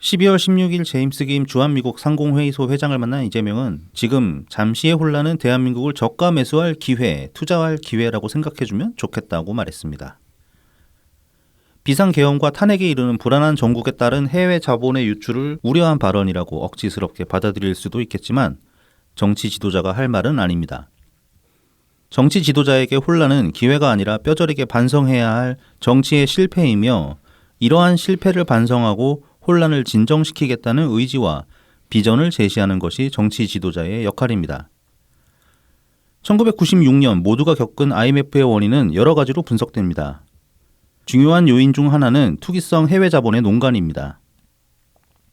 12월 16일 제임스 김 주한미국 상공회의소 회장을 만난 이재명은 지금 잠시의 혼란은 대한민국을 저가 매수할 기회, 투자할 기회라고 생각해주면 좋겠다고 말했습니다. 비상계엄과 탄핵에 이르는 불안한 정국에 따른 해외 자본의 유출을 우려한 발언이라고 억지스럽게 받아들일 수도 있겠지만 정치 지도자가 할 말은 아닙니다. 정치 지도자에게 혼란은 기회가 아니라 뼈저리게 반성해야 할 정치의 실패이며 이러한 실패를 반성하고 혼란을 진정시키겠다는 의지와 비전을 제시하는 것이 정치 지도자의 역할입니다. 1996년 모두가 겪은 IMF의 원인은 여러 가지로 분석됩니다. 중요한 요인 중 하나는 투기성 해외 자본의 농간입니다.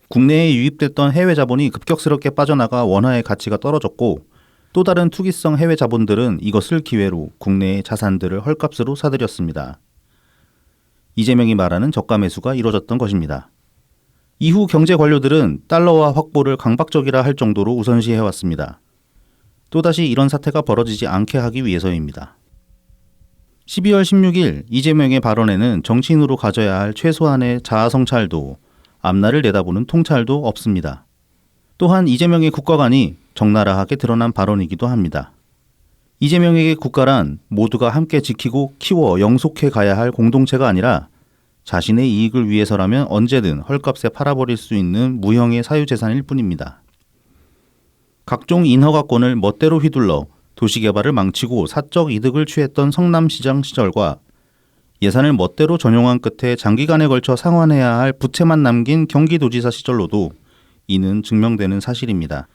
국내에 유입됐던 해외 자본이 급격스럽게 빠져나가 원화의 가치가 떨어졌고 또 다른 투기성 해외 자본들은 이것을 기회로 국내의 자산들을 헐값으로 사들였습니다. 이재명이 말하는 저가 매수가 이루어졌던 것입니다. 이후 경제 관료들은 달러화 확보를 강박적이라 할 정도로 우선시해왔습니다. 또다시 이런 사태가 벌어지지 않게 하기 위해서입니다. 12월 16일 이재명의 발언에는 정치인으로 가져야 할 최소한의 자아성찰도 앞날을 내다보는 통찰도 없습니다. 또한 이재명의 국가관이 적나라하게 드러난 발언이기도 합니다. 이재명에게 국가란 모두가 함께 지키고 키워 영속해 가야 할 공동체가 아니라 자신의 이익을 위해서라면 언제든 헐값에 팔아버릴 수 있는 무형의 사유재산일 뿐입니다. 각종 인허가권을 멋대로 휘둘러 도시개발을 망치고 사적 이득을 취했던 성남시장 시절과 예산을 멋대로 전용한 끝에 장기간에 걸쳐 상환해야 할 부채만 남긴 경기도지사 시절로도 이는 증명되는 사실입니다.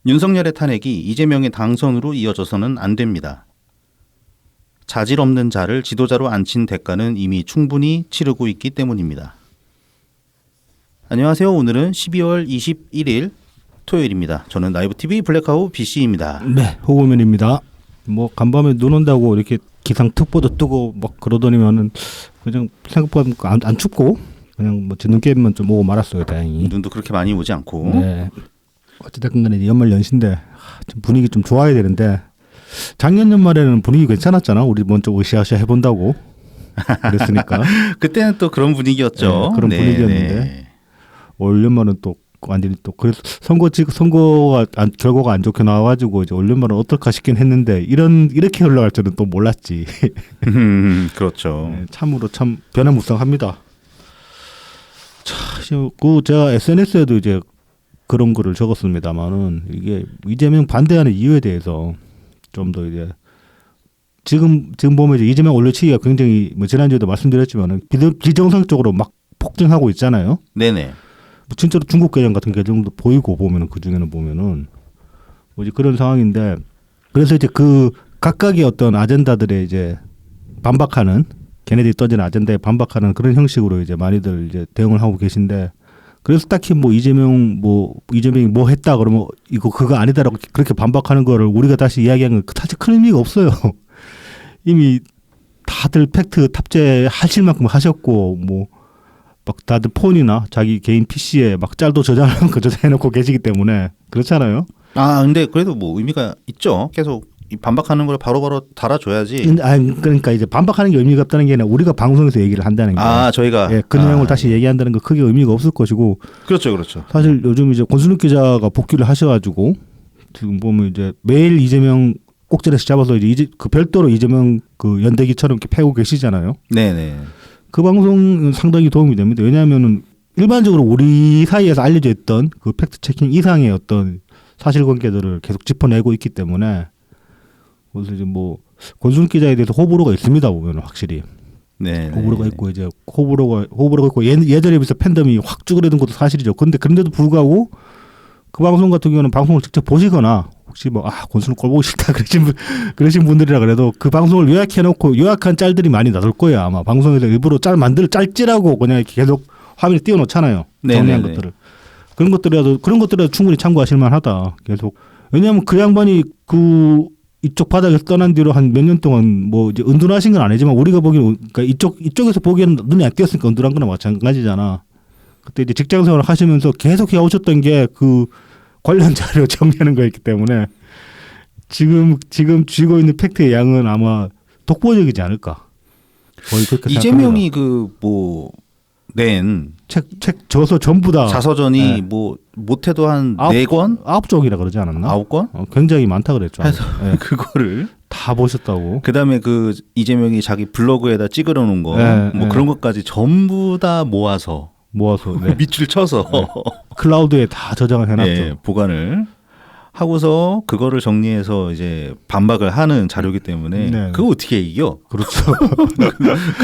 윤석열의 탄핵이 이재명의 당선으로 이어져서는 안 됩니다. 자질 없는 자를 지도자로 앉힌 대가는 이미 충분히 치르고 있기 때문입니다. 안녕하세요. 오늘은 12월 21일 토요일입니다. 저는 라이브TV 블랙하우 BC입니다. 네, 호구면입니다. 뭐 간밤에 눈 온다고 이렇게 기상특보도 뜨고 막 그러더니만은 그냥 생각보다 안 춥고 그냥 뭐 눈깨비만 좀 오고 말았어요. 다행히. 눈도 그렇게 많이 오지 않고. 네. 어쨌든 간에 연말 연시인데 좀 분위기 좀 좋아야 되는데 작년 연말에는 분위기 괜찮았잖아. 우리 먼저 으쌰으쌰 해본다고 그랬으니까. 그때는 또 그런 분위기였죠. 네, 그런 분위기였는데 올 연말은 또 완전히 또 그래서 선거가 결과가 안 좋게 나와가지고 이제 올 연말은 어떨까 싶긴 했는데 이렇게 흘러갈 줄은 또 몰랐지. 그렇죠. 네, 참으로 참 변화무쌍합니다. 자, 그 제가 SNS에도 이제 그런 글을 적었습니다만은 이게 이재명 반대하는 이유에 대해서 좀 더 이제 지금 보면 이제 이재명 올려치기가 굉장히 뭐 지난주에도 말씀드렸지만은 비정상적으로 막 폭증하고 있잖아요. 네네. 진짜로 중국 계정 같은 계정도 보이고 보면은 그 중에는 보면은 뭐 이제 그런 상황인데 그래서 이제 그 각각의 어떤 아젠다들에 이제 반박하는 걔네들이 떠지는 아젠다에 반박하는 그런 형식으로 이제 많이들 이제 대응을 하고 계신데 그래서 딱히 뭐 이재명이 뭐 했다 그러면 이거 그거 아니다라고 그렇게 반박하는 거를 우리가 다시 이야기하는 건 사실 큰 의미가 없어요. 이미 다들 팩트 탑재하실 만큼 하셨고 뭐 막 다들 폰이나 자기 개인 PC에 막 짤도 저장하는 거 저장해놓고 계시기 때문에 그렇잖아요. 아 근데 그래도 뭐 의미가 있죠. 계속 반박하는 걸 바로바로 달아줘야지. 그러니까 이제 반박하는 게 의미가 없다는 게 아니라 우리가 방송에서 얘기를 한다는 게. 아 저희가 그 내용을 다시 얘기한다는 거 크게 의미가 없을 것이고. 그렇죠. 사실 요즘 이제 권순욱 기자가 복귀를 하셔가지고 지금 보면 이제 매일 이재명 꼭지에서 잡아서 이제 그 별도로 이재명 그 연대기처럼 이렇게 패고 계시잖아요. 네네. 그 방송은 상당히 도움이 됩니다. 왜냐하면은 일반적으로 우리 사이에서 알려져 있던 그 팩트 체킹 이상의 어떤 사실관계들을 계속 짚어내고 있기 때문에 그래서 이제 뭐 권순욱 기자에 대해서 호불호가 있습니다. 보면 확실히 호불호가 있고 이제 호불호가 있고 예전에 비해서 팬덤이 확 쭈그러든 것도 사실이죠. 그런데도 불구하고 그 방송 같은 경우는 방송을 직접 보시거나 혹시 뭐 권순욱 꼴 보기 싫다 그러신 분들이라 그래도 그 방송을 요약해놓고 요약한 짤들이 많이 나올 거예요. 아마 방송에서 일부러 짤찌라고 그냥 이렇게 계속 화면에 띄워놓잖아요. 정리한 것들을 그런 것들이라도 충분히 참고하실 만하다. 계속 왜냐하면 그 양반이 이쪽 바닥에서 떠난 뒤로 한 몇 년 동안 뭐 이제 은둔하신 건 아니지만 우리가 보기에는 그러니까 이쪽에서 보기에는 눈에 안 띄었으니까 은둔한 거나 마찬가지잖아. 그때 이제 직장 생활을 하시면서 계속 해오셨던 게 그 관련 자료 정리하는 거였기 때문에 지금 쥐고 있는 팩트의 양은 아마 독보적이지 않을까. 거의 그렇게 이재명이 그 뭐 낸 책 저서 전부 다 자서전이 네. 뭐 못해도 한 아홉- 4권? 9종이라 그러지 않았나? 9권? 굉장히 많다 그랬죠. 해서 네. 그거를 다 보셨다고. 그다음에 그 이재명이 자기 블로그에다 찍어 놓은 거 네, 뭐 네. 그런 것까지 전부 다 모아서 모아서 네. 밑줄 쳐서 클라우드에 다 저장을 해놨죠. 예, 보관을 하고서 그거를 정리해서 이제 반박을 하는 자료이기 때문에 네. 그거 어떻게 이겨? 그렇죠.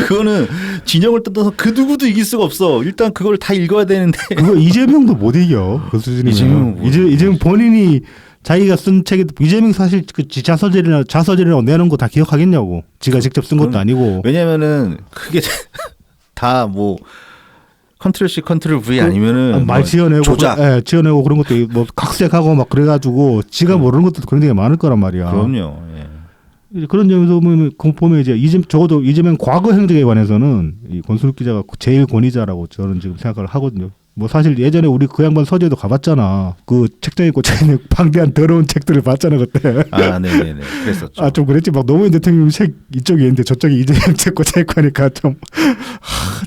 그거는 진영을 뜯어서 그 누구도 이길 수가 없어. 일단 그걸 다 읽어야 되는데 그거 이재명도 못 이겨. 그 수준이면. 이재명은 못 이재명 본인이 자기가 쓴 책에 이재명 사실 그 자서전이라고 내놓은 거 다 기억하겠냐고. 지가 직접 쓴 것도 그럼- 아니고. 왜냐면은 그게 다 뭐 컨트롤 C 컨트롤 V 아니면은 말 뭐 지어내고 조작. 예, 지어내고 그런 것도 뭐 각색하고 막 그래가지고 지가 모르는 것도 굉장히 많을 거란 말이야. 그럼요. 예. 이제 그런 점에서 보면 이제 적어도 이재명 과거 행적에 관해서는 이 권순욱 기자가 제일 권위자라고 저는 지금 생각을 하거든요. 뭐 사실 예전에 우리 그 양반 서재도 가봤잖아. 그 책장에 꽂혀 있는 방대한 더러운 책들을 봤잖아 그때. 아, 네네네. 그랬었죠. 아 좀 그랬지. 막 노무현 대통령 책 이쪽에 있는데 저쪽에 이재명 책 꽂혀 있고 하니까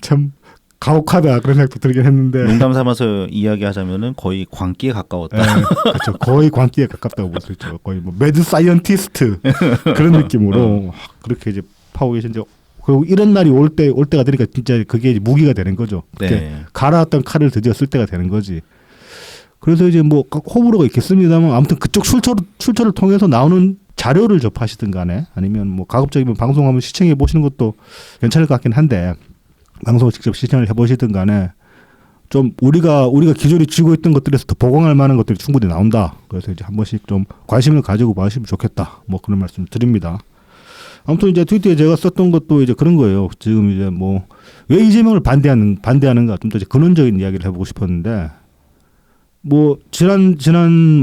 참 가혹하다 그런 생각도 들긴 했는데. 농담 삼아서 이야기하자면은 거의 광기에 가까웠다. 그렇죠. 거의 광기에 가깝다고 볼 수 있죠. 거의 뭐 매드 사이언티스트 그런 느낌으로 그렇게 이제 파고 계신데 그리고 이런 날이 올 때가 되니까 진짜 그게 이제 무기가 되는 거죠. 그때 네. 갈아왔던 칼을 드디어 쓸 때가 되는 거지. 그래서 이제 뭐 호불호가 있겠습니다만 아무튼 그쪽 출처를 통해서 나오는 자료를 접하시든 간에 아니면 뭐 가급적이면 방송하면 시청해 보시는 것도 괜찮을 것 같긴 한데 방송을 직접 시청을 해보시든 간에 좀 우리가 기존에 쥐고 있던 것들에서 더 보강할 만한 것들이 충분히 나온다. 그래서 이제 한 번씩 좀 관심을 가지고 봐주시면 좋겠다. 뭐 그런 말씀 드립니다. 아무튼 이제 트위터에 제가 썼던 것도 이제 그런 거예요. 지금 이제 뭐 왜 이재명을 반대하는가 좀 더 이제 근원적인 이야기를 해보고 싶었는데 뭐 지난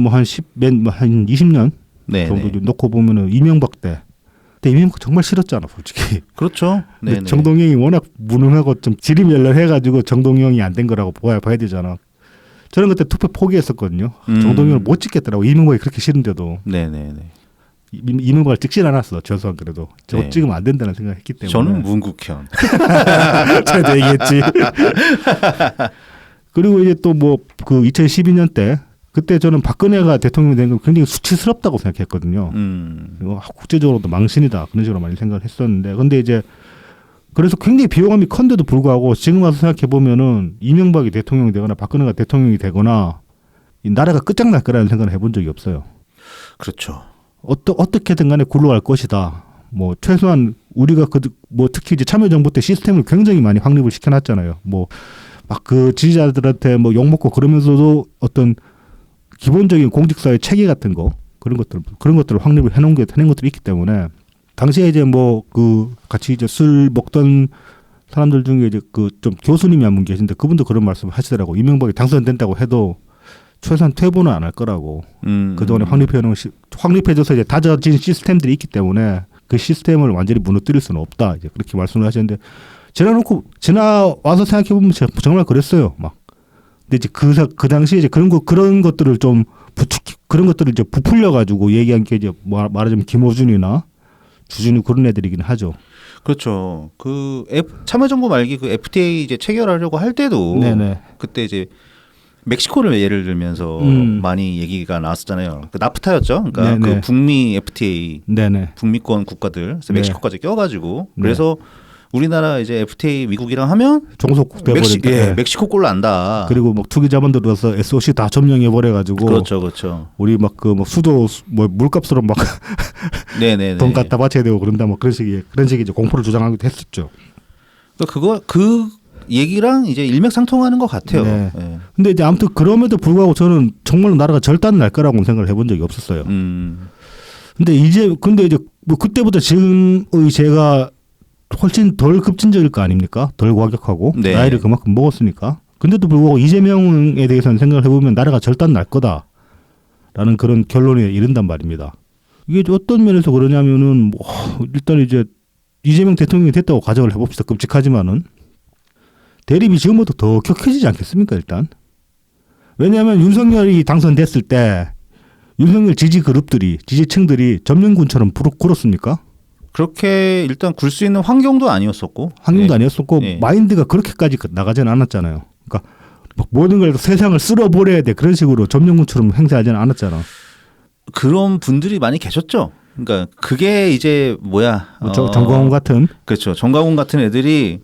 뭐 한 20년 네. 정도 놓고 보면은 이명박 때 그때 이명박 정말 싫었잖아 솔직히. 그렇죠. 근데 네. 정동영이 워낙 무능하고 좀 지리멸렬해가지고 정동영이 안 된 거라고 봐야 되잖아. 저는 그때 투표 포기했었거든요. 정동영을 못 찍겠더라고. 이명박이 그렇게 싫은데도 네네네. 이명박을 찍진 않았어. 최소한 그래도 저거 네. 찍으면 안 된다는 생각했기 때문에. 저는 문국현. 제가 얘기했지. 그리고 이제 또 뭐 그 2012년 때 그때 저는 박근혜가 대통령이 된 건 굉장히 수치스럽다고 생각했거든요. 이거 국제적으로도 망신이다 그런 식으로 많이 생각을 했었는데 근데 이제 그래서 굉장히 비호감이 큰데도 불구하고 지금 와서 생각해 보면은 이명박이 대통령이 되거나 박근혜가 대통령이 되거나 이 나라가 끝장날 거라는 생각을 해본 적이 없어요. 그렇죠. 어떻게든 간에 굴러갈 것이다. 뭐 최소한 우리가 뭐 특히 이제 참여정부 때 시스템을 굉장히 많이 확립을 시켜놨잖아요. 뭐 막 그 지지자들한테 뭐 욕먹고 그러면서도 어떤 기본적인 공직사회 체계 같은 거 그런 것들을 확립을 해놓은 것들이 있기 때문에 당시에 이제 뭐 그 같이 이제 술 먹던 사람들 중에 이제 그 좀 교수님이 한 분 계신데 그분도 그런 말씀을 하시더라고. 이명박이 당선된다고 해도 최소한 퇴보는 안 할 거라고. 그동안에 확립해줘서 이제 다져진 시스템들이 있기 때문에 그 시스템을 완전히 무너뜨릴 수는 없다. 이제 그렇게 말씀을 하셨는데 지나와서 생각해보면 정말 그랬어요. 막. 근데 이제 그 당시에 이제 그런 것들을 좀 그런 것들을 이제 부풀려가지고 얘기한 게 이제 말하자면 김어준이나 주준이 그런 애들이긴 하죠. 그렇죠. 그 참여정부 말기 그 FTA 이제 체결하려고 할 때도 네네. 그때 이제 멕시코를 예를 들면서 많이 얘기가 나왔었잖아요. 그 나프타였죠. 그러니까 네네. 그 북미 FTA, 네네. 북미권 국가들, 그래서 네. 멕시코까지 껴가지고 그래서 우리나라 이제 FTA 미국이랑 하면 종속국 돼버린다. 멕시코 꼴 난다. 그리고 막 투기 자본들 들어서 SOC 다 점령해 버려가지고. 그렇죠. 우리 막 그 뭐 수도 뭐 물값으로 막 네네네. 돈 갖다 바쳐야 되고 그런다 뭐 그런 식의 이제 공포를 조장하기도 했었죠. 그 얘기랑 이제 일맥상통하는 것 같아요. 네. 네. 근데 이제 아무튼 그럼에도 불구하고 저는 정말 나라가 절단 날 거라고 생각을 해본 적이 없었어요. 근데 이제 뭐 그때부터 지금의 제가 훨씬 덜 급진적일 거 아닙니까? 덜 과격하고 네. 나이를 그만큼 먹었으니까. 근데도 불구하고 이재명에 대해서는 생각을 해보면 나라가 절단 날 거다라는 그런 결론에 이른단 말입니다. 이게 어떤 면에서 그러냐면은 뭐 일단 이제 이재명 대통령이 됐다고 가정을 해봅시다. 끔찍하지만은 대립이 지금보다 더 격해지지 않겠습니까? 일단 왜냐하면 윤석열이 당선됐을 때 윤석열 지지층들이 점령군처럼 굴었습니까? 그렇게 일단 굴 수 있는 환경도 아니었었고. 환경도 아니었었고 네. 마인드가 그렇게까지 나가지는 않았잖아요. 그러니까 막 모든 걸 세상을 쓸어버려야 돼 그런 식으로 점령군처럼 행세하지는 않았잖아. 그런 분들이 많이 계셨죠. 그러니까 그게 이제 뭐야? 정광훈 같은. 그렇죠. 정광훈 같은 애들이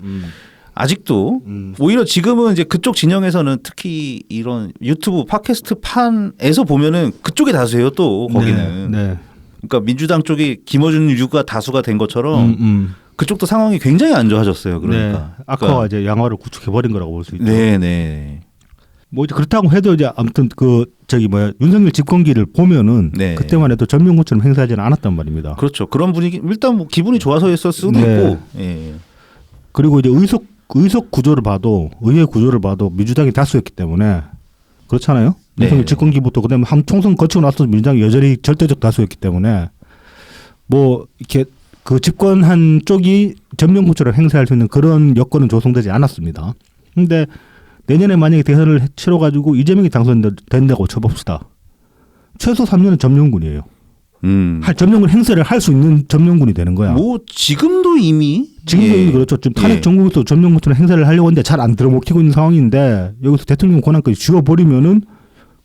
아직도 오히려 지금은 이제 그쪽 진영에서는 특히 이런 유튜브 팟캐스트 판에서 보면은 그쪽이 다수예요. 또 거기는. 네. 그러니까 민주당 쪽이 김어준 유가 다수가 된 것처럼 그쪽도 상황이 굉장히 안 좋아졌어요. 그러니까. 네. 아카가 이제 양화를 구축해 버린 거라고 볼 수 있죠. 네. 뭐 이제 그렇다고 해도 이제 아무튼 그 저기 뭐야 윤석열 집권기를 보면은 네. 그때만 해도 점령군처럼 행사하지는 않았단 말입니다. 그렇죠. 그런 분위기 일단 뭐 기분이 좋아서 했을 수도 네. 있고. 예. 그리고 이제 의석 구조를 봐도 의회 구조를 봐도 민주당이 다수였기 때문에 그렇잖아요. 네. 윤석열 집권기부터 그다음에 한 총선 거치고 나서 민주당이 여전히 절대적 다수였기 때문에 뭐 이렇게 그 집권한 쪽이 점령군처럼 행사할 수 있는 그런 여건은 조성되지 않았습니다. 근데 내년에 만약에 대선을 치러가지고 이재명이 당선된다고 쳐봅시다. 최소 3년은 점령군이에요. 점령군 행사를 할 수 있는 점령군이 되는 거야. 뭐 지금도 이미 그렇죠. 지금 탄핵 예. 전국에서 점령군처럼 행사를 하려고 하는데 잘 안 들어먹히고 있는 상황인데 여기서 대통령 권한까지 쥐어버리면은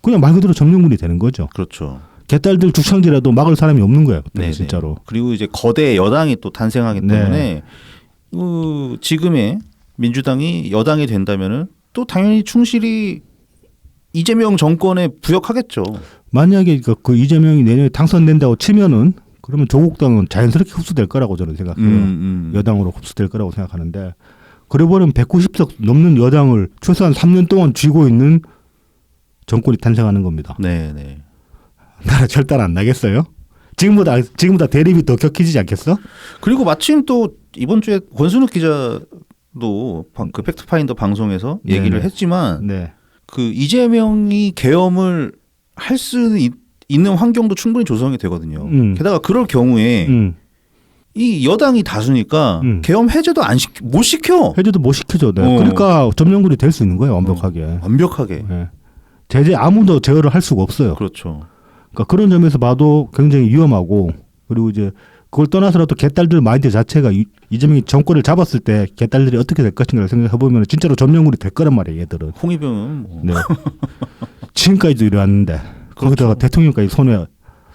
그냥 말 그대로 점령군이 되는 거죠. 그렇죠. 개딸들 죽창지라도 막을 사람이 없는 거예요. 그때 네, 진짜로. 그리고 이제 거대 여당이 또 탄생하기 때문에 지금의 민주당이 여당이 된다면은 또 당연히 충실히 이재명 정권에 부역하겠죠. 만약에 그 이재명이 내년에 당선된다고 치면은 그러면 조국당은 자연스럽게 흡수될 거라고 저는 생각해요. 여당으로 흡수될 거라고 생각하는데 그래버리면 190석 넘는 여당을 최소한 3년 동안 쥐고 있는 정권이 탄생하는 겁니다. 네. 나라 절단 안 나겠어요? 지금보다 대립이 더 격해지지 않겠어? 그리고 마침 또 이번 주에 권순욱 기자도 그 팩트파인더 방송에서 얘기를 했지만 네. 그 이재명이 계엄을 할 수 있는 환경도 충분히 조성이 되거든요. 게다가 그럴 경우에 이 여당이 다수니까 계엄 해제도 못 시켜. 해제도 못 시켜줘. 네. 그러니까 점령군이 될 수 있는 거예요. 완벽하게. 완벽하게. 네. 제재 아무도 제어를 할 수가 없어요. 그렇죠. 그러니까 그런 점에서 봐도 굉장히 위험하고 그리고 이제 그걸 떠나서라도 개딸들 마인드 자체가 이재명이 정권을 잡았을 때 개딸들이 어떻게 될 것인가를 생각해 보면 진짜로 점령군이 될 거란 말이에요. 얘들은. 홍위병은 뭐. 네. 지금까지도 이래왔는데 거기다가 대통령까지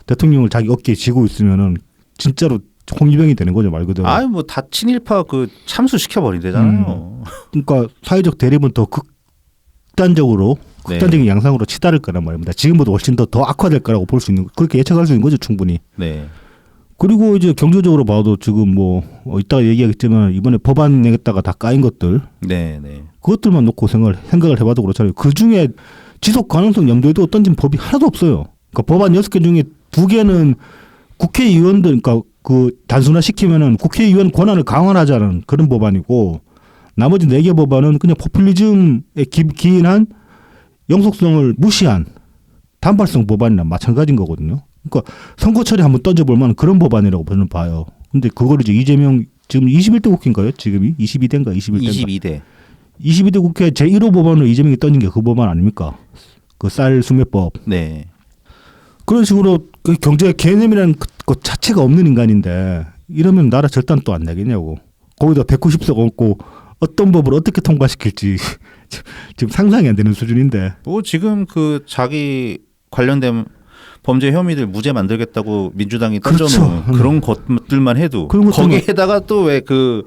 대통령을 자기 어깨에 쥐고 있으면은 진짜로 홍위병이 되는 거죠 말 그대로. 아유 뭐 다 친일파 그 참수 시켜버린대잖아요. 그러니까 사회적 대립은 더 극단적인 양상으로 치달을 거란 말입니다. 지금보다 훨씬 더 악화될 거라고 볼 수 있는 그렇게 예측할 수 있는 거죠 충분히. 네. 그리고 이제 경제적으로 봐도 지금 뭐 이따가 얘기하겠지만 이번에 법안 내겠다가 다 까인 것들. 네. 그것들만 놓고 생각을 해봐도 그렇잖아요. 그 중에 지속 가능성 염두에 둬 던진 법이 하나도 없어요. 그러니까 법안 6개 중에 2개는 국회의원들, 그러니까 그 단순화시키면은 국회의원 권한을 강화하자는 그런 법안이고 나머지 4개 법안은 그냥 포퓰리즘에 기인한 영속성을 무시한 단발성 법안이랑 마찬가지인 거거든요. 그러니까 선거 처리 한번 던져볼 만한 그런 법안이라고 저는 봐요. 근데 그걸 이제 이재명 지금 21대 국회인가요? 지금이 22대인가 21대인가? 22대 국회 제1호 법안을 이재명이 던진 게 그 법안 아닙니까? 그 쌀 수매법. 네. 그런 식으로 그 경제 개념이라는 것 자체가 없는 인간인데 이러면 나라 절단 또 안 나겠냐고. 거기다 190석 얹고 어떤 법을 어떻게 통과시킬지 지금 상상이 안 되는 수준인데. 뭐 지금 그 자기 관련된 범죄 혐의들 무죄 만들겠다고 민주당이 던져놓은 그렇죠. 그런 것들만 해도 거기에다가 또 왜 그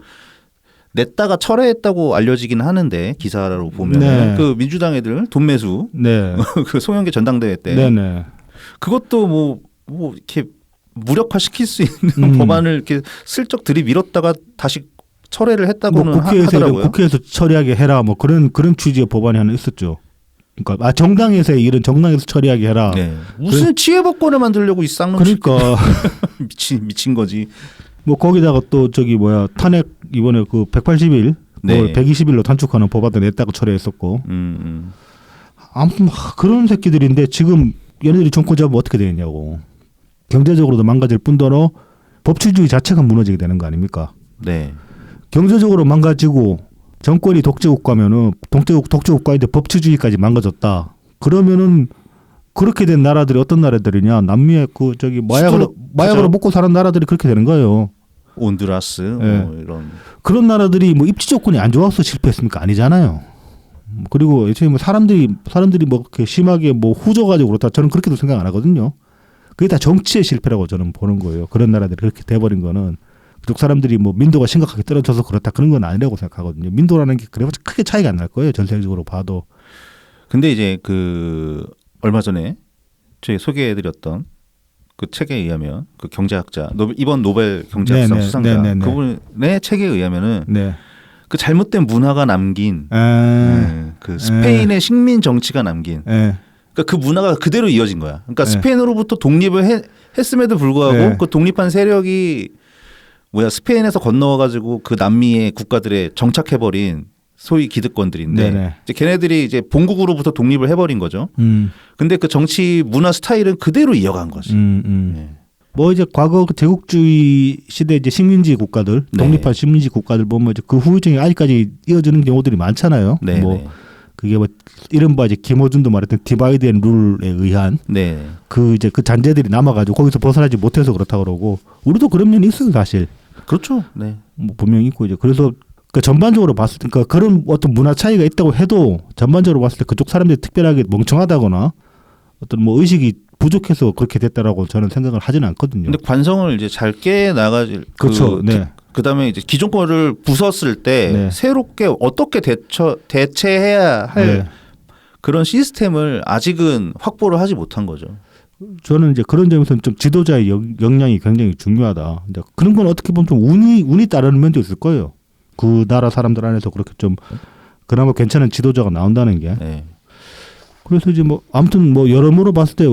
냈다가 철회했다고 알려지긴 하는데 기사로 보면 네. 그 민주당 애들 돈 매수 네. 그 송영길 전당대회 때 네네. 그것도 뭐 이렇게 무력화 시킬 수 있는 법안을 이렇게 슬쩍 들이밀었다가 다시 철회를 했다고는 뭐 하더라고요. 국회에서 처리하게 해라 뭐 그런 취지의 법안이 하나 있었죠. 그러니까 정당에서 처리하게 해라. 네. 무슨 치외법권을 만들려고 이 쌍놈. 그러니까 미친 거지. 뭐 거기다가 또 저기 뭐야 탄핵 이번에 그 180일 네. 120일로 단축하는 법안도 냈다고 처리했었고. 아무튼 그런 새끼들인데 지금 얘네들이 정권 잡으면 어떻게 되겠냐고. 경제적으로도 망가질 뿐더러 법치주의 자체가 무너지게 되는 거 아닙니까? 네. 경제적으로 망가지고 정권이 독재국가면은 독재국가인데 법치주의까지 망가졌다. 그러면은 그렇게 된 나라들이 어떤 나라들이냐? 남미의 그 저기 마약으로 먹고 사는 나라들이 그렇게 되는 거예요. 온두라스 네. 뭐 이런 그런 나라들이 뭐 입지 조건이 안 좋아서 실패했습니까? 아니잖아요. 그리고 애초에 뭐 사람들이 뭐 이렇게 심하게 뭐 후져가지고 그렇다 저는 그렇게도 생각 안 하거든요. 그게 다 정치의 실패라고 저는 보는 거예요. 그런 나라들이 그렇게 돼버린 거는 그쪽 사람들이 뭐 민도가 심각하게 떨어져서 그렇다 그런 건 아니라고 생각하거든요. 민도라는 게 그래봤자 크게 차이가 안 날 거예요. 전 세계적으로 봐도. 근데 이제 그 얼마 전에 저희 소개해드렸던 그 책에 의하면 그 경제학자 이번 노벨 경제학상 네네, 수상자 네네네. 그분의 책에 의하면은 네. 그 잘못된 문화가 남긴 그 스페인의 식민 정치가 남긴 그러니까 그 문화가 그대로 이어진 거야. 그러니까 스페인으로부터 독립을 했음에도 불구하고 그 독립한 세력이 스페인에서 건너와가지고 그 남미의 국가들에 정착해버린 소위 기득권들인데 네네. 이제 걔네들이 이제 본국으로부터 독립을 해버린 거죠. 근데 그 정치 문화 스타일은 그대로 이어간 거지. 네. 뭐 이제 과거 그 제국주의 시대 이제 식민지 국가들, 네. 독립한 식민지 국가들 보면 이제 그 후유증이 아직까지 이어지는 경우들이 많잖아요. 네. 뭐 네. 그게 뭐 이른바 이제 김어준도 말했던 디바이드 앤 룰에 의한 네. 그 이제 그 잔재들이 남아가지고 거기서 벗어나지 못해서 그렇다 그러고 우리도 그런 면이 있어요 사실. 그렇죠. 네. 뭐 분명히 있고 이제 그래서 그 전반적으로 봤을 때 그러니까 그런 어떤 문화 차이가 있다고 해도 전반적으로 봤을 때 그쪽 사람들이 특별하게 멍청하다거나 어떤 뭐 의식이 부족해서 그렇게 됐다라고 저는 생각을 하지는 않거든요. 근데 관성을 이제 잘 깨 나가질 그렇죠. 네. 그다음에 이제 기존 거를 부쉈을 때 네. 새롭게 어떻게 대체해야 할 네. 그런 시스템을 아직은 확보를 하지 못한 거죠. 저는 이제 그런 점에서는 좀 지도자의 역량이 굉장히 중요하다. 근데 그런 건 어떻게 보면 좀 운이 따르는 면도 있을 거예요. 그 나라 사람들 안에서 그렇게 좀 그나마 괜찮은 지도자가 나온다는 게. 네. 그래서 이제 뭐 아무튼 뭐 여러모로 봤을 때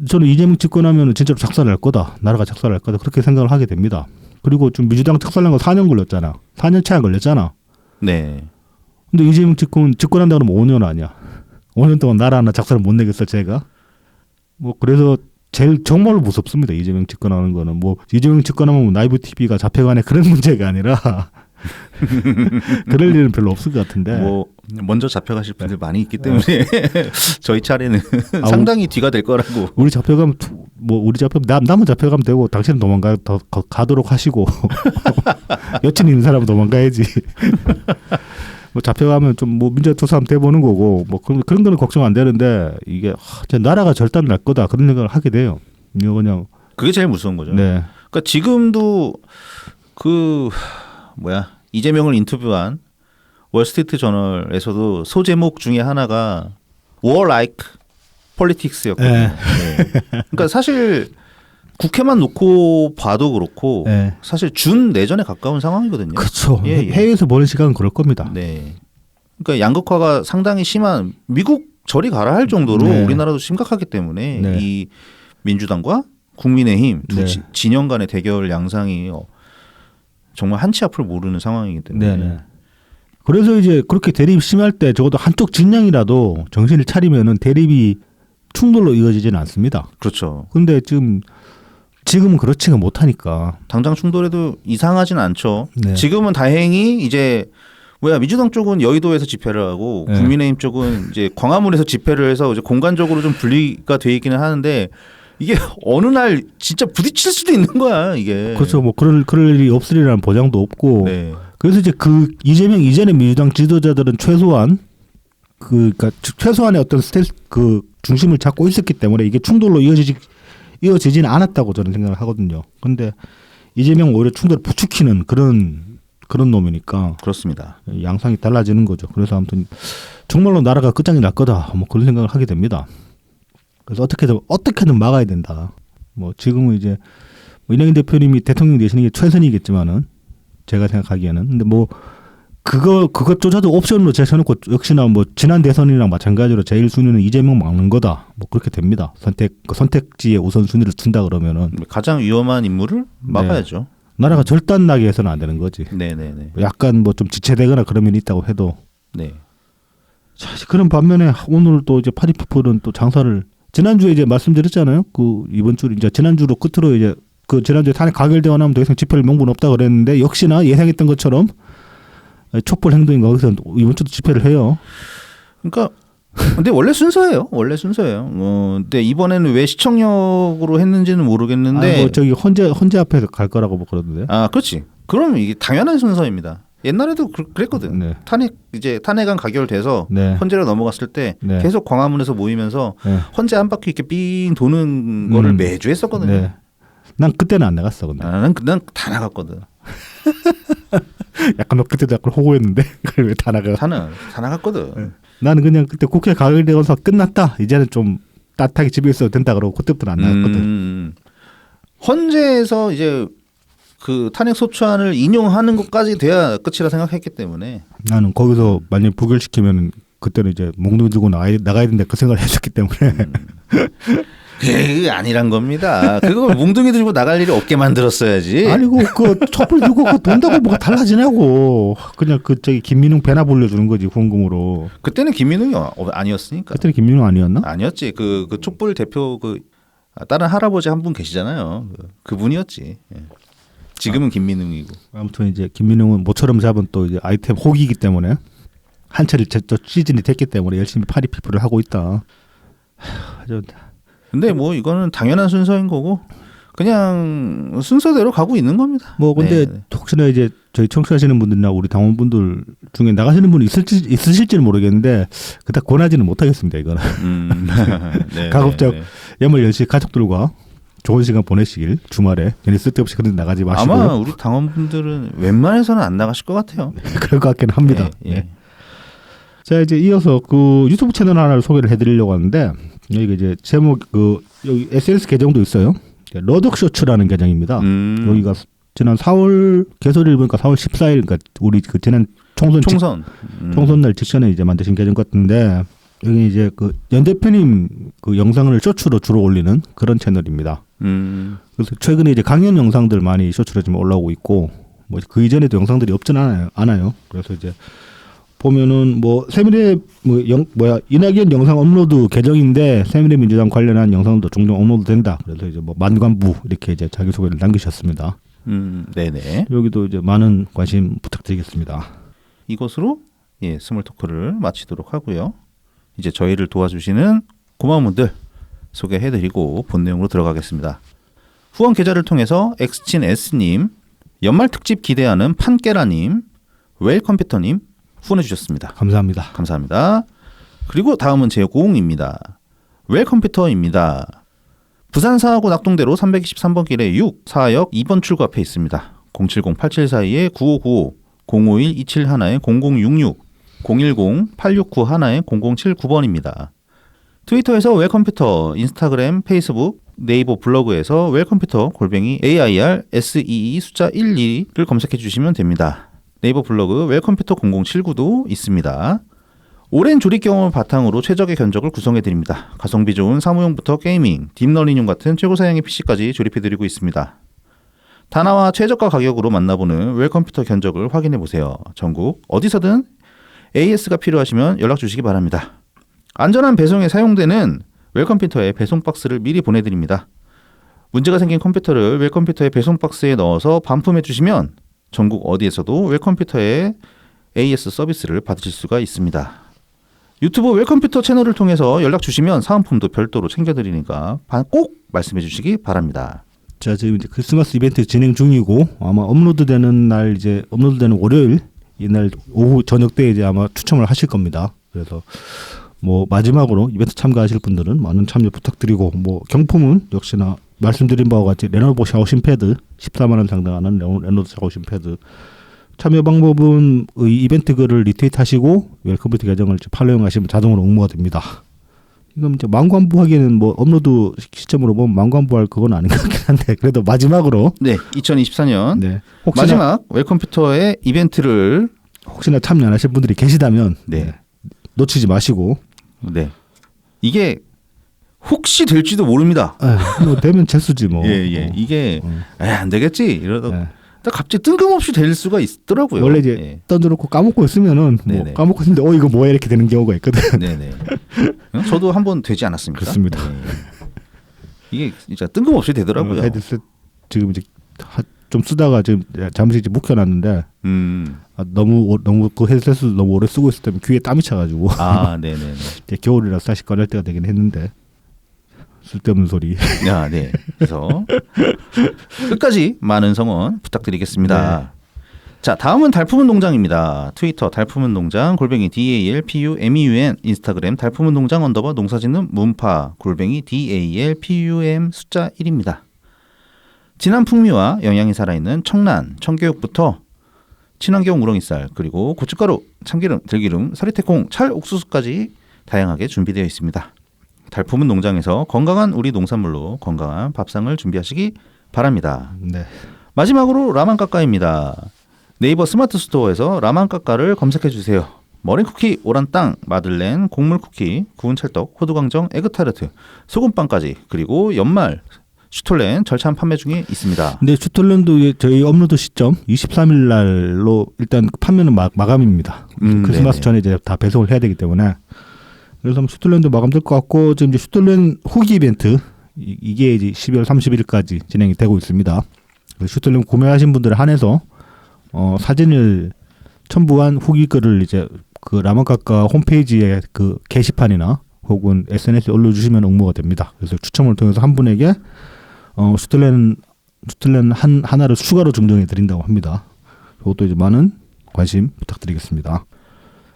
저는 이재명 집권하면 진짜로 작살날 거다. 나라가 작살날 거다. 그렇게 생각을 하게 됩니다. 그리고 좀 민주당 작살난 거 4년 걸렸잖아. 4년 차에 걸렸잖아. 네. 근데 이재명 집권한다 그러면 5년 아니야. 5년 동안 나라 하나 작살을 못 내겠어 제가. 뭐 그래서 제일 정말로 무섭습니다. 이재명 집권하는 거는 뭐 이재명 집권하면 나이브 TV가 잡혀가네 그런 문제가 아니라 그럴 일은 별로 없을 것 같은데. 뭐 먼저 잡혀가실 분들 많이 있기 때문에 저희 차례는 상당히 뒤가 될 거라고. 우리 잡혀가면 남은 잡혀가면 되고 당신은 가도록 하시고 여친 있는 사람은 도망가야지. 뭐 잡혀가면 좀 뭐 민주투사하면 돼보는 거고 뭐 그런 거는 걱정 안 되는데 이게 나라가 절단 날 거다 그런 생각을 하게 돼요. 이거 그냥 그게 제일 무서운 거죠. 네. 그러니까 지금도 이재명을 인터뷰한 월스트리트 저널에서도 소제목 중에 하나가 War Like Politics였거든요. 네. 그러니까 사실 국회만 놓고 봐도 그렇고 사실 준 내전에 가까운 상황이거든요. 그렇죠. 해외에서 보는 시간은 그럴 겁니다. 네. 그러니까 양극화가 상당히 심한 미국 저리 가라 할 정도로 우리나라도 심각하기 때문에 이 민주당과 국민의힘 두 진영 간의 대결 양상이 정말 한치 앞을 모르는 상황이기 때문에. 그래서 이제 그렇게 대립이 심할 때 적어도 한쪽 진영이라도 정신을 차리면은 대립이 충돌로 이어지지는 않습니다. 그렇죠. 근데 지금은 그렇지가 못하니까. 당장 충돌해도 이상하진 않죠. 네. 지금은 다행히 이제 민주당 쪽은 여의도에서 집회를 하고 국민의힘 쪽은 이제 광화문에서 집회를 해서 이제 공간적으로 좀 분리가 돼 있기는 하는데 이게 어느 날 진짜 부딪힐 수도 있는 거야 이게. 그렇죠. 뭐 그럴 일이 없으리라는 보장도 없고. 네. 그래서 이제 그 이재명 이전의 민주당 지도자들은 그러니까 최소한의 어떤 그 중심을 잡고 있었기 때문에 이게 충돌로 이어지지는 않았다고 저는 생각을 하거든요. 그런데 이재명 오히려 충돌을 부추기는 그런 놈이니까. 그렇습니다. 양상이 달라지는 거죠. 그래서 아무튼 정말로 나라가 끝장이 날 거다. 뭐 그런 생각을 하게 됩니다. 그래서 어떻게든 막아야 된다. 뭐 지금은 이제 이낙연 대표님이 대통령 되시는 게 최선이겠지만은 제가 생각하기에는 근데 뭐 그것조차도 옵션으로 제쳐놓고 역시나 뭐 지난 대선이랑 마찬가지로 제일 순위는 이재명 막는 거다. 뭐 그렇게 됩니다. 선택지에 우선 순위를 둔다 그러면은 가장 위험한 인물을 막아야죠. 나라가 절단나게 해서는 안 되는 거지. 네네네. 약간 뭐 좀 지체되거나 그런 면이 있다고 해도. 네. 자, 그런 반면에 오늘 또 이제 파리피플은 또 장사를 지난주에 이제 말씀드렸잖아요. 그 이번 주 이제 지난주로 끝으로 이제 그 지난주에 탄핵 가결되고 나면 더 이상 집회를 명분 없다 그랬는데 역시나 예상했던 것처럼 촛불 행동인가 거기서 이번 주도 집회를 해요. 그러니까 근데 원래 순서예요. 근데 이번에는 왜 시청역으로 했는지는 모르겠는데. 뭐 저기 헌재 앞에서 갈 거라고 뭐 그러던데. 그렇지. 그럼 이게 당연한 순서입니다. 옛날에도 그랬거든. 네. 탄핵안 가결돼서 네. 헌재로 넘어갔을 때 네. 계속 광화문에서 모이면서 네. 헌재 한 바퀴 이렇게 삥 도는 거를 매주 했었거든요. 네. 난 그때는 안 나갔어. 근데 난 다 나갔거든. 약간 너 그때도 약간 호구였는데 그걸 왜 다 나가? 다 나갔거든. 나는 그냥 그때 국회 가결되어서 끝났다. 이제는 좀 따뜻하게 집에 있어도 된다 그러고 그때부터 안 나갔거든. 헌재에서 이제 그 탄핵 소추안을 인용하는 것까지 돼야 끝이라 생각했기 때문에 나는 거기서 만약 부결시키면 그때는 이제 몽둥이 들고 나가야 된다 그 생각을 했었기 때문에 그게 아니란 겁니다. 그걸 몽둥이 들고 나갈 일이 없게 만들었어야지. 아니고 그 촛불 들고 그 돈다고 뭐가 달라지냐고. 그냥 그 저기 김민웅 배나 불려주는 거지 후원금으로. 그때는 김민웅이 아니었으니까. 그때는 김민웅 아니었나? 아니었지. 그 촛불 대표 다른 할아버지 한 분 계시잖아요. 그분이었지. 예. 지금은 김민웅이고. 아무튼 이제 김민웅은 모처럼 잡은 또 이제 아이템 호기이기 때문에 한 차례 저 시즌이 됐기 때문에 열심히 파리 피플을 하고 있다. 근데 뭐 이거는 당연한 순서인 거고 그냥 순서대로 가고 있는 겁니다. 뭐 근데 네. 혹시나 이제 저희 청취하시는 분들이나 우리 당원분들 중에 나가시는 분이 있으실지는 모르겠는데 그닥 권하지는 못하겠습니다. 이거는 네, 가급적 야물 10시 가족들과 좋은 시간 보내시길 주말에 괜히 쓸데없이 그런 데 나가지 마시고. 아마 우리 당원분들은 웬만해서는 안 나가실 것 같아요. 그럴 것 같긴 합니다. 예, 예. 네. 자 이제 이어서 그 유튜브 채널 하나를 소개를 해드리려고 하는데 여기 이제 제목 여기 SNS 계정도 있어요. 러덕쇼츠라는 계정입니다. 여기가 지난 4월 개설일 보니까 4월 14일 그러니까 우리 그 지난 총선날 직전에 이제 만드신 계정 같은데 여기 이제 그 연 대표님 그 영상을 쇼츠로 주로 올리는 그런 채널입니다. 그래서 최근에 이제 강연 영상들 많이 쇼츠로 지금 올라오고 있고 뭐 그 이전에도 영상들이 없진 않아요. 그래서 이제 보면은 뭐 새누리 이낙연 영상 업로드 계정인데 새누리 민주당 관련한 영상도 종종 업로드 된다. 그래서 이제 뭐 만관부 이렇게 이제 자기 소개를 남기셨습니다. 네네. 여기도 이제 많은 관심 부탁드리겠습니다. 이것으로 스몰 토크를 마치도록 하고요. 이제 저희를 도와주시는 고마운 분들 소개해드리고 본 내용으로 들어가겠습니다. 후원 계좌를 통해서 엑스친 S님, 연말 특집 기대하는 판깨라님, 웰컴퓨터님 후원해 주셨습니다. 감사합니다. 감사합니다. 그리고 다음은 제공입니다. 웰컴퓨터입니다. 부산사하고 낙동대로 323번 길에 6, 4역 2번 출구 앞에 있습니다. 070-8742-9595, 051-271-0066, 010-8691-0079번입니다. 트위터에서 웰컴퓨터, 인스타그램, 페이스북, 네이버 블로그에서 웰컴퓨터 @AIRSEE 숫자 12를 검색해 주시면 됩니다. 네이버 블로그 웰컴퓨터 0079도 있습니다. 오랜 조립 경험을 바탕으로 최적의 견적을 구성해 드립니다. 가성비 좋은 사무용부터 게이밍, 딥러닝용 같은 최고 사양의 PC까지 조립해 드리고 있습니다. 다나와 최저가 가격으로 만나보는 웰컴퓨터 견적을 확인해 보세요. 전국 어디서든 AS가 필요하시면 연락 주시기 바랍니다. 안전한 배송에 사용되는 웰컴퓨터에 배송 박스를 미리 보내드립니다. 문제가 생긴 컴퓨터를 웰컴퓨터의 배송 박스에 넣어서 반품해 주시면 전국 어디에서도 웰컴퓨터의 AS 서비스를 받으실 수가 있습니다. 유튜브 웰컴퓨터 채널을 통해서 연락 주시면 사은품도 별도로 챙겨드리니까 꼭 말씀해 주시기 바랍니다. 자 지금 이제 크리스마스 이벤트 진행 중이고 아마 업로드되는 월요일 이날 오후 저녁 때 이제 아마 추첨을 하실 겁니다. 그래서 뭐 마지막으로 이벤트 참가하실 분들은 많은 참여 부탁드리고 뭐 경품은 역시나 말씀드린 바와 같이 레노버 샤오신 패드 14만 원 상당하는 레노버 샤오신 패드 참여 방법은 이벤트 글을 리트윗하시고 웰컴퓨터 계정을 팔로잉하시면 자동으로 응모가 됩니다. 이건 이제 만관부하기에는 뭐 업로드 시점으로 보면 만관부할 그건 아닌 것 같긴 한데 그래도 마지막으로 2024년 마지막 웰컴퓨터의 이벤트를 혹시나 참여 안 하실 분들이 계시다면 놓치지 마시고 이게 혹시 될지도 모릅니다. 뭐 되면 재수지 뭐. 이게 안 되겠지 이러다 갑자기 뜬금없이 될 수가 있더라고요. 원래 이제 던져놓고 까먹고 있으면은 뭐 까먹고 있는데 이거 뭐야 이렇게 되는 경우가 있거든. 네네. 저도 한번 되지 않았습니까? 그렇습니다. 이게 진짜 뜬금없이 되더라고요. 헤드셋 지금 이제 좀 쓰다가 지금 잠시 이제 묵혀놨는데 너무 그 헤드셋을 너무 오래 쓰고 있을 때 귀에 땀이 차가지고 네네네. 이제 겨울이라서 다시 꺼낼 때가 되긴 했는데 쓸데없는 소리. 그래서 끝까지 많은 성원 부탁드리겠습니다. 자, 다음은 달품운동장입니다. 트위터 달품운동장 골뱅이 DALPUMEUN, 인스타그램 달품운동장 _ 농사짓는 문파 골뱅이 DALPUM 숫자 1입니다. 진한 풍미와 영양이 살아있는 청란, 청교육부터 친환경 우렁이쌀, 그리고 고춧가루, 참기름, 들기름, 서리태콩, 찰, 옥수수까지 다양하게 준비되어 있습니다. 달품은 농장에서 건강한 우리 농산물로 건강한 밥상을 준비하시기 바랍니다. 네. 마지막으로 라만까까입니다. 네이버 스마트 스토어에서 라만까까를 검색해 주세요. 머랭쿠키, 오란땅, 마들렌, 곡물쿠키, 구운 찰떡, 호두광정, 에그타르트, 소금빵까지, 그리고 연말 슈톨렌 절찬 판매 중에 있습니다. 근데 슈톨렌도 저희 업로드 시점 23일 날로 일단 판매는 마감입니다. 크리스마스 네네. 전에 이제 다 배송을 해야 되기 때문에. 그래서 슈톨렌도 마감될 것 같고, 지금 이제 슈톨렌 후기 이벤트 이게 이제 12월 31일까지 진행이 되고 있습니다. 슈톨렌 구매하신 분들에 한해서 사진을 첨부한 후기 글을 이제 그 라만까까 홈페이지에 그 게시판이나 혹은 SNS에 올려주시면 응모가 됩니다. 그래서 추첨을 통해서 한 분에게 슈톨렌 하나를 추가로 증정해 드린다고 합니다. 이것도 이제 많은 관심 부탁드리겠습니다.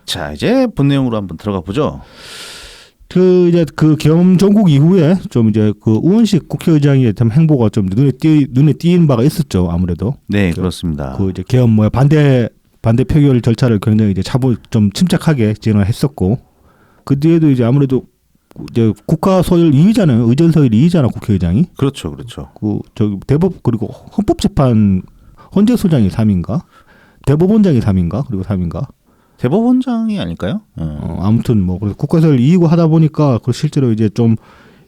자, 이제 본 내용으로 한번 들어가 보죠. 그 이제 그 계엄 종국 이후에 좀 이제 그 우원식 국회의장의 참 행보가 좀 눈에 띄는 바가 있었죠. 아무래도 네, 그렇습니다. 그 이제 계엄 반대 표결 절차를 굉장히 이제 좀 침착하게 진행했었고, 그 뒤에도 이제 아무래도 이제 국가 소열 2위잖아요. 의전 소열 2위잖아 국회의장이. 그렇죠, 그렇죠. 그 저기 대법 그리고 헌법재판 헌재소장이 3인가, 대법원장이 3인가, 그리고 3인가. 대법원장이 아닐까요? 아무튼 뭐 그래서 국가소열 2위고 하다 보니까 그 실제로 이제 좀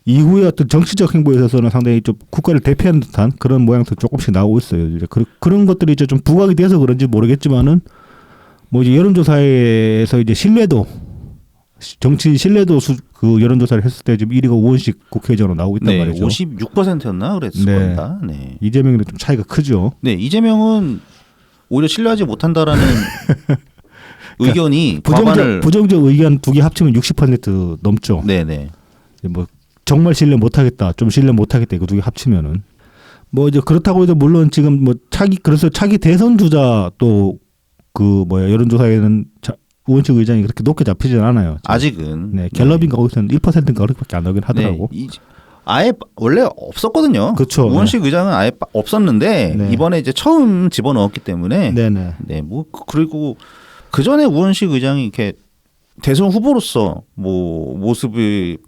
이후의 어떤 정치적 행보에 있어서는 상당히 좀 국가를 대표하는 듯한 그런 모양도 조금씩 나오고 있어요. 이제 그런 것들이 이제 좀 부각이 돼서 그런지 모르겠지만은 뭐 이제 여론조사에서 이제 정치 신뢰도 그 여론조사를 했을 때 지금 1위가 우원식 국회의장으로 나오고 있단 네, 말이죠. 56%였나 그랬을 네. 겁니다. 네. 이재명이랑 좀 차이가 크죠. 네, 이재명은 오히려 신뢰하지 못한다라는 의견이 과반을 부정적 의견 두 개 합치면 60% 넘죠. 네네. 뭐 정말 신뢰 못하겠다, 좀 신뢰 못하겠다 이거 두 개 합치면은 뭐 이제 그렇다고 해도 물론 지금 뭐 그래서 차기 대선 주자 또 그 여론조사에는 우원식 의장이 그렇게 높게 잡히진 않아요. 지금. 아직은. 네, 갤럽인가 거기서는 1%인가 그렇게밖에 안 나오긴 하더라고. 네, 아예 원래 없었거든요. 그렇죠. 우원식 의장은 아예 없었는데 네. 이번에 이제 처음 집어넣었기 때문에 네네. 네, 뭐 그리고 그 전에 우원식 의장이 이렇게 대선 후보로서 뭐 모습이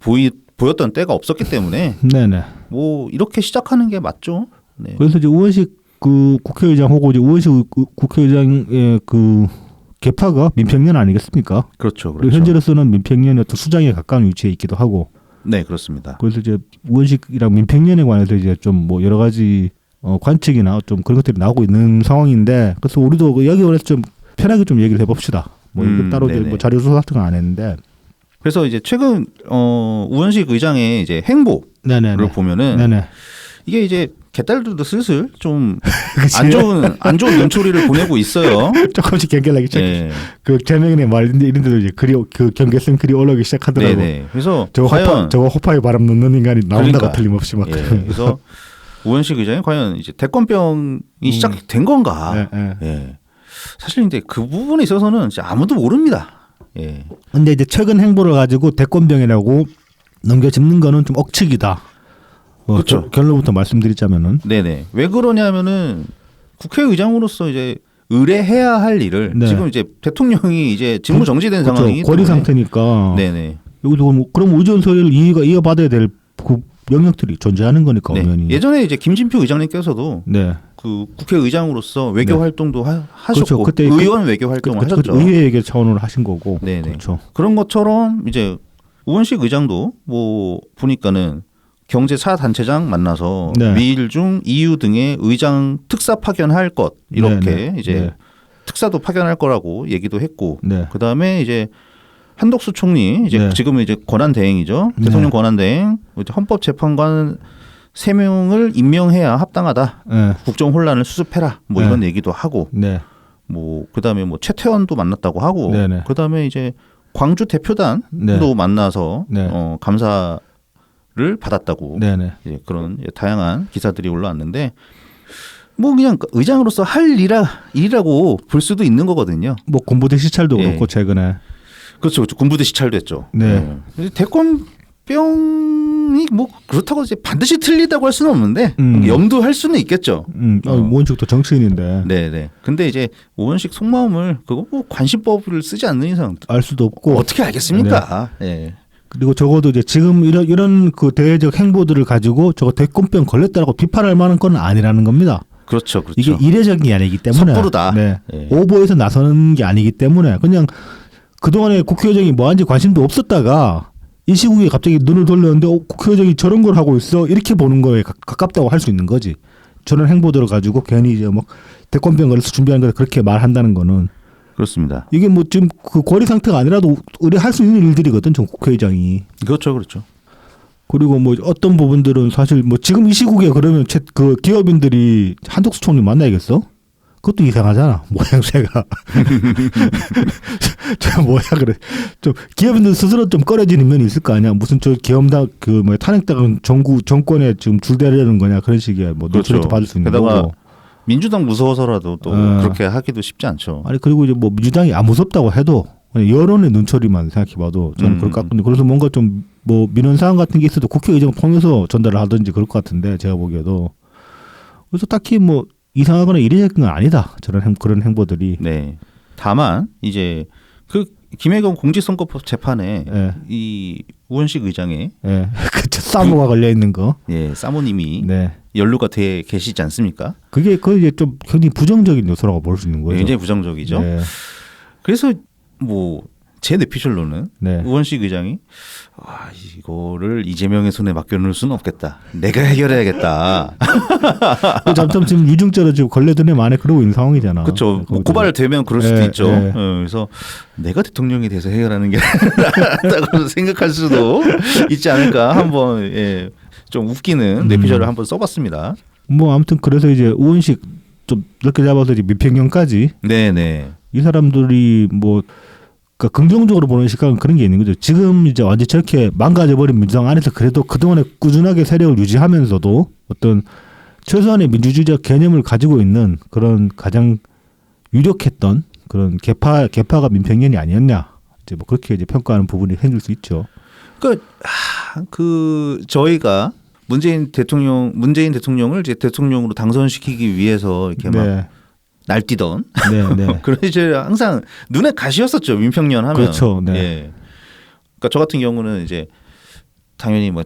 보였던 때가 없었기 때문에 네네. 뭐 이렇게 시작하는 게 맞죠. 네. 그래서 이제 우원식 그 국회의장 혹은 이제 우원식 국회의장의 그 계파가 민평련 아니겠습니까? 그렇죠, 그리고 그렇죠. 현재로서는 민평련의 어떤 수장에 가까운 위치에 있기도 하고. 네, 그렇습니다. 그래서 이제 우원식이랑 민평련에 관해서 이제 좀 뭐 여러 가지 관측이나 좀 그런 것들이 나오고 있는 상황인데, 그래서 우리도 여기 원해서 좀 편하게 좀 얘기를 해봅시다. 뭐 이거 따로 이제 뭐 자료 조사 같은 건 안 했는데. 그래서 이제 최근 우원식 의장의 이제 행보를 네네네. 보면은 네네. 이게 이제 개딸들도 슬슬 좀 안 좋은 눈초리를 보내고 있어요. 조금씩 경계하기 시작. 네. 그 재명의 말인데 이런 데도 이제 글이 그 경계성 글이 올라오기 시작하더라고. 네네. 그래서 저거 호파에 바람 넣는 인간이 나온다가 그러니까, 틀림없이 막. 예. 그래서 우원식 의장이 과연 이제 대권병이 시작된 건가? 네, 네. 예. 사실 근데 그 부분에 있어서는 진짜 아무도 모릅니다. 예. 근데 이제 최근 행보를 가지고 대권병이라고 넘겨짚는 거는 좀 억측이다. 그렇죠. 결론부터 말씀드리자면은. 네네. 왜 그러냐면은 국회의장으로서 이제 의뢰해야 할 일을 네. 지금 이제 대통령이 이제 직무 정지된 그렇죠. 상황이기 고리 때문에. 상태니까. 네네. 여기도 그럼 의전 소리를 이어받아야 될 그 영역들이 존재하는 거니까 네. 엄연히. 예전에 이제 김진표 의장님께서도 네. 그 국회의장으로서 외교 네. 활동도 하셨고 그렇죠. 그때 의원 외교 활동을 하셨죠. 의회에게 차원으로 하신 거고. 네네. 그렇죠. 그런 것처럼 이제 우원식 의장도 뭐 보니까는 경제 사단체장 만나서 네. 미일 중 EU 등의 의장 특사 파견할 것 이렇게 네, 네. 이제 네. 특사도 파견할 거라고 얘기도 했고 네. 그 다음에 이제 한덕수 총리 이제 네. 지금은 이제 권한 대행이죠. 네. 대통령 권한 대행 이제 헌법재판관 3명을 임명해야 합당하다. 네. 국정 혼란을 수습해라. 뭐 네. 이런 얘기도 하고 네. 뭐 그다음에 뭐 최태원도 만났다고 하고 네, 네. 그다음에 이제 광주 대표단도 네. 만나서 네. 감사를 받았다고 네네. 이제 그런 다양한 기사들이 올라왔는데 뭐 그냥 의장으로서 할 일이라고 볼 수도 있는 거거든요. 뭐 군부대 시찰도 예. 그렇고 최근에 그렇죠. 군부대 시찰도 했죠. 네. 대권병이 뭐 그렇다고 이제 반드시 틀리다고 할 수는 없는데 음. 염두할 수는 있겠죠. 우원식도 정치인인데 네네. 근데 이제 우원식 속마음을 그거 뭐 관심법을 쓰지 않는 이상 알 수도 없고 어떻게 알겠습니까? 예. 그리고 적어도 이제 지금 이런 그 대외적 행보들을 가지고 저거 대권병 걸렸다라고 비판할 만한 건 아니라는 겁니다. 그렇죠, 그렇죠. 이게 이례적인 게 아니기 때문에 섣부르다. 네. 예. 오보에서 나서는 게 아니기 때문에 그냥 그동안에 국회의장이 뭐한지 관심도 없었다가 이 시국에 갑자기 눈을 돌렸는데 국회의장이 저런 걸 하고 있어 이렇게 보는 거에 가깝다고 할 수 있는 거지. 저런 행보들을 가지고 괜히 이제 뭐 대권병 걸려서 준비하는 걸 그렇게 말한다는 거는 그렇습니다. 이게 뭐 지금 그 거리 상태가 아니라도 의뢰할 수 있는 일들이거든, 전 국회의장이. 그렇죠, 그렇죠. 그리고 뭐 어떤 부분들은 사실 뭐 지금 이 시국에 그러면 그 기업인들이 한덕수 총리 만나야겠어? 그것도 이상하잖아, 모양새가. 저 뭐야 그래. 좀 기업인들 스스로 좀 꺼려지는 면이 있을 거 아니야. 무슨 저 기업당 그 뭐 탄핵당한 정권에 지금 줄대려는 거냐 그런 식의 뭐 그렇죠. 노출도 받을 수 있는 게다가 거고. 민주당 무서워서라도 또 그렇게 하기도 쉽지 않죠. 아니 그리고 이제 뭐 민주당이 안 무섭다고 해도 그냥 여론의 눈초리만 생각해봐도 저는 그럴 것 같은데 그래서 뭔가 좀 뭐 민원 사항 같은 게 있어도 국회의장 통해서 전달을 하든지 그럴 것 같은데 제가 보기에도 그래서 딱히 뭐 이상하거나 이례적인 건 아니다 저런 그런 행보들이. 네. 다만 이제 그 김혜경 공직선거법 재판에 예. 이 우원식 의장의 예. 그 사모가 걸려 있는 거. 예, 사모님이 네. 연루가 돼 계시지 않습니까? 그게 이제 좀 굉장히 부정적인 요소라고 볼 수 있는 거죠. 굉장히 부정적이죠. 네. 그래서 뭐 제 뇌피셜로는 네. 우원식 의장이 이거를 이재명의 손에 맡겨놓을 수는 없겠다. 내가 해결해야겠다. 점점 지금 유증죄로 지금 걸려든 애 만에 그러고 있는 상황이잖아. 그렇죠. 뭐 고발되면 그럴 수도 예, 있죠. 예. 그래서 내가 대통령이 돼서 해결하는 게 낫다고 생각할 수도 있지 않을까. 한번 예, 좀 웃기는 뇌피셜을 한번 써봤습니다. 뭐 아무튼 그래서 이제 우원식 좀 넓게 잡아서 이제 민평년까지 네네. 이 사람들이 뭐 그러니까 긍정적으로 보는 시각은 그런 게 있는 거죠. 지금 이제 완전 저렇게 망가져버린 민주당 안에서 그래도 그동안에 꾸준하게 세력을 유지하면서도 어떤 최소한의 민주주의적 개념을 가지고 있는 그런 가장 유력했던 그런 개파가 민평년이 아니었냐. 이제 뭐 그렇게 이제 평가하는 부분이 생길 수 있죠. 그 저희가 문재인 대통령을 이제 대통령으로 당선시키기 위해서 이렇게 막 네. 날뛰던 네, 네. 그런 이제 항상 눈에 가시였었죠. 민평년 하면. 그렇죠. 네. 예. 그러니까 저 같은 경우는 이제 당연히 뭐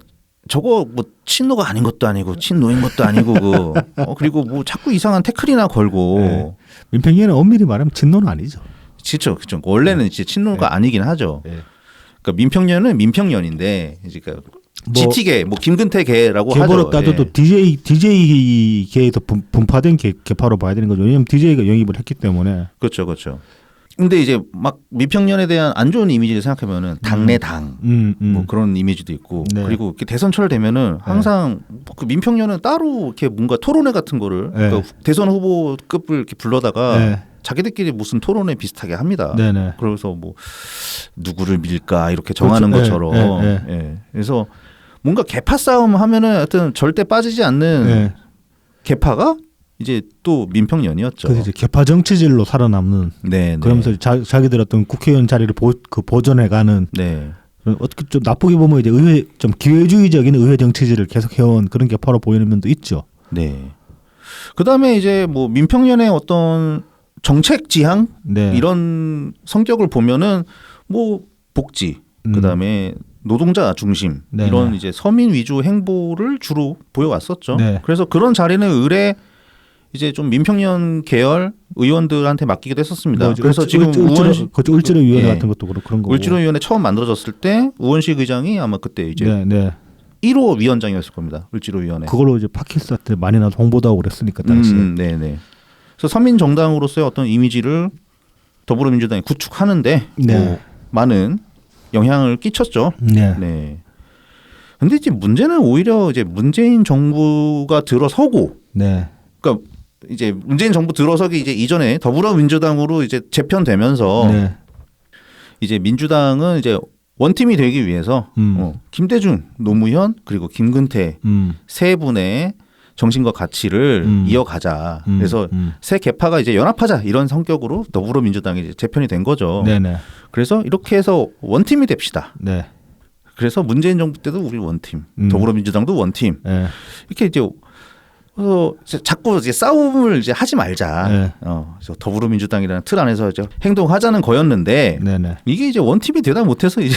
저거 뭐 친노가 아닌 것도 아니고 친노인 것도 아니고 그리고 뭐 자꾸 이상한 태클이나 걸고 네. 민평년은 엄밀히 말하면 친노는 아니죠. 그렇죠. 그렇죠. 원래는 이제 친노가 아니긴 하죠. 네. 그러니까 민평년은 민평년인데 이제 그러니까 뭐 GT계 뭐 김근태계라고 계보로 하죠. 따져도 예. DJ계에서 분파된 계파로 봐야 되는 거죠. 왜냐하면 DJ가 영입을 했기 때문에. 그렇죠, 그렇죠. 근데 이제 막 민평년에 대한 안 좋은 이미지를 생각하면은 당내 당 뭐 그런 이미지도 있고 네. 그리고 이렇게 대선철 되면은 항상 그 민평년은 따로 이렇게 뭔가 토론회 같은 거를 네. 그러니까 대선 후보급을 이렇게 불러다가 네. 자기들끼리 무슨 토론회 비슷하게 합니다. 네네. 그래서 뭐 누구를 밀까 이렇게 정하는 그렇죠. 것처럼. 네, 예. 그래서 뭔가 개파 싸움 하면은 하여튼 절대 빠지지 않는 네. 개파가 이제 또 민평년이었죠. 그래서 이제 개파 정치질로 살아남는. 네, 그러면서 자기들 어떤 국회의원 자리를 보존해가는. 네. 어떻게 좀 나쁘게 보면 이제 의회 좀 기회주의적인 의회 정치질을 계속 해온 그런 개파로 보이는 면도 있죠. 네. 그다음에 이제 뭐 민평년의 어떤 정책 지향 네. 이런 성격을 보면은 뭐 복지 그다음에 노동자 중심 네네. 이런 이제 서민 위주 행보를 주로 보여왔었죠. 네. 그래서 그런 자리는 의뢰 이제 좀 민평년 계열 의원들한테 맡기기도 했었습니다. 뭐 그래서 지금 을지로위원회 예. 같은 것도 그런 거고. 을지로위원회 처음 만들어졌을 때 우원식 의장이 아마 그때 이제 네, 네. 1호 위원장이었을 겁니다. 을지로위원회. 그걸로 이제 팟캐스트 많이 나도 홍보도 하고 그랬으니까 당시에. 네네. 그래서 서민 정당으로서의 어떤 이미지를 더불어민주당이 구축하는데 네. 뭐 많은 영향을 끼쳤죠. 네. 네. 근데 이제 문제는 오히려 이제 문재인 정부가 들어서고, 네. 그러니까 이제 문재인 정부 들어서기 이제 이전에 더불어민주당으로 이제 재편되면서 네. 이제 민주당은 이제 원팀이 되기 위해서 김대중, 노무현 그리고 김근태 세 분의 정신과 가치를 이어가자. 그래서 새 개파가 이제 연합하자 이런 성격으로 더불어민주당이 이제 재편이 된 거죠. 네네. 그래서 이렇게 해서 원팀이 됩시다. 네. 그래서 문재인 정부 때도 우리 원팀, 더불어민주당도 원팀. 네. 이렇게 이제 자꾸 이제 싸움을 이제 하지 말자. 네. 그래서 더불어민주당이라는 틀 안에서 이제 행동하자는 거였는데 네네. 이게 이제 원팀이 되다 못해서 이제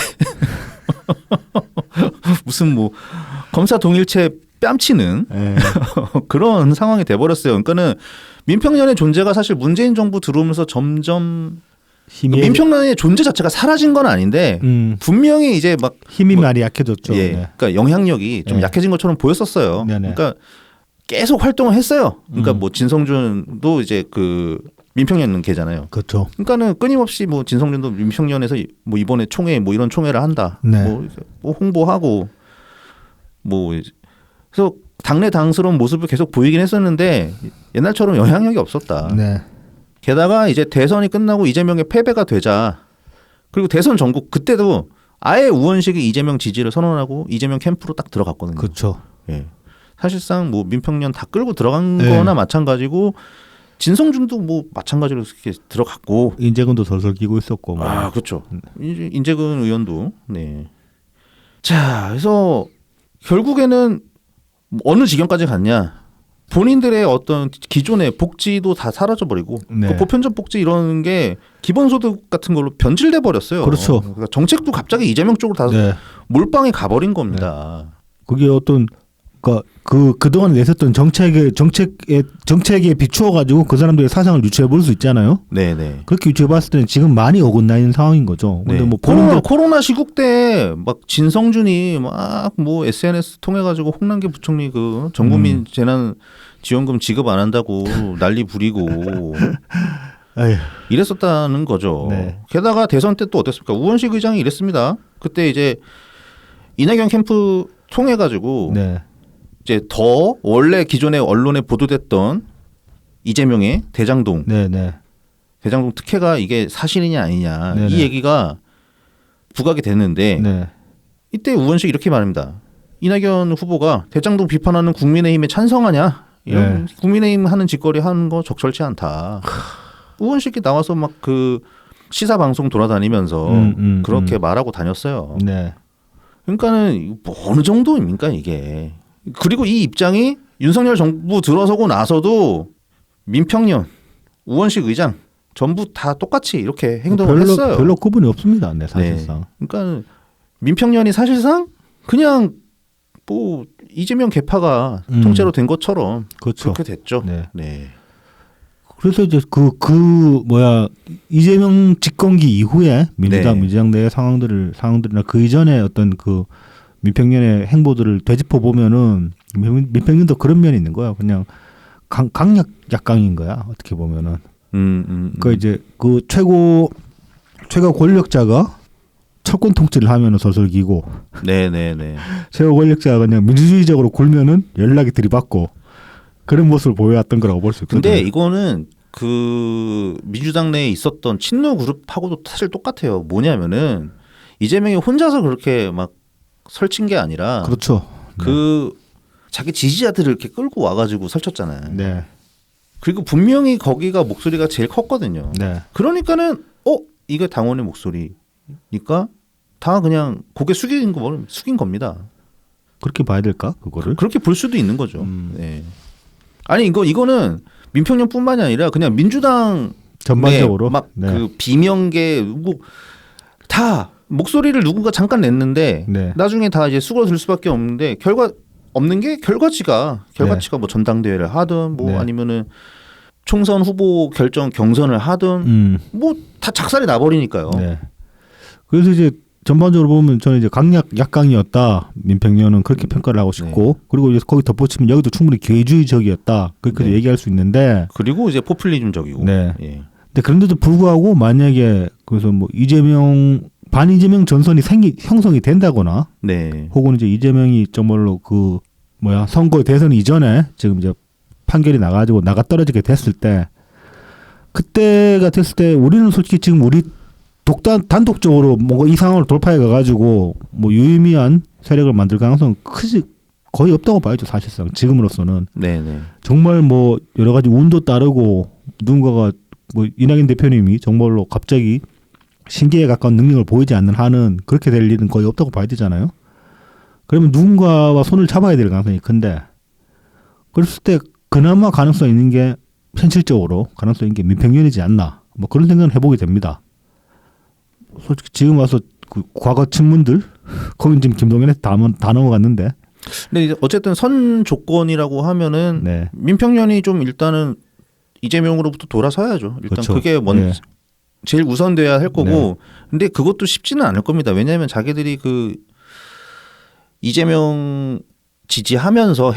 무슨 뭐 검사 동일체 뺨치는 네. 그런 상황이 돼버렸어요. 그러니까는 민평련의 존재가 사실 문재인 정부 들어오면서 점점 힘이 민평련의 존재 자체가 사라진 건 아닌데 분명히 이제 막 힘이 많이 약해졌죠. 예, 네. 그러니까 영향력이 좀 네. 약해진 것처럼 보였었어요. 네네. 그러니까 계속 활동을 했어요. 그러니까 뭐 진성준도 이제 그 민평련 계잖아요. 그렇죠. 그러니까는 끊임없이 뭐 진성준도 민평련에서 뭐 이번에 총회 뭐 이런 총회를 한다. 네. 뭐 홍보하고 뭐 그래서 당내 당스러운 모습을 계속 보이긴 했었는데 옛날처럼 영향력이 없었다. 네. 게다가 이제 대선이 끝나고 이재명의 패배가 되자 그리고 대선 전국 그때도 아예 우원식이 이재명 지지를 선언하고 이재명 캠프로 딱 들어갔거든요. 그렇죠. 예. 사실상 뭐 민평련 다 끌고 들어간 네. 거나 마찬가지고 진성준도 뭐 마찬가지로 이렇게 들어갔고 인재근도 설설 끼고 있었고. 뭐. 아 그렇죠. 인재근 의원도 네. 자 그래서 결국에는 어느 지경까지 갔냐? 본인들의 어떤 기존의 복지도 다 사라져버리고 네. 그 보편적 복지 이런 게 기본소득 같은 걸로 변질돼 버렸어요. 그렇죠. 그러니까 정책도 갑자기 이재명 쪽으로 다 네. 몰빵이 가버린 겁니다. 그게 어떤 그동안 내셨던 정책에 비추어 가지고 그 사람들의 사상을 유추해 볼 수 있잖아요. 네네. 그렇게 유추해 봤을 때는 지금 많이 어긋나 있는 상황인 거죠. 근데 네. 뭐 본인들 코로나 시국 때 막 진성준이 막 뭐 SNS 통해 가지고 홍남기 부총리 그 전국민 재난 지원금 지급 안 한다고 난리 부리고 에휴. 이랬었다는 거죠. 네. 게다가 대선 때 또 어땠습니까? 우원식 의장이 이랬습니다. 그때 이제 이낙연 캠프 통해 가지고 네. 이제 더 원래 기존의 언론에 보도됐던 이재명의 대장동 네. 특혜가 이게 사실이냐 아니냐 네네. 이 얘기가 부각이 됐는데 네. 이때 우원식 이렇게 말합니다. 이낙연 후보가 대장동 비판하는 국민의힘에 찬성하냐? 이런 네. 국민의힘 하는 짓거리 하는 거 적절치 않다. 우원식이 나와서 막 그 시사 방송 돌아다니면서 그렇게 말하고 다녔어요. 네. 그러니까는 뭐 어느 정도입니까 이게? 그리고 이 입장이 윤석열 정부 들어서고 나서도 민평련, 우원식 의장 전부 다 똑같이 이렇게 행동을 했어요. 별로 구분이 없습니다. 네, 사실상. 네. 그러니까 민평련이 사실상 그냥 뭐 이재명 개파가 통째로 된 것처럼 그렇죠. 그렇게 됐죠. 네. 네. 그래서 이제 이재명 집권기 이후에 민주당 내 상황들이나 그 이전에 어떤 그 민평련의 행보들을 되짚어 보면은 민평련도 그런 면이 있는 거야. 그냥 강약 약강인 거야. 어떻게 보면은. 그러니까 이제 그 최고 권력자가 철권 통치를 하면은 설설기고, 네네네. 최고 권력자가 그냥 민주주의적으로 굴면은 연락이 들이받고 그런 모습을 보여왔던 거라고 볼 수 있거든요. 근데 이거는 그 민주당 내에 있었던 친노 그룹하고도 사실 똑같아요. 뭐냐면은 이재명이 혼자서 그렇게 막 설친 게 아니라, 그렇죠. 그 자기 지지자들을 이렇게 끌고 와가지고 설쳤잖아요. 네. 그리고 분명히 거기가 목소리가 제일 컸거든요. 네. 그러니까는 이게 당원의 목소리니까 다 그냥 고개 숙인 겁니다. 그렇게 봐야 될까 그거를? 그렇게 볼 수도 있는 거죠. 네. 아니 이거는 민평련뿐만이 아니라 그냥 민주당 전반적으로 막 네. 그 비명계 뭐 다 목소리를 누군가 잠깐 냈는데 네. 나중에 다 이제 수그러들 수밖에 없는데 결과치가 뭐 전당대회를 하든 뭐 네. 아니면은 총선 후보 결정 경선을 하든 뭐 다 작살이 나버리니까요. 네. 그래서 이제 전반적으로 보면 저는 이제 강약 약강이었다. 민평련은 그렇게 평가를 하고 싶고, 그리고 이제 거기 덧붙이면 여기도 충분히 기회주의적이었다. 그렇게 얘기할 수 있는데, 그리고 이제 포퓰리즘적이고. 네. 예. 근데 그런데도 불구하고 만약에 그래서 뭐 반 이재명 전선이 형성이 된다거나, 네. 혹은 이제 이재명이 정말로 선거 대선 이전에 지금 이제 판결이 나가지고 나가 떨어지게 됐을 때, 그때가 됐을 때 우리는 솔직히 지금 우리 단독적으로 뭔가 이 상황을 돌파해 가가지고 뭐 유의미한 세력을 만들 가능성은 거의 없다고 봐야죠. 사실상 지금으로서는 네네. 정말 뭐 여러 가지 운도 따르고 누군가가 뭐 이낙연 대표님이 정말로 갑자기 신기에 가까운 능력을 보이지 않는 한은 그렇게 될 일은 거의 없다고 봐야 되잖아요. 그러면 누군가와 손을 잡아야 될 가능성이 큰데 그랬을 때 그나마 가능성 있는 게 현실적으로 가능성 있는 게 민평연이지 않나 뭐 그런 생각은 해보게 됩니다. 솔직히 지금 와서 그 과거 친문들 거긴 지금 김동연한테 다 넘어갔는데 근데 이제 어쨌든 선 조건이라고 하면은 네. 민평연이 좀 일단은 이재명으로부터 돌아서야죠. 일단 그렇죠. 그게 네. 제일 우선돼야 할 거고. 네. 근데 그것도 쉽지는 않을 겁니다. 왜냐하면 자기들이 그 이재명 지지하면서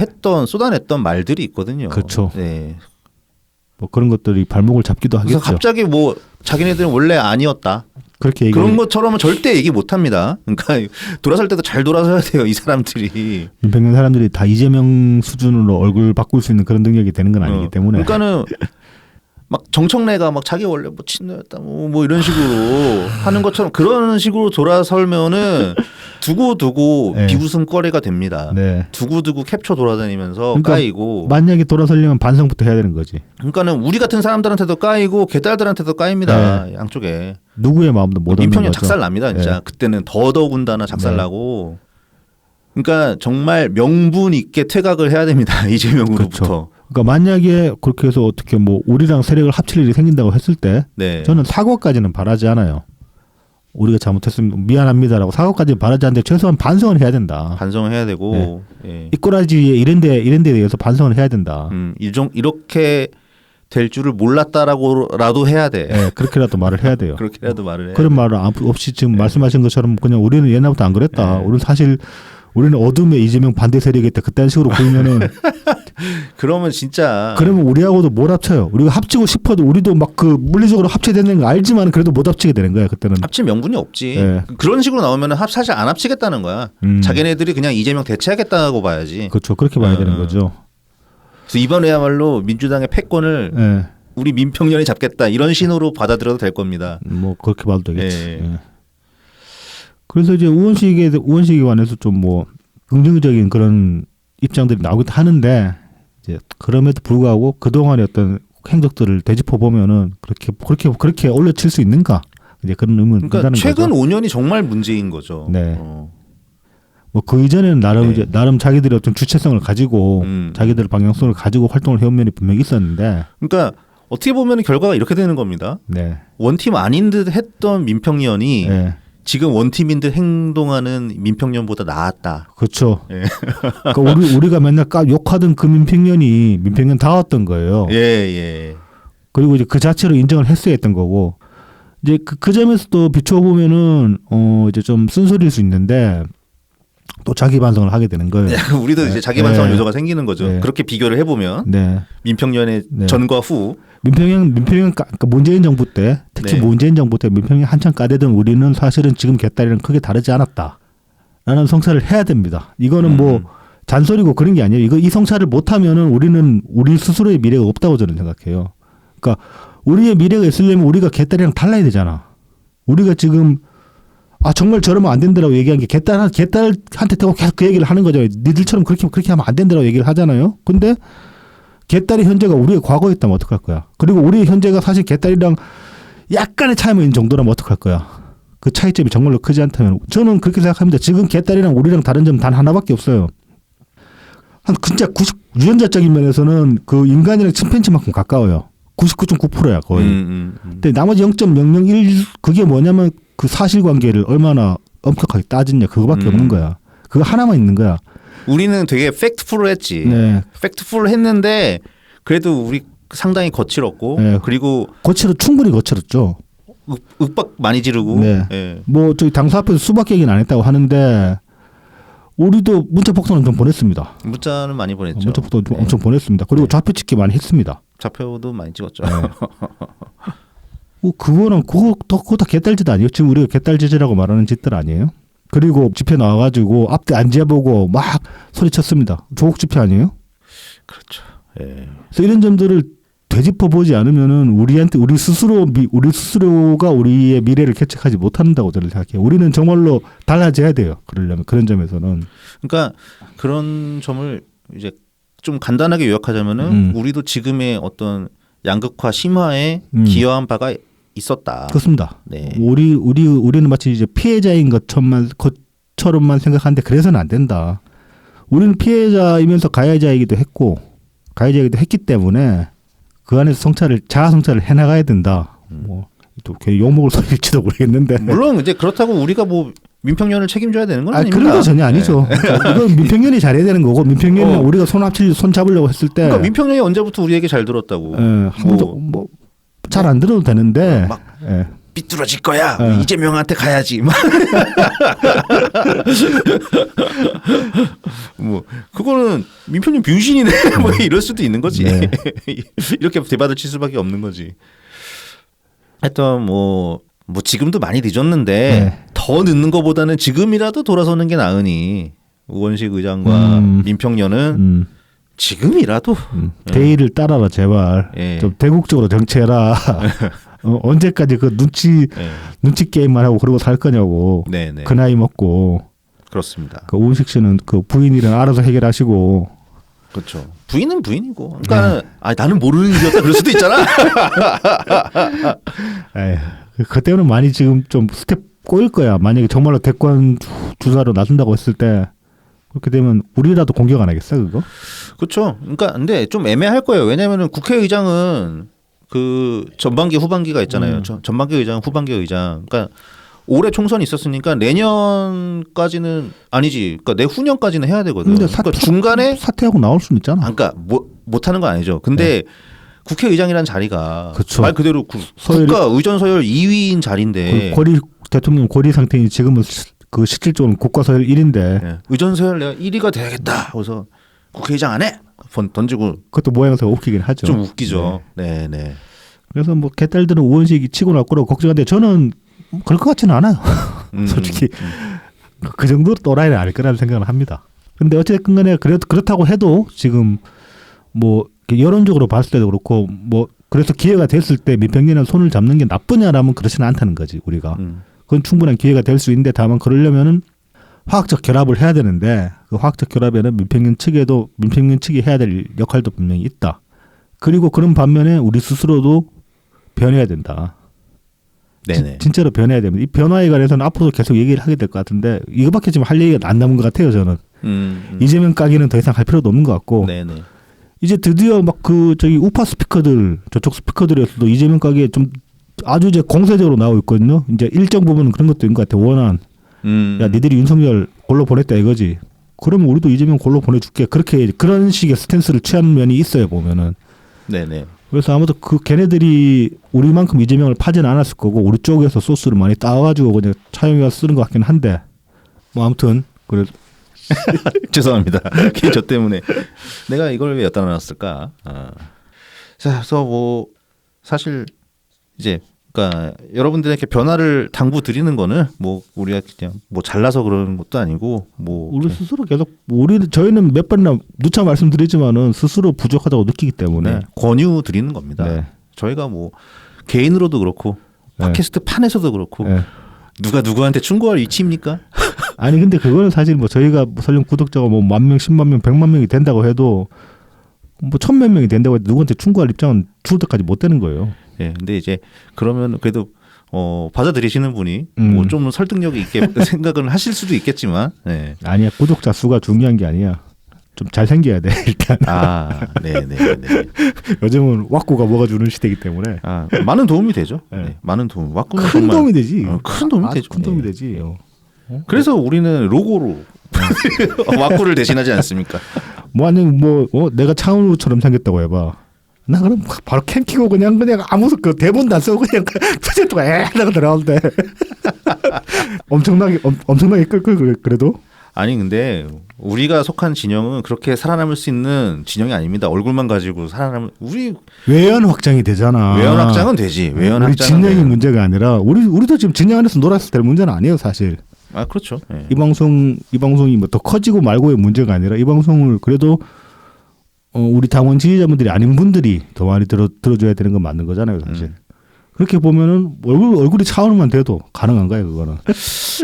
쏟아냈던 말들이 있거든요. 그렇죠. 네. 뭐 그런 것들이 발목을 잡기도 그래서 하겠죠. 갑자기 뭐 자기네들은 원래 아니었다. 그렇게 얘기 그런 것처럼은 절대 얘기 못 합니다. 그러니까 돌아설 때도 잘 돌아서야 돼요. 이 사람들이. 민평연 사람들이 다 이재명 수준으로 얼굴 바꿀 수 있는 그런 능력이 되는 건 아니기 때문에. 그러니까는 막 정청래가 막 자기 원래 뭐 친노였다 뭐 이런 식으로 하는 것처럼 그런 식으로 돌아설면은 두고두고 네. 비웃음거리가 됩니다. 네. 두고두고 캡처 돌아다니면서 그러니까 까이고. 만약에 돌아서려면 반성부터 해야 되는 거지. 그러니까는 우리 같은 사람들한테도 까이고 개딸들한테도 까입니다. 네. 양쪽에. 누구의 마음도 못 얻는 민평연 거죠. 작살 납니다. 진짜 네. 그때는 더더군다나 작살 네. 나고. 그러니까 정말 명분 있게 퇴각을 해야 됩니다. 이재명으로부터. 그렇죠. 그러니까 만약에 그렇게 해서 어떻게 뭐 우리랑 세력을 합칠 일이 생긴다고 했을 때 네. 저는 사과까지는 바라지 않아요. 우리가 잘못했으면 미안합니다라고 사과까지는 바라지 않는데 최소한 반성을 해야 된다. 반성을 해야 되고. 예. 이 꼬라지에 이런 데 대해서 반성을 해야 된다. 이렇게 될 줄을 몰랐다라고라도 해야 돼. 네, 그렇게라도 말을 해야 돼요. 그렇게라도 말을 해야 그런 돼. 말을 없이 지금 말씀하신 것처럼 그냥 우리는 옛날부터 안 그랬다. 네. 우리는 어둠의 이재명 반대 세력이었다. 그딴 식으로 보이면은 그러면 진짜 그러면 우리하고도 못 합쳐요. 우리가 합치고 싶어도 우리도 막 그 물리적으로 합쳐되는 거 알지만 그래도 못 합치게 되는 거야. 그때는. 합칠 명분이 없지. 네. 그런 식으로 나오면 사실 안 합치겠다는 거야. 자기네들이 그냥 이재명 대체하겠다고 봐야지. 그렇죠. 그렇게 봐야 되는 거죠. 그래서 이번에야말로 민주당의 패권을 네. 우리 민평연이 잡겠다 이런 신호로 받아들여도 될 겁니다. 뭐 그렇게 봐도 되겠지. 네. 예. 그래서 이제 우원식에 관해서 좀 뭐 긍정적인 그런 입장들이 나오기도 하는데 이제 그럼에도 불구하고 그 동안의 어떤 행적들을 되짚어 보면은 그렇게 올려칠 수 있는가 이제 그런 의문이 그러니까 든다는 최근 거죠. 5년이 정말 문제인 거죠. 네. 뭐 그 이전에는 네. 나름 자기들의 어떤 주체성을 가지고 자기들의 방향성을 가지고 활동을 해온 면이 분명히 있었는데. 그러니까 어떻게 보면 결과가 이렇게 되는 겁니다. 네. 원팀 아닌 듯 했던 민평연이 네. 지금 원팀인 듯 행동하는 민평연보다 나았다. 그렇죠. 예. 그러니까 우리가 맨날 욕하던 그 민평연 다웠던 거예요. 예. 그리고 이제 그 자체로 인정을 했어야 했던 거고 이제 그 점에서도 비춰보면은 이제 좀 쓴소리일 수 있는데 또 자기 반성을 하게 되는 거예요. 우리도 이제 자기 반성 요소가 생기는 거죠. 네. 그렇게 비교를 해보면 네. 민평연의 네. 전과 후. 민평연 그러니까 문재인 정부 때 특히 네. 문재인 정부 때 민평연 한참 까대던 우리는 사실은 지금 개딸이랑 크게 다르지 않았다라는 성찰을 해야 됩니다. 이거는 뭐 잔소리고 그런 게 아니에요. 이 성찰을 못하면은 우리는 우리 스스로의 미래가 없다고 저는 생각해요. 그러니까 우리의 미래가 있으려면 우리가 개딸이랑 달라야 되잖아. 우리가 지금 정말 저러면 안 된다라고 얘기한 게 개딸한테 대고 계속 그 얘기를 하는 거죠. 니들처럼 그렇게 하면 안 된다라고 얘기를 하잖아요. 근데 개딸이 현재가 우리의 과거였다면 어떡할 거야. 그리고 우리의 현재가 사실 개딸이랑 약간의 차이만 있는 정도라면 어떡할 거야. 그 차이점이 정말로 크지 않다면 저는 그렇게 생각합니다. 지금 개딸이랑 우리랑 다른 점은 단 하나밖에 없어요. 한 진짜 유전자적인 면에서는 그 인간이랑 침팬지만큼 가까워요. 99.9%야 거의. 근데 나머지 0.001 그게 뭐냐면 그 사실관계를 얼마나 엄격하게 따지냐 그거밖에 없는 거야. 그거 하나만 있는 거야. 우리는 되게 팩트풀했지. 네. 팩트풀했는데 그래도 우리 상당히 거칠었고 네. 그리고 충분히 거칠었죠. 윽박 많이 지르고. 네. 예. 뭐 저희 당사 앞에서 수박 얘기는 안 했다고 하는데 우리도 문자 폭탄을 좀 보냈습니다. 문자는 많이 보냈죠. 문자 폭탄 엄청 보냈습니다. 그리고 좌표 찍기 많이 했습니다. 좌표도 많이 찍었죠. 네. 그거 다 개딸짓 아니에요? 지금 우리가 개딸짓이라고 말하는 짓들 아니에요? 그리고 집회 나와가지고 앞에 앉아보고 막 소리쳤습니다. 조국 집회 아니에요? 그렇죠. 예. 그래서 이런 점들을 되짚어 보지 않으면은 우리 스스로가 우리의 미래를 개척하지 못한다고 저는 생각해요. 우리는 정말로 달라져야 돼요. 그러려면 그런 점에서는. 그러니까 그런 점을 이제 좀 간단하게 요약하자면은 우리도 지금의 어떤 양극화 심화에 기여한 바가 있었다. 그렇습니다. 네. 우리는 마치 이제 피해자인 것처럼만 생각하는데 그래서는 안 된다. 우리는 피해자이면서 가해자이기도 했기 때문에 그 안에서 자아 성찰을 해나가야 된다. 뭐 또 괜히 욕먹을 소리일지도 모르겠는데. 물론 이제 그렇다고 우리가 뭐 민평년을 책임져야 되는 건 아닙니다. 그런 거 전혀 아니죠. 네. 그러니까 이건 민평년이 잘해야 되는 거고 민평년은 우리가 손 잡으려고 했을 때. 그러니까 민평년이 언제부터 우리에게 잘 들었다고. 뭐 잘 안 들어도 되는데. 막 삐뚤어질 거야. 이재명한테 가야지. 뭐 그거는 민평년 병신이네. 뭐 이럴 수도 있는 거지. 네. 이렇게 대받을 칠 수밖에 없는 거지. 하여튼 뭐 지금도 많이 늦었는데 더 늦는 것보다는 지금이라도 돌아서는 게 나으니 우원식 의장과 민평년은 지금이라도 대의를 따라라 제발. 좀 대국적으로 정치해라. 언제까지 그 눈치 게임만 하고 그러고 살 거냐고. 네네. 그 나이 먹고. 그렇습니다. 그 우은식 씨는 그 부인이랑 알아서 해결하시고. 그렇죠. 부인은 부인이고. 그러니까 나는 모르는 일이었다 그럴 수도 있잖아. 그때는 많이 지금 좀 스텝 꼬일 거야. 만약에 정말로 대권 주사로 나선다고 했을 때 그렇게 되면 우리라도 공격 안 하겠어 그거? 그렇죠. 그러니까 근데 좀 애매할 거예요. 왜냐하면 국회의장은 그 전반기 후반기가 있잖아요. 전반기 의장, 후반기 의장. 그러니까 올해 총선이 있었으니까 내년까지는 아니지. 그러니까 내후년까지는 해야 되거든. 근데 그러니까 중간에 사퇴하고 나올 수는 있잖아. 그러니까 못하는 건 아니죠. 근데 국회의장이라는 자리가 그쵸. 말 그대로 국가 의전 서열 2위인 자리인데 대통령 고리 상태니 지금은 그 실질적으로 국가 서열 1인데 의전 서열 내가 1위가 돼야겠다. 그래서 국회의장 안 해. 던지고 그것도 모양새가 웃기긴 하죠. 좀 웃기죠. 네. 그래서 뭐 개딸들은 우원식이 치고 나고로 걱정하는데 저는 그럴 것 같지는 않아요. 솔직히 그 정도 또라이는 아닐 거라는 생각을 합니다. 근데 어쨌든 간에 그렇다고 해도 지금 뭐 여론적으로 봤을 때도 그렇고 뭐 그래서 기회가 됐을 때 민평년은 손을 잡는 게 나쁘냐라면 그렇지는 않다는 거지 우리가. 그건 충분한 기회가 될 수 있는데 다만 그러려면은 화학적 결합을 해야 되는데 그 화학적 결합에는 민평년 측이 해야 될 역할도 분명히 있다. 그리고 그런 반면에 우리 스스로도 변해야 된다. 네네. 진짜로 변해야 됩니다. 이 변화에 관해서는 앞으로도 계속 얘기를 하게 될 것 같은데 이거밖에 지금 할 얘기가 안 남은 것 같아요 저는. 이재명 까기는 더 이상 할 필요도 없는 것 같고. 네네. 이제 드디어 막 저기 우파 스피커들 저쪽 스피커들에서도 이재명 까기에 좀 아주 이제 공세적으로 나오고 있거든요. 이제 일정 부분은 그런 것도 있는 것 같아. 원한. 야 니들이 윤석열 골로 보냈다 이거지. 그러면 우리도 이재명 골로 보내줄게. 그런 식의 스탠스를 취하는 면이 있어요 보면은. 네네. 그래서 아무튼 걔네들이 우리만큼 이재명을 파지는 않았을 거고 우리 쪽에서 소스를 많이 따가지고 그냥 차용해서 쓰는 것 같긴 한데 뭐 아무튼 그래. 죄송합니다. 저 때문에 내가 이걸 왜 여기다 놨을까? 자, 그래서 뭐 사실 이제 그러니까 여러분들에게 변화를 당부 드리는 거는 뭐 우리가 그냥 뭐 잘나서 그러는 것도 아니고 뭐 우리 스스로 계속 저희는 몇 번이나 누차 말씀드리지만은 스스로 부족하다고 느끼기 때문에 권유 드리는 겁니다. 네. 저희가 뭐 개인으로도 그렇고 팟캐스트 판에서도 그렇고 누가 누구한테 충고할 위치입니까? 아니 근데 그거는 사실 뭐 저희가 설령 구독자가 뭐 10,000명, 100,000명, 100만 명이 된다고 해도 뭐 1,000몇 명이 된다고 해도 누구한테 충고할 입장은 죽을 때까지 못 되는 거예요. 예, 근데 이제 그러면 그래도 받아들이시는 분이 뭐 좀 설득력 있게 생각을 하실 수도 있겠지만, 네. 아니야 구독자 수가 중요한 게 아니야. 좀 잘생겨야 돼 일단. 네네. 요즘은 왁구가 뭐가 주는 시대이기 때문에. 많은 도움이 되죠. 네. 많은 도움. 왁구는 큰 정말 도움이 되지. 큰 도움이 되죠. 큰 도움이 되지. 그래서 우리는 로고로 왁구를 대신하지 않습니까? 뭐 아니면 내가 차은우처럼 생겼다고 해봐. 나 그럼 바로 캠 키고 그냥 아무 그 대본도 안 쓰고 그냥 투제도가 하다가 들어오는데 엄청나게 끌끌 그래도. 아니 근데 우리가 속한 진영은 그렇게 살아남을 수 있는 진영이 아닙니다. 얼굴만 가지고 살아남을 우리 외연 확장이 되잖아. 외연 확장은 되지. 외연 우리 확장은 진영이 문제가 아니라 우리도 지금 진영 안에서 놀았을 때 문제는 아니에요 사실. 그렇죠. 네. 이 방송이 뭐 더 커지고 말고의 문제가 아니라 이 방송을 그래도 우리 당원 지지자분들이 아닌 분들이 더 많이 들어줘야 되는 건 맞는 거잖아요, 사실. 그렇게 보면은 얼굴이 차오르면 돼도 가능한가요, 그거는?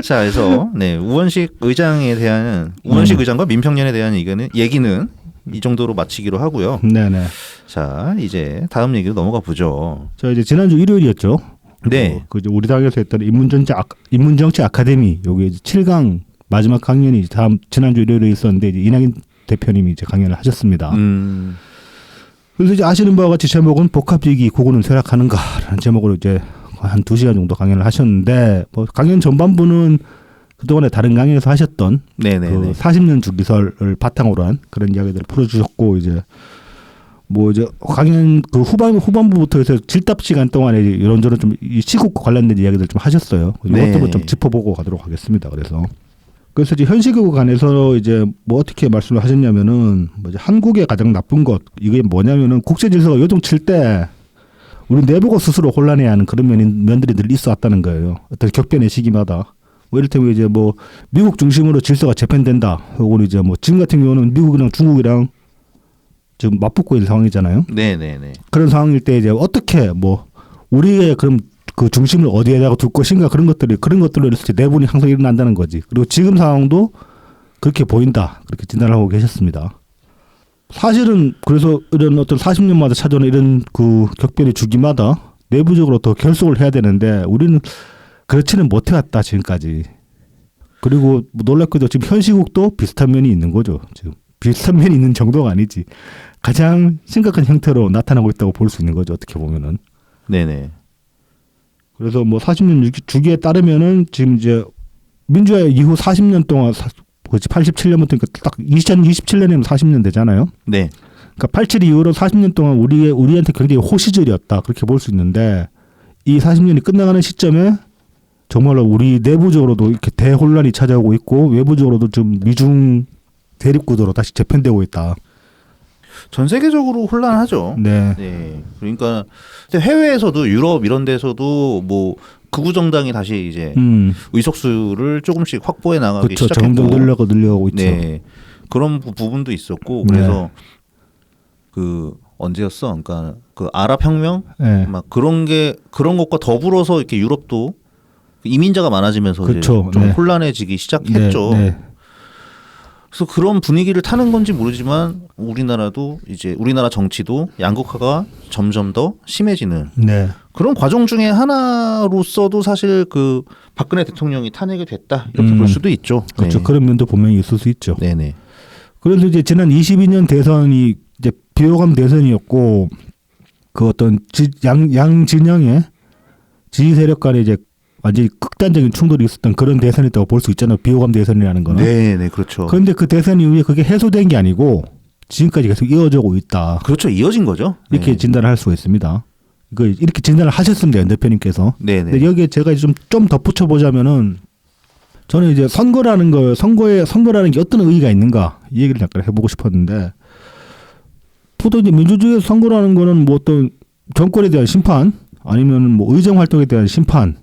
자, 그래서 네, 우원식 의장과 민평년에 대한 얘기는 이 정도로 마치기로 하고요. 네네. 자, 이제 다음 얘기로 넘어가 보죠. 자, 이제 지난주 일요일이었죠. 네. 그 이제 우리 당에서 했던 인문정치 아카데미 여기 7강 마지막 강연이 지난주 일요일에 있었는데 이제 이낙연 대표님이 이제 강연을 하셨습니다. 그래서 이제 아시는 바와 같이 제목은 복합위기 고군은 쇠락하는가라는 제목으로 이제 한 2시간 정도 강연을 하셨는데 뭐 강연 전반부는 그동안에 다른 강연에서 하셨던 그 40년 주기설을 바탕으로 한 그런 이야기들을 풀어주셨고 이제 뭐 이제 강연 그 후반부부터 해서 질답 시간 동안에 이런저런 좀 이 시국과 관련된 이야기들 좀 하셨어요. 이것들을 좀 짚어보고 가도록 하겠습니다. 그래서 이제 현 시국에 관해서 이제 뭐 어떻게 말씀을 하셨냐면은 뭐 이제 한국의 가장 나쁜 것 이게 뭐냐면은 국제 질서가 요동칠 때 우리 내부가 스스로 혼란해야 하는 그런 면들이 늘 있어 왔다는 거예요. 어떤 격변의 시기마다. 뭐 이를테면 이제 뭐 미국 중심으로 질서가 재편된다. 혹은 이제 뭐 지금 같은 경우는 미국이랑 중국이랑 지금 맞붙고 있는 상황이잖아요. 네네네. 그런 상황일 때 이제 어떻게 뭐 우리의 그럼 그 중심을 어디에다가 둘 것인가 그런 것들로 있을 때 내분이 항상 일어난다는 거지. 그리고 지금 상황도 그렇게 보인다. 그렇게 진단을 하고 계셨습니다. 사실은 그래서 이런 어떤 40년마다 찾아오는 이런 그 격변의 주기마다 내부적으로 더 결속을 해야 되는데 우리는 그렇지는 못해왔다 지금까지. 그리고 뭐 놀랍게도 지금 현 시국도 비슷한 면이 있는 거죠. 지금 비슷한 면이 있는 정도가 아니지. 가장 심각한 형태로 나타나고 있다고 볼 수 있는 거죠. 어떻게 보면은. 네네. 그래서 뭐 40년 주기에 따르면은 지금 이제 민주화의 이후 40년 동안 87년부터 그러니까 딱 2027년이면 40년 되잖아요. 네. 그러니까 87 이후로 40년 동안 우리한테 굉장히 호시절이었다. 그렇게 볼 수 있는데 이 40년이 끝나가는 시점에 정말로 우리 내부적으로도 이렇게 대혼란이 찾아오고 있고 외부적으로도 좀 미중 대립구도로 다시 재편되고 있다. 전 세계적으로 혼란하죠. 네. 그러니까 해외에서도 유럽 이런 데서도 뭐 극우 정당이 다시 이제 의석수를 조금씩 확보해 나가기 그렇죠. 시작했고, 점점 늘려가고 있죠. 네. 그런 부분도 있었고 그래서 그 언제였어? 그러니까 그 아랍 혁명 막 그런 것과 더불어서 이렇게 유럽도 이민자가 많아지면서 그렇죠. 이제 좀 혼란해지기 시작했죠. 그래서 그런 분위기를 타는 건지 모르지만 우리나라 정치도 양극화가 점점 더 심해지는 그런 과정 중에 하나로서도 사실 그 박근혜 대통령이 탄핵이 됐다 이렇게 볼 수도 있죠. 그렇죠. 그런 면도 분명히 있을 수 있죠. 네네. 그래서 이제 지난 22년 대선이 이제 비호감 대선이었고 그 어떤 양 진영의 지지 세력 간에 이제 완전히 극단적인 충돌이 있었던 그런 대선이었다고 볼 수 있잖아요. 비호감 대선이라는 거는. 네, 그렇죠. 그런데 그 대선 이후에 그게 해소된 게 아니고 지금까지 계속 이어지고 있다. 그렇죠. 이어진 거죠. 이렇게 진단을 할 수가 있습니다. 이렇게 진단을 하셨습니다. 연 대표님께서. 네네. 근데 여기에 제가 좀 덧붙여 보자면은 저는 이제 선거라는 게 어떤 의의가 있는가 이 얘기를 잠깐 해보고 싶었는데 보통 이제 민주주의 선거라는 거는 뭐 어떤 정권에 대한 심판 아니면 뭐 의정 활동에 대한 심판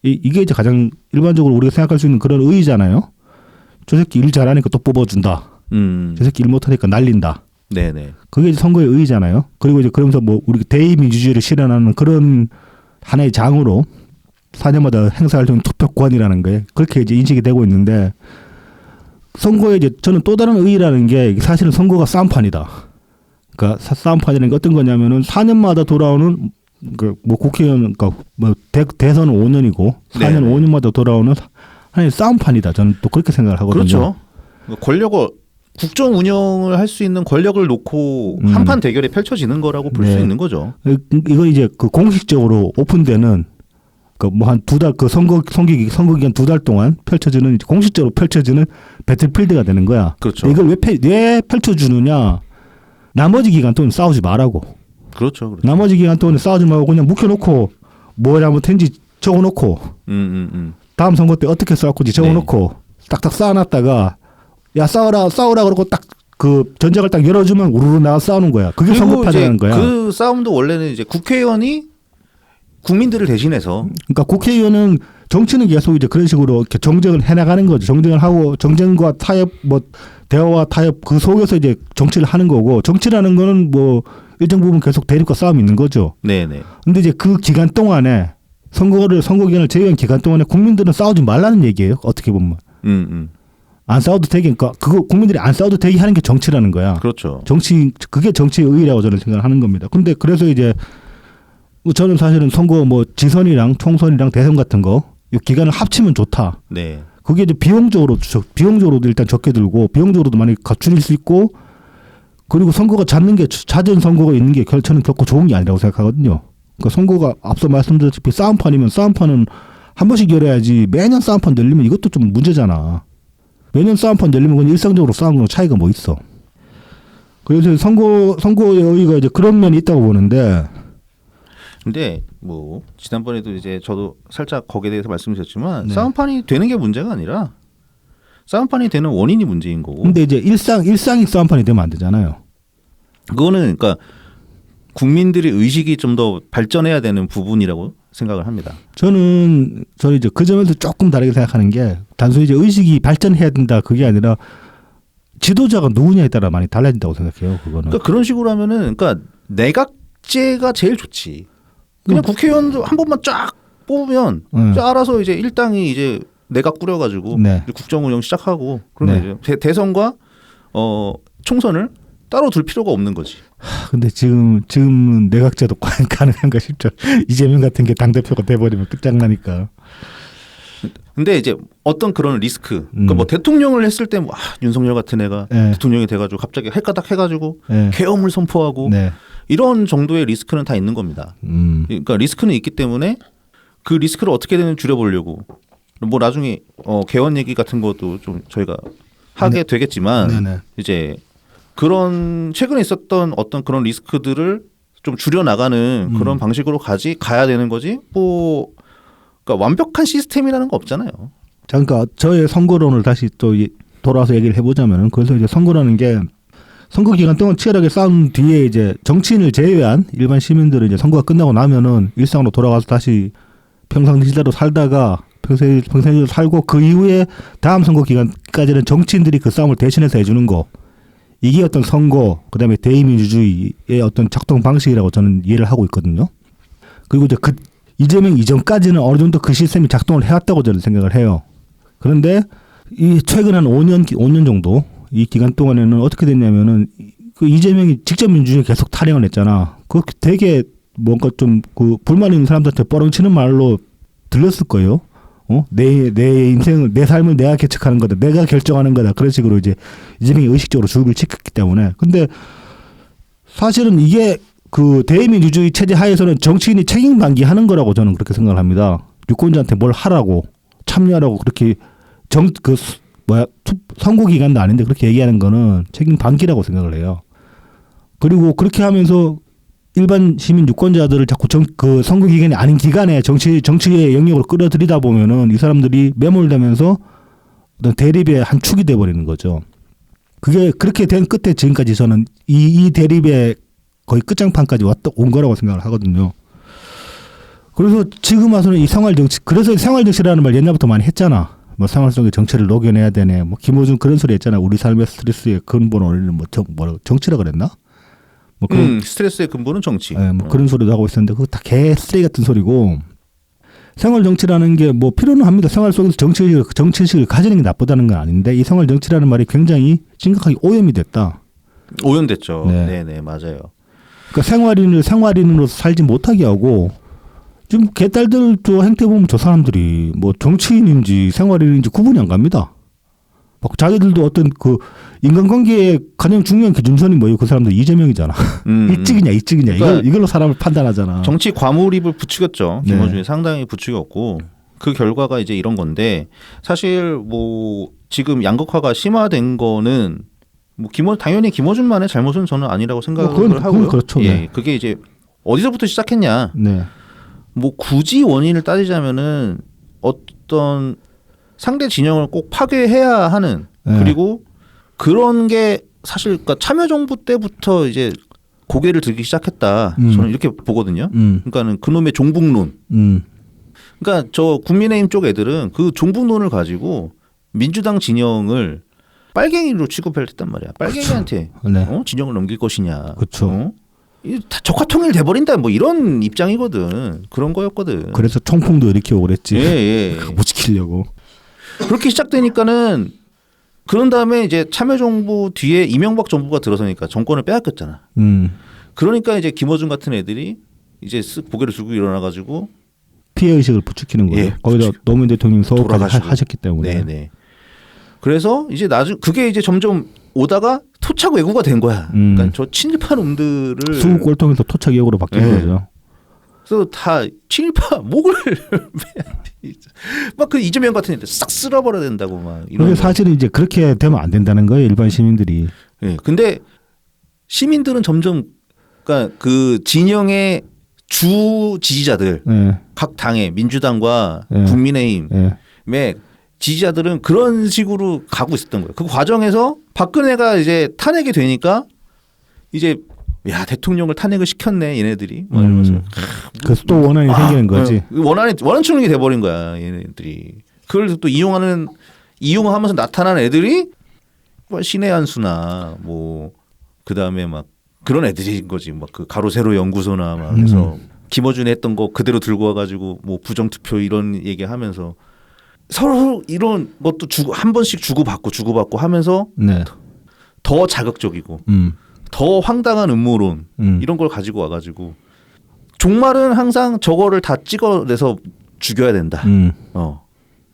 이게 이제 가장 일반적으로 우리가 생각할 수 있는 그런 의의잖아요. 저 새끼 일 잘하니까 또 뽑아준다. 저 새끼 일 못하니까 날린다. 네네. 그게 이제 선거의 의의잖아요. 그리고 이제 그러면서 뭐 우리 대의민주주의를 실현하는 그런 하나의 장으로 4년마다 행사할 수 있는 투표권이라는 게 그렇게 이제 인식이 되고 있는데 선거에 이제 저는 또 다른 의의라는 게 사실은 선거가 싸움판이다. 그러니까 싸움판이라는 게 어떤 거냐면은 4년마다 돌아오는 뭐 국회의원, 그러니까 뭐 대선은 5년이고 4년 5년마다 돌아오는 하나의 싸움판이다. 저는 또 그렇게 생각을 하거든요. 그렇죠. 국정 운영을 할 수 있는 권력을 놓고 한판 대결이 펼쳐지는 거라고 볼 수 있는 거죠. 이건 이제 그 공식적으로 오픈되는 그 뭐 한 2달 그 선거 기간 2달 동안 공식적으로 펼쳐지는 배틀필드가 되는 거야. 그렇죠. 이걸 왜 펼쳐주느냐? 나머지 기간 동안 싸우지 말라고. 그렇죠. 나머지 기간 동안에 싸우지 말고 그냥 묵혀놓고 뭐 잘못했는지 적어놓고 다음 선거 때 어떻게 싸웠는지 적어놓고 딱딱 쌓아놨다가 야 싸워라 그러고 딱 그 전작을 딱 열어주면 우르르 나가 싸우는 거야. 그게 선거판이라는 거야. 그 싸움도 원래는 이제 국회의원이 국민들을 대신해서 그러니까 국회의원은 정치는 계속 이제 그런 식으로 이렇게 정쟁을 해나가는 거죠. 정쟁을 하고 정쟁과 타협 뭐 대화와 타협 그 속에서 이제 정치를 하는 거고 정치라는 거는 뭐 일정 부분 계속 대립과 싸움이 있는 거죠. 네네. 근데 이제 그 기간 동안에 선거 기간을 제외한 기간 동안에 국민들은 싸우지 말라는 얘기예요. 어떻게 보면 안 싸워도 되게 그러니까 그거 국민들이 안 싸워도 되게 하는 게 정치라는 거야. 그렇죠. 정치 그게 정치의 의의라고 저는 생각을 하는 겁니다. 근데 그래서 이제 저는 사실은 선거 뭐 지선이랑 총선이랑 대선 같은 거 이 기간을 합치면 좋다. 네. 그게 이제 비용적으로도 일단 적게 들고 비용적으로도 많이 줄일 수 있고 그리고 선거가 잦은 선거가 있는 게 저는 결코 좋은 게 아니라고 생각하거든요. 그러니까 선거가 앞서 말씀드렸다시피 싸움판이면 싸움판은 한 번씩 열어야지 매년 싸움판 열리면 이것도 좀 문제잖아. 매년 싸움판 열리면 그냥 일상적으로 싸우는 거 차이가 뭐 있어. 그래서 선거의 의의가 이제 그런 면이 있다고 보는데 근데 뭐 지난번에도 이제 저도 살짝 거기에 대해서 말씀드렸지만 네. 싸움판이 되는 게 문제가 아니라 싸움판이 되는 원인이 문제인 거고. 근데 이제 일상이 싸움판이 되면 안 되잖아요. 그거는 그러니까 국민들의 의식이 좀 더 발전해야 되는 부분이라고 생각을 합니다. 저는 이제 그 점에서 조금 다르게 생각하는 게 단순히 이제 의식이 발전해야 된다 그게 아니라 지도자가 누구냐에 따라 많이 달라진다고 생각해요. 그거는. 그러니까 그런 식으로 하면은 그러니까 내각제가 제일 좋지. 그냥 국회의원도 한 번만 쫙 뽑으면 알아서 이제 일당이 이제 내각 꾸려가지고 네. 국정 운영 시작하고 그러면 네. 이제 대선과 총선을 따로 둘 필요가 없는 거지. 근데 지금 내각제도 과연 가능한가 싶죠. 이재명 같은 게 당대표가 돼버리면 끝장나니까. 근데 이제 어떤 그런 리스크, 그러니까 뭐 대통령을 했을 때 뭐 윤석열 같은 애가 네. 대통령이 돼가지고 갑자기 헷가닥 해가지고 네. 계엄을 선포하고 네. 이런 정도의 리스크는 다 있는 겁니다. 그러니까 리스크는 있기 때문에 그 리스크를 어떻게든 줄여보려고 뭐 나중에 개헌 얘기 같은 것도 좀 저희가 하게 되겠지만 네네. 이제 그런 최근에 있었던 어떤 그런 리스크들을 좀 줄여 나가는 그런 방식으로 가야 되는 거지. 뭐 그러니까 완벽한 시스템이라는 거 없잖아요. 자, 그러니까 저의 선거론을 다시 또 돌아와서 얘기를 해보자면은 그래서 이제 선거라는 게 선거 기간 동안 치열하게 싸운 뒤에 이제 정치인을 제외한 일반 시민들은 이제 선거가 끝나고 나면은 일상으로 돌아가서 다시 평상시대로 살다가 평생을 살고 그 이후에 다음 선거 기간까지는 정치인들이 그 싸움을 대신해서 해주는 거. 이게 어떤 선거, 그다음에 대의민주주의의 어떤 작동 방식이라고 저는 이해를 하고 있거든요. 그리고 이제 이재명 이전까지는 어느 정도 그 시스템이 작동을 해왔다고 저는 생각을 해요. 그런데 이 최근 한 5년 정도 이 기간 동안에는 어떻게 됐냐면은 그 이재명이 직접 민주주의 계속 탈행을 했잖아. 그 되게 뭔가 좀 그 불만 있는 사람들한테 뻐렁치는 말로 들렸을 거예요. 내 인생을 내 삶을 내가 개척하는 거다. 내가 결정하는 거다. 그런 식으로 이제 이재명이 의식적으로 주입을 시켰기 때문에. 근데 사실은 이게 그 대의민주주의 체제 하에서는 정치인이 책임 방기하는 거라고 저는 그렇게 생각을 합니다. 유권자한테 뭘 하라고 참여하라고 그렇게 선거 기간도 아닌데 그렇게 얘기하는 거는 책임 방기라고 생각을 해요. 그리고 그렇게 하면서 일반 시민 유권자들을 자꾸 그 선거 기간이 아닌 기간에 정치의 영역으로 끌어들이다 보면은 이 사람들이 매몰되면서 어떤 대립의 한 축이 돼 버리는 거죠. 그게 그렇게 된 끝에 지금까지 저는 이 대립의 거의 끝장판까지 온 거라고 생각을 하거든요. 그래서 지금 와서는 이 생활정치, 그래서 생활정치라는 말 옛날부터 많이 했잖아. 뭐 생활 속의 정치를 녹여내야 되네. 뭐 김어준 그런 소리 했잖아. 우리 삶의 스트레스의 근본을 올리는 정치라 그랬나? 뭐 그런 스트레스의 근본은 정치. 네, 뭐 그런 소리도 하고 있었는데 그거 다 개 쓰레기 같은 소리고. 생활 정치라는 게 뭐 필요는 합니다. 생활 속에서 정치의식을 가지는 게 나쁘다는 건 아닌데 이 생활 정치라는 말이 굉장히 심각하게 오염이 됐다. 오염됐죠. 네. 네, 맞아요. 그러니까 생활인으로 살지 못하게 하고 지금 개딸들 저 행태 보면 저 사람들이 뭐 정치인인지 생활인인지 구분이 안 갑니다. 막 자기들도 어떤 그 인간관계의 가장 중요한 기준선이 뭐예요? 그 사람들 이재명이잖아. 이찍이냐 그러니까 이걸로 사람을 판단하잖아. 정치 과몰입을 부추겼죠. 김어준이 네. 상당히 부추겼고 그 결과가 이제 이런 건데 사실 뭐 지금 양극화가 심화된 거는 뭐 당연히 김어준만의 잘못은 저는 아니라고 생각을 하고요. 그렇죠. 예, 네. 그게 이제 어디서부터 시작했냐? 네. 뭐 굳이 원인을 따지자면은 어떤 상대 진영을 꼭 파괴해야 하는 네. 그리고 그런 게 사실 그러니까 참여정부 때부터 이제 고개를 들기 시작했다. 저는 이렇게 보거든요. 그러니까는 그놈의 종북론. 그러니까 저 국민의힘 쪽 애들은 그 종북론을 가지고 민주당 진영을 빨갱이로 취급했단 말이야. 빨갱이한테 네. 진영을 넘길 것이냐. 그렇죠. 다 적화통일 돼버린다. 뭐 이런 입장이거든. 그런 거였거든. 그래서 총풍도 일으키고 그랬지. 예. 못 지키려고. 그렇게 시작되니까는 그런 다음에 이제 참여정부 뒤에 이명박 정부가 들어서니까 정권을 빼앗겼잖아. 그러니까 이제 김어준 같은 애들이 이제 쓱 고개를 들고 일어나가지고 피해 의식을 부추기는 거예요. 예, 거기다 노무현 대통령 서울까지 돌아가시고. 하셨기 때문에. 네네. 그래서 이제 그게 이제 점점 오다가 토착 왜구가 된 거야. 그러니까 저 친일파 놈들을 수국 꼴통에서 토착 역으로 바뀐 예. 거죠. 그래서 다 친일파 목을 막 그 이재명 같은 애들 싹 쓸어버려야 된다고 막 이런. 근데 사실은 이제 그렇게 되면 안 된다는 거예요. 일반 시민들이. 예. 근데 시민들은 점점 그러니까 그 진영의 주 지지자들 예. 각 당의 민주당과 예. 국민의힘의 예. 지지자들은 그런 식으로 가고 있었던 거예요. 그 과정에서 박근혜가 이제 탄핵이 되니까 이제 야 대통령을 탄핵을 시켰네 얘네들이 뭐 이러면서 그래서 또 원한이 생기는 거지. 원한 충족이 돼버린 거야 얘네들이. 그걸 또 이용하면서 나타난 애들이 뭐 신의 한수나 뭐 그 다음에 막 그런 애들인 거지. 막 그 가로 세로 연구소나 막 해서 김어준이 했던 거 그대로 들고 와가지고 뭐 부정투표 이런 얘기하면서 서로 이런 것도 한 번씩 주고받고 하면서 네. 더 자극적이고 더 황당한 음모론 이런 걸 가지고 와가지고 종말은 항상 저거를 다 찍어내서 죽여야 된다.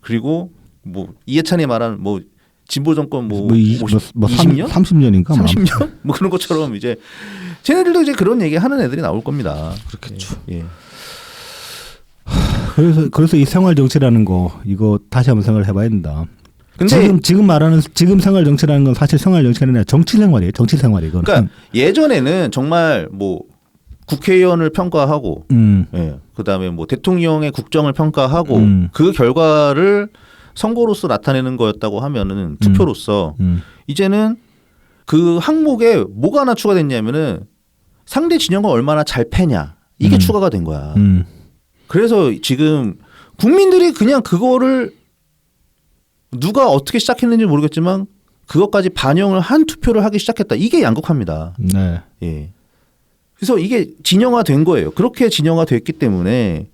그리고 뭐 이해찬이 말한 뭐 진보 정권 뭐 20년? 30년인가? 30년? 뭐 그런 것처럼 이제 쟤네들도 이제 그런 얘기 하는 애들이 나올 겁니다. 그렇겠죠. 예. 그래서 이 생활 정치라는 거 이거 다시 한번 생각을 해봐야 된다. 근데 지금 말하는 지금 생활 정치라는 건 사실 생활 정치가 아니라 정치 생활이에요. 정치 생활 이거는. 그러니까 예전에는 정말 뭐 국회의원을 평가하고 예. 그다음에 뭐 대통령의 국정을 평가하고 그 결과를 선거로서 나타내는 거였다고 하면은 투표로서 이제는 그 항목에 뭐가 하나 추가됐냐면은 상대 진영을 얼마나 잘 패냐 이게 추가가 된 거야. 그래서 지금 국민들이 그냥 그거를 누가 어떻게 시작했는지 모르겠지만 그것까지 반영을 한 투표를 하기 시작했다. 이게 양극화입니다. 네. 예. 그래서 이게 진영화된 거예요. 그렇게 진영화됐기 때문에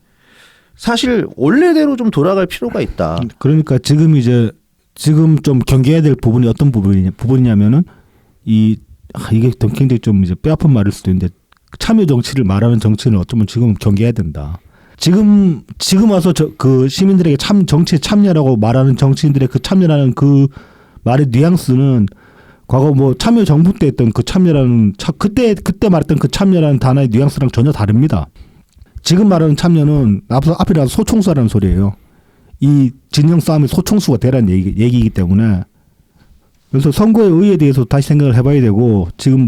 사실 원래대로 좀 돌아갈 필요가 있다. 그러니까 지금 좀 경계해야 될 부분이 어떤 부분이냐면은 이게 굉장히 좀 이제 뼈아픈 말일 수도 있는데 참여 정치를 말하는 정치는 어쩌면 지금 경계해야 된다. 지금 와서 그 시민들에게 정치에 참여라고 말하는 정치인들의 그 참여라는 그 말의 뉘앙스는 과거 뭐 참여 정부 때 했던 그 참여라는 그때 말했던 그 참여라는 단어의 뉘앙스랑 전혀 다릅니다. 지금 말하는 참여는 앞에 나서 소총수라는 소리예요. 이 진영 싸움의 소총수가 되라는 얘기이기 때문에 그래서 선거의 의의에 대해서 다시 생각을 해봐야 되고 지금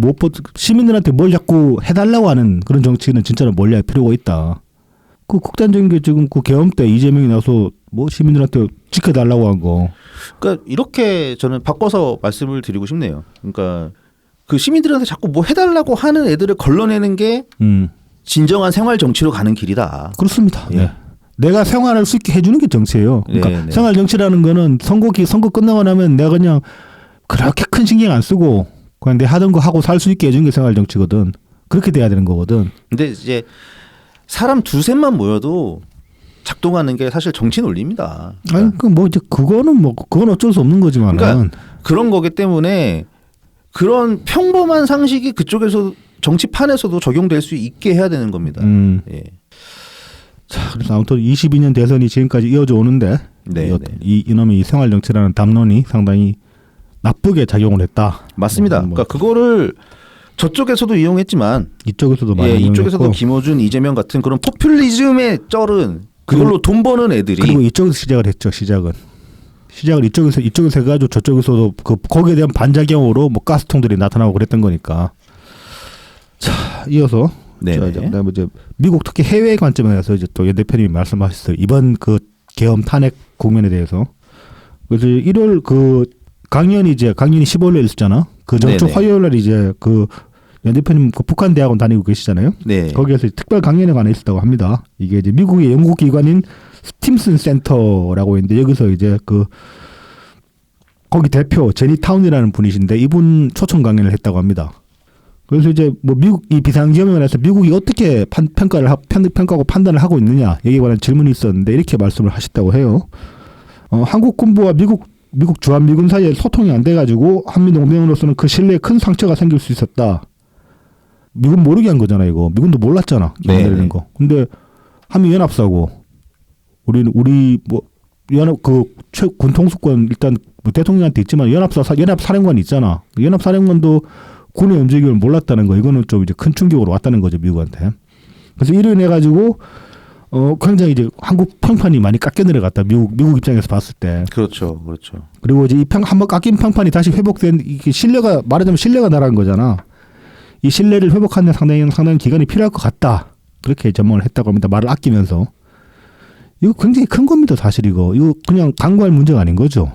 시민들한테 뭘 자꾸 해달라고 하는 그런 정치는 진짜로 멀리할 필요가 있다. 그 극단적인 게 지금 그 계엄 때 이재명이 나서 뭐 시민들한테 지켜달라고 한 거. 그러니까 이렇게 저는 바꿔서 말씀을 드리고 싶네요. 그러니까 그 시민들한테 자꾸 뭐 해달라고 하는 애들을 걸러내는 게 진정한 생활 정치로 가는 길이다. 그렇습니다. 예. 네. 내가 생활할 수 있게 해주는 게 정치예요. 그러니까 네. 생활 정치라는 거는 선거 끝나고 나면 내가 그냥 그렇게 큰 신경 안 쓰고 그냥 내 하던 거 하고 살 수 있게 해주는 게 생활 정치거든. 그렇게 돼야 되는 거거든. 근데 이제 사람 두셋만 모여도 작동하는 게 사실 정치 논리입니다. 아니 그건 어쩔 수 없는 거지만은. 그러니까 그런 거기 때문에 그런 평범한 상식이 그쪽에서 정치판에서도 적용될 수 있게 해야 되는 겁니다. 예. 자, 그래서 아무튼 22년 대선이 지금까지 이어져 오는데 네, 이놈의 이 생활 정치라는 담론이 상당히 나쁘게 작용을 했다. 맞습니다. 그러니까 그거를 저쪽에서도 이용했지만 이쪽에서도 많이 이쪽에서도 이용했고. 김어준, 이재명 같은 그런 포퓰리즘에 쩔은 그걸로 돈 버는 애들이 그리고 이쪽에서 시작을 했죠. 시작을 이쪽에서 해가지고 저쪽에서도 거기에 대한 반작용으로 뭐 가스통들이 나타나고 그랬던 거니까. 자, 이어서 그다음에 이제 미국 특히 해외 관점에서 이제 또 연 대표님이 말씀하셨어요. 이번 그 계엄 탄핵 국면에 대해서. 그래서 1월 강연이 15일에 있었잖아. 그 전주 화요일 날 이제 그 연 대표님 그 북한 대학원 다니고 계시잖아요. 네. 거기에서 특별 강연에 관해 있었다고 합니다. 이게 이제 미국의 연구 기관인 스팀슨 센터라고 있는데 여기서 이제 그 거기 대표 제니 타운이라는 분이신데 이분 초청 강연을 했다고 합니다. 그래서 이제 뭐 미국 이 비상지원에서 미국이 어떻게 평가하고 판단을 하고 있느냐 여기에 관한 질문이 있었는데 이렇게 말씀을 하셨다고 해요. 한국 군부와 미국 주한미군 사이에 소통이 안 돼가지고 한미동맹으로서는 그 신뢰에 큰 상처가 생길 수 있었다. 미군 모르게 한 거잖아 이거. 미군도 몰랐잖아. 기밀이라는 거. 근데 한미연합사고 우리 뭐 연합 그 군통수권 일단 뭐 대통령한테 있지만 연합사령관이 있잖아. 연합사령관도 군의 움직임을 몰랐다는 거. 이거는 좀 이제 큰 충격으로 왔다는 거죠 미국한테. 그래서 이로 인해 가지고 굉장히 이제 한국 평판이 많이 깎여 내려갔다. 미국 입장에서 봤을 때. 그렇죠. 그리고 이제 한번 깎인 평판이 다시 회복된 이게 말하자면 신뢰가 나라는 거잖아. 이 신뢰를 회복하는 데 상당히 기간이 필요할 것 같다. 그렇게 전망을 했다고 합니다. 말을 아끼면서. 이거 굉장히 큰 겁니다. 사실 이거 그냥 강구할 문제가 아닌 거죠.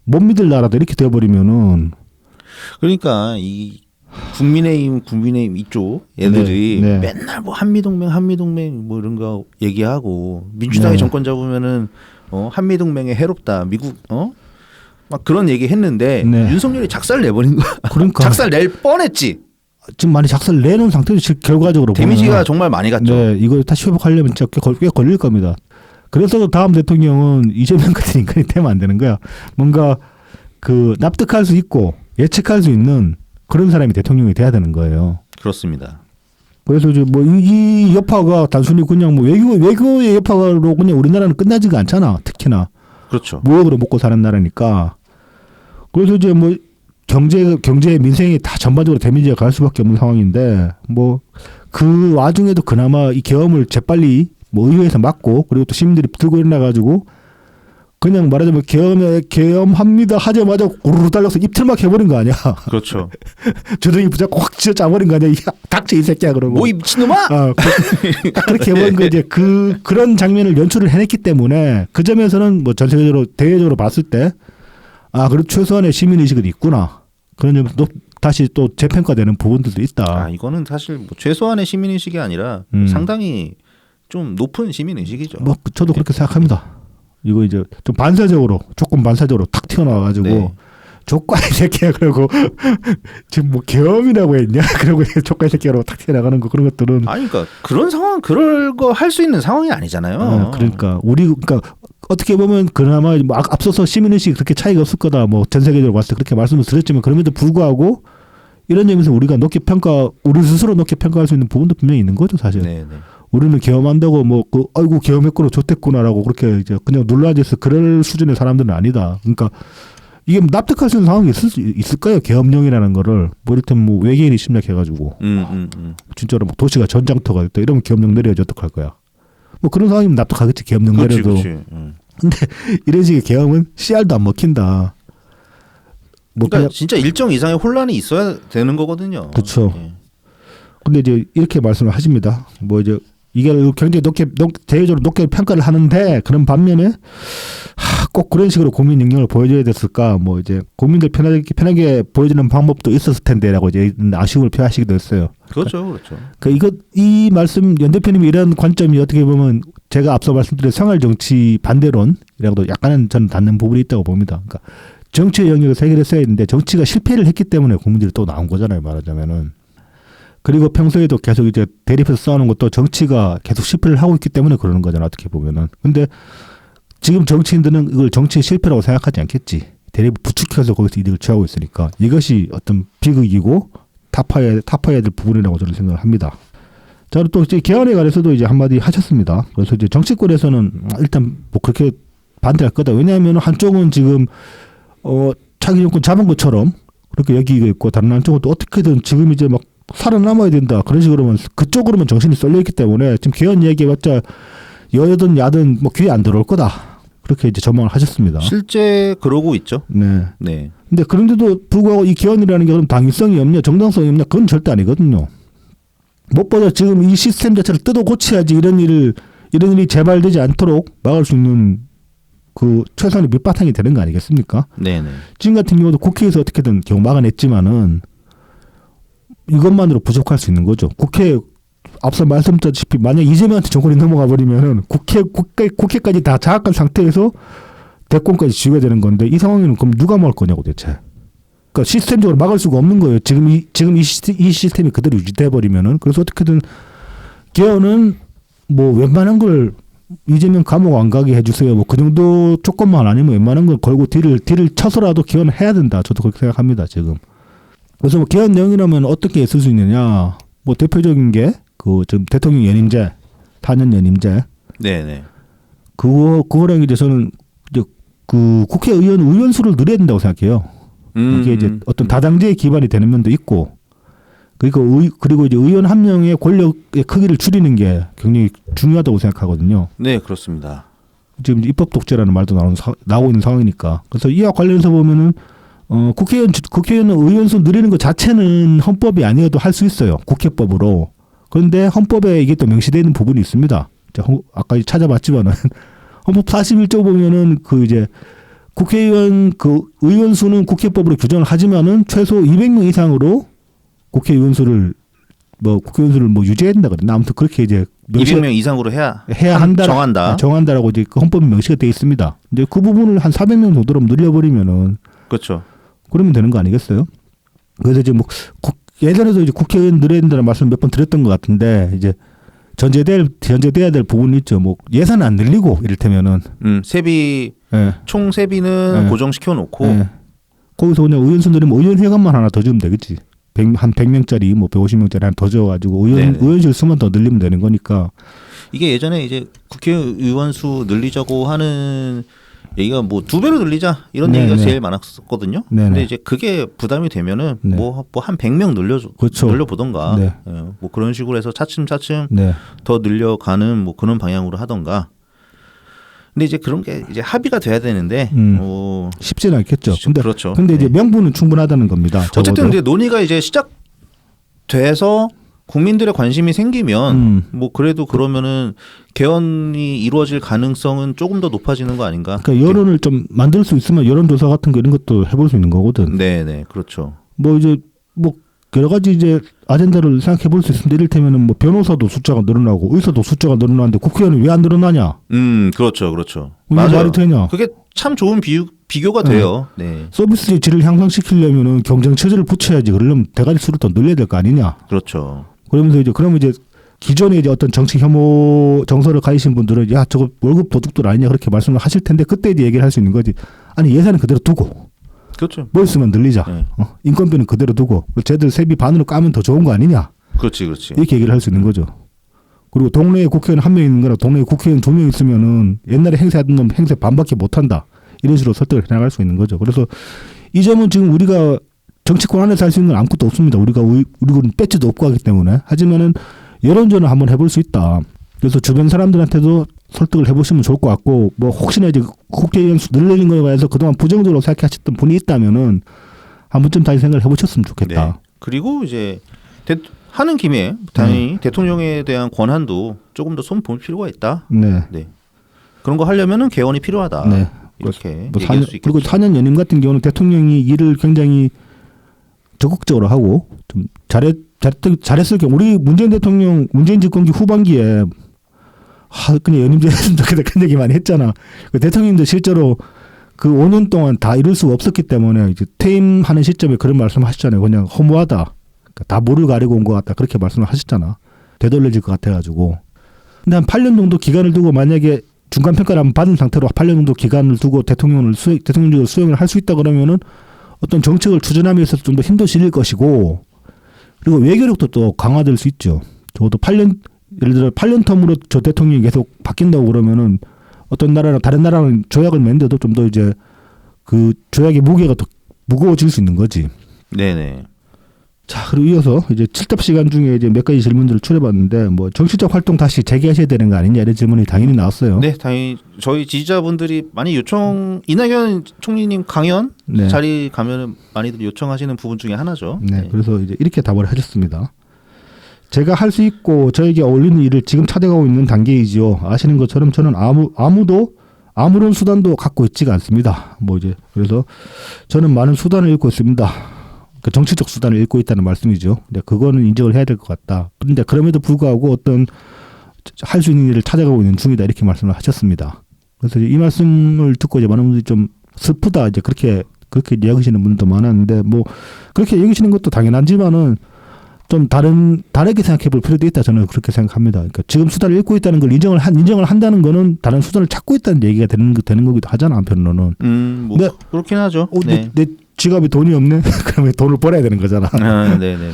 못 믿을 나라도 이렇게 되어버리면은. 그러니까 이 국민의힘 이쪽 애들이 네. 맨날 뭐 한미동맹 뭐 이런 거 얘기하고 민주당이 네. 정권 잡으면은 한미동맹에 해롭다 미국 막 그런 얘기 했는데 네. 윤석열이 작살 내버린 거야. 그러니까 작살 낼 뻔했지. 지금 많이 작살 내놓은 상태에서 결과적으로 데미지가 보면은 정말 많이 갔죠. 네, 이거 다시 회복하려면 진짜 꽤 걸릴 겁니다. 그래서 다음 대통령은 이재명 같은 인간이 되면 안 되는 거야. 뭔가 그 납득할 수 있고 예측할 수 있는 그런 사람이 대통령이 돼야 되는 거예요. 그렇습니다. 그래서 이제 뭐 이 여파가 단순히 그냥 뭐 외교의 여파로 그냥 우리나라는 끝나지가 않잖아. 특히나 그렇죠. 무역으로 먹고 사는 나라니까. 그래서 이제 뭐 경제 민생이 다 전반적으로 데미지가 갈 수밖에 없는 상황인데 뭐 그 와중에도 그나마 이 계엄을 재빨리 뭐 의회에서 막고 그리고 또 시민들이 들고 일어나 가지고 그냥 말하자면 계엄합니다 하자마자 우르르 달려서 입틀막 해버린 거 아니야. 그렇죠. 조정이 붙잡고 확 쥐어 짜버린 거 아니야. 닥쳐 이 새끼야 그러고. 뭐 이 미친놈아! 딱 그렇게 해버린 거 이제 그런 장면을 연출을 해냈기 때문에 그 점에서는 뭐 전 세계적으로 대외적으로 봤을 때 그래도 최소한의 시민의식은 있구나. 그런 점에서 다시 또 재평가되는 부분들도 있다. 이거는 사실 뭐 최소한의 시민의식이 아니라 상당히 좀 높은 시민의식이죠. 뭐 저도 그렇게 생각합니다. 이거 이제 좀 조금 반사적으로 탁 튀어나와가지고 네. 조과 이 새끼야 그러고 지금 뭐 계엄이라고 했냐 그러고 조과 이 새끼라고 탁 튀어나가는 거 그런 것들은 그러니까 그런 상황 그럴 거 할 수 있는 상황이 아니잖아요. 그러니까 어떻게 보면 그나마 뭐 앞서서 시민의식이 그렇게 차이가 없을 거다 뭐 전 세계적으로 봤을 때 그렇게 말씀을 드렸지만 그럼에도 불구하고 이런 점에서 우리가 우리 스스로 높게 평가할 수 있는 부분도 분명히 있는 거죠 사실. 네. 우리는 계엄한다고 아이고 계엄했구나 좋댔구나라고 그렇게 이제 그냥 눌러앉아서 그럴 수준의 사람들은 아니다. 그러니까 이게 납득할 수 있는 상황이 있을까요? 계엄령이라는 거를 뭐 이를테면 뭐 외계인이 침략해가지고 진짜로 뭐 도시가 전장터가 됐다 이러면 계엄령 내려야지 어떡할 거야? 뭐 그런 상황이면 납득하겠지 계엄령 내려도. 근데 이런 식의 계엄은 씨알도 안 먹힌다. 뭐 그러니까 진짜 일정 이상의 혼란이 있어야 되는 거거든요. 그렇죠. 예. 근데 이제 이렇게 말씀을 하십니다. 뭐 이제 이게 굉장히 대외적으로 높게 평가를 하는데 그런 반면에 꼭 그런 식으로 국민 능력을 보여줘야 됐을까? 뭐 이제 국민들 편하게 보여주는 방법도 있었을 텐데라고 이제 아쉬움을 표하시기도 했어요. 그렇죠. 이 말씀 연 대표님이 이런 관점이 어떻게 보면 제가 앞서 말씀드린 생활 정치 반대론이라고도 약간은 저는 닿는 부분이 있다고 봅니다. 그러니까 정치의 영역을 해결했어야 했는데 정치가 실패를 했기 때문에 국민들이 또 나온 거잖아요. 말하자면은. 그리고 평소에도 계속 이제 대립해서 싸우는 것도 정치가 계속 실패를 하고 있기 때문에 그러는 거잖아. 어떻게 보면은. 근데 지금 정치인들은 이걸 정치의 실패라고 생각하지 않겠지. 대립을 부추겨서 거기서 이득을 취하고 있으니까 이것이 어떤 비극이고 타파해야 될 부분이라고 저는 생각을 합니다. 자, 또 이제 개헌에 관해서도 이제 한마디 하셨습니다. 그래서 이제 정치권에서는 일단 뭐 그렇게 반대할 거다. 왜냐하면 한쪽은 지금 차기 정권 잡은 것처럼 그렇게 여기가 있고 다른 한쪽은 또 어떻게든 지금 이제 막 살아남아야 된다. 그런 식으로만 그쪽으로만 정신이 쏠려 있기 때문에 지금 개헌 얘기해봤자 여든 야든 뭐 귀에 안 들어올 거다. 그렇게 이제 전망을 하셨습니다. 실제 그러고 있죠. 네. 네. 근데 그런데도 불구하고 이 개헌이라는 게 그럼 당위성이 없냐, 정당성이 없냐, 그건 절대 아니거든요. 무엇보다 지금 이 시스템 자체를 뜯어 고쳐야지 이런 일이 재발되지 않도록 막을 수 있는 그 최소한의 밑바탕이 되는 거 아니겠습니까? 네네. 지금 같은 경우도 국회에서 어떻게든 겨우 막아냈지만은 이것만으로 부족할 수 있는 거죠. 국회 앞서 말씀드렸다시피 만약 이재명한테 정권이 넘어가 버리면은 국회까지 다 장악한 상태에서 대권까지 지휘가 되는 건데 이 상황에는 그럼 누가 막을 거냐고 대체. 그러니까 시스템적으로 막을 수가 없는 거예요. 지금 이 시스템이 그대로 유지돼 버리면은. 그래서 어떻게든 개헌은 뭐 웬만한 걸 이재명 감옥 안 가게 해주세요. 뭐 그 정도 조건만 아니면 웬만한 걸 걸고 딜을 쳐서라도 개헌을 해야 된다. 저도 그렇게 생각합니다. 지금. 그래서 뭐 개헌 내용이라면 어떻게 쓸 수 있느냐. 뭐 대표적인 게 그 지금 대통령 연임제, 4년 연임제. 네네. 그거랑 이제 저는 이제 그 국회의원 의원수를 늘려야 된다고 생각해요. 이게 이제 어떤 다당제의 기반이 되는 면도 있고, 그리고 이제 의원 한 명의 권력의 크기를 줄이는 게 굉장히 중요하다고 생각하거든요. 네, 그렇습니다. 지금 입법 독재라는 말도 나오고 있는 상황이니까. 그래서 이와 관련해서 보면은 국회의원 의원수 늘리는 것 자체는 헌법이 아니어도 할 수 있어요. 국회법으로. 그런데 헌법에 이게 또 명시되어 있는 부분이 있습니다. 아까 찾아봤지만은 헌법 41조 보면은 그 이제 국회의원 그 의원 수는 국회법으로 규정을 하지만은 최소 200명 이상으로 국회의원 수를 뭐 유지해야 된다 그러나 아무튼 그렇게 이제 200명 이상으로 해야 정한다라고 이제 그 헌법에 명시가 되어 있습니다. 이제 그 부분을 한 400명 정도로 늘려버리면은 그렇죠. 그러면 되는 거 아니겠어요? 그래서 이제 뭐 예전에도 이제 국회의원 늘려야 된다는 말씀 몇 번 드렸던 것 같은데 이제 전제돼야 될 부분이 있죠. 뭐 예산 안 늘리고 이를테면은 세비 예. 총 세비는 예. 고정시켜 놓고 예. 거기서 그냥 의원수 늘리면 의원회관만 하나 더 주면 되겠지. 한 100명짜리 뭐 150명짜리 하나 더 줘가지고 의원실 수만 더 늘리면 되는 거니까. 이게 예전에 이제 국회의원 수 늘리자고 하는 얘기가 뭐 2배로 늘리자 이런 네네. 얘기가 제일 많았거든요. 네네. 근데 이제 그게 부담이 되면은 네. 뭐 한 100명 그렇죠. 늘려보던가 네. 뭐 그런 식으로 해서 차츰차츰 네. 더 늘려가는 뭐 그런 방향으로 하던가. 근데 이제 그런 게 이제 합의가 돼야 되는데 쉽지는 않겠죠. 그렇죠. 근데 이제 명분은 충분하다는 겁니다. 어쨌든 이제 논의가 이제 시작돼서 국민들의 관심이 생기면 뭐 그래도 그러면은 개헌이 이루어질 가능성은 조금 더 높아지는 거 아닌가? 그러니까 여론을 좀 만들 수 있으면 여론조사 같은 거 이런 것도 해볼 수 있는 거거든. 네네, 그렇죠. 뭐 이제 뭐 여러 가지 이제 아젠다를 생각해 볼 수 있습니다. 이를테면은 뭐 변호사도 숫자가 늘어나고 의사도 숫자가 늘어나는데 국회의원은 왜 안 늘어나냐? 그렇죠. 이게 말이 되냐? 그게 참 좋은 비교가 돼요. 네. 서비스의 질을 향상시키려면은 경쟁 체제를 붙여야지. 그러려면 대가리 수를 더 늘려야 될 거 아니냐? 그렇죠. 그러면 이제 기존에 이제 어떤 정치 혐오 정서를 가지신 분들은 야 저거 월급 도둑들 아니냐 그렇게 말씀을 하실 텐데 그때 이제 얘기를 할 수 있는 거지. 아니 예산은 그대로 두고. 그렇죠. 뭘 쓰면 늘리자. 네. 인건비는 그대로 두고 쟤들 세비 반으로 까면 더 좋은 거 아니냐. 그렇지. 이렇게 얘기를 할 수 있는 거죠. 그리고 동네에 국회의원 한 명 있는 거랑 동네에 국회의원 2명 있으면은 옛날에 행세하던 놈 행세 반밖에 못 한다. 이런 식으로 설득을 해나갈 수 있는 거죠. 그래서 이 점은 지금 우리가 정치권 안에서 할 수 있는 건 아무것도 없습니다. 우리는 배지도 없고 하기 때문에. 하지만은 여론전을 한번 해볼 수 있다. 그래서 주변 사람들한테도 설득을 해보시면 좋을 것 같고, 뭐 혹시나 이제 국회의원 수 늘리는 거에 관해서 그동안 부정적으로 생각하셨던 분이 있다면은 한 번쯤 다시 생각을 해보셨으면 좋겠다. 네. 그리고 이제 하는 김에 당연히 대통령에 대한 권한도 조금 더 손볼 필요가 있다. 네. 그런 거 하려면은 개헌이 필요하다. 네. 이렇게 뭐 얘기할 수 있겠죠. 그리고 4년 연임 같은 경우는 대통령이 일을 굉장히 적극적으로 하고 좀 잘했을 경우 우리 문재인 집권기 후반기에 그냥 연임제 했으면 좋겠다 그런 얘기 많이 했잖아. 그 대통령도 실제로 그 5년 동안 다 이룰 수가 없었기 때문에 이제 퇴임하는 시점에 그런 말씀하셨잖아요. 그냥 허무하다. 그러니까 다 물을 가리고 온 것 같다. 그렇게 말씀을 하셨잖아. 되돌려질 것 같아가지고. 근데 한 8년 정도 기간을 두고 만약에 중간 평가를 한번 받은 상태로 8년 정도 기간을 두고 대통령직을 수행을 할 수 있다 그러면은 어떤 정책을 추진함에 있어서 좀 더 힘도 실릴 것이고 그리고 외교력도 또 강화될 수 있죠. 적어도 8년 예를 들어 8년 텀으로 저 대통령이 계속 바뀐다고 그러면은 어떤 나라나 다른 나라는 조약을 맺는데도 좀 더 이제 그 조약의 무게가 더 무거워질 수 있는 거지. 네네. 자, 그리고 이어서 이제 7답 시간 중에 이제 몇 가지 질문들을 추려봤는데 뭐 정치적 활동 다시 재개하셔야 되는 거 아니냐 이런 질문이 당연히 나왔어요. 네, 당연히 저희 지지자분들이 많이 이낙연 총리님 강연 네. 자리 가면은 많이들 요청하시는 부분 중에 하나죠. 네, 그래서 이제 이렇게 답을 하셨습니다. 제가 할 수 있고 저에게 어울리는 일을 지금 찾아가고 있는 단계이지요. 아시는 것처럼 저는 아무도 아무런 수단도 갖고 있지가 않습니다. 뭐 이제 그래서 저는 많은 수단을 잃고 있습니다. 그 정치적 수단을 잃고 있다는 말씀이죠. 근데 그거는 인정을 해야 될 것 같다. 그런데 그럼에도 불구하고 어떤 할 수 있는 일을 찾아가고 있는 중이다 이렇게 말씀을 하셨습니다. 그래서 이 말씀을 듣고 이제 많은 분들이 좀 슬프다 이제 그렇게 여기시는 분들도 많았는데 뭐 그렇게 여기시는 것도 당연하지만은 좀 다르게 생각해 볼 필요도 있다 저는 그렇게 생각합니다. 그러니까 지금 수단을 잃고 있다는 걸 인정을 한다는 거는 다른 수단을 찾고 있다는 얘기가 되는 거기도 하잖아 한편으로는. 뭐 그렇긴 하죠. 네. 내 지갑에 돈이 없네. 그러면 돈을 벌어야 되는 거잖아. 네네.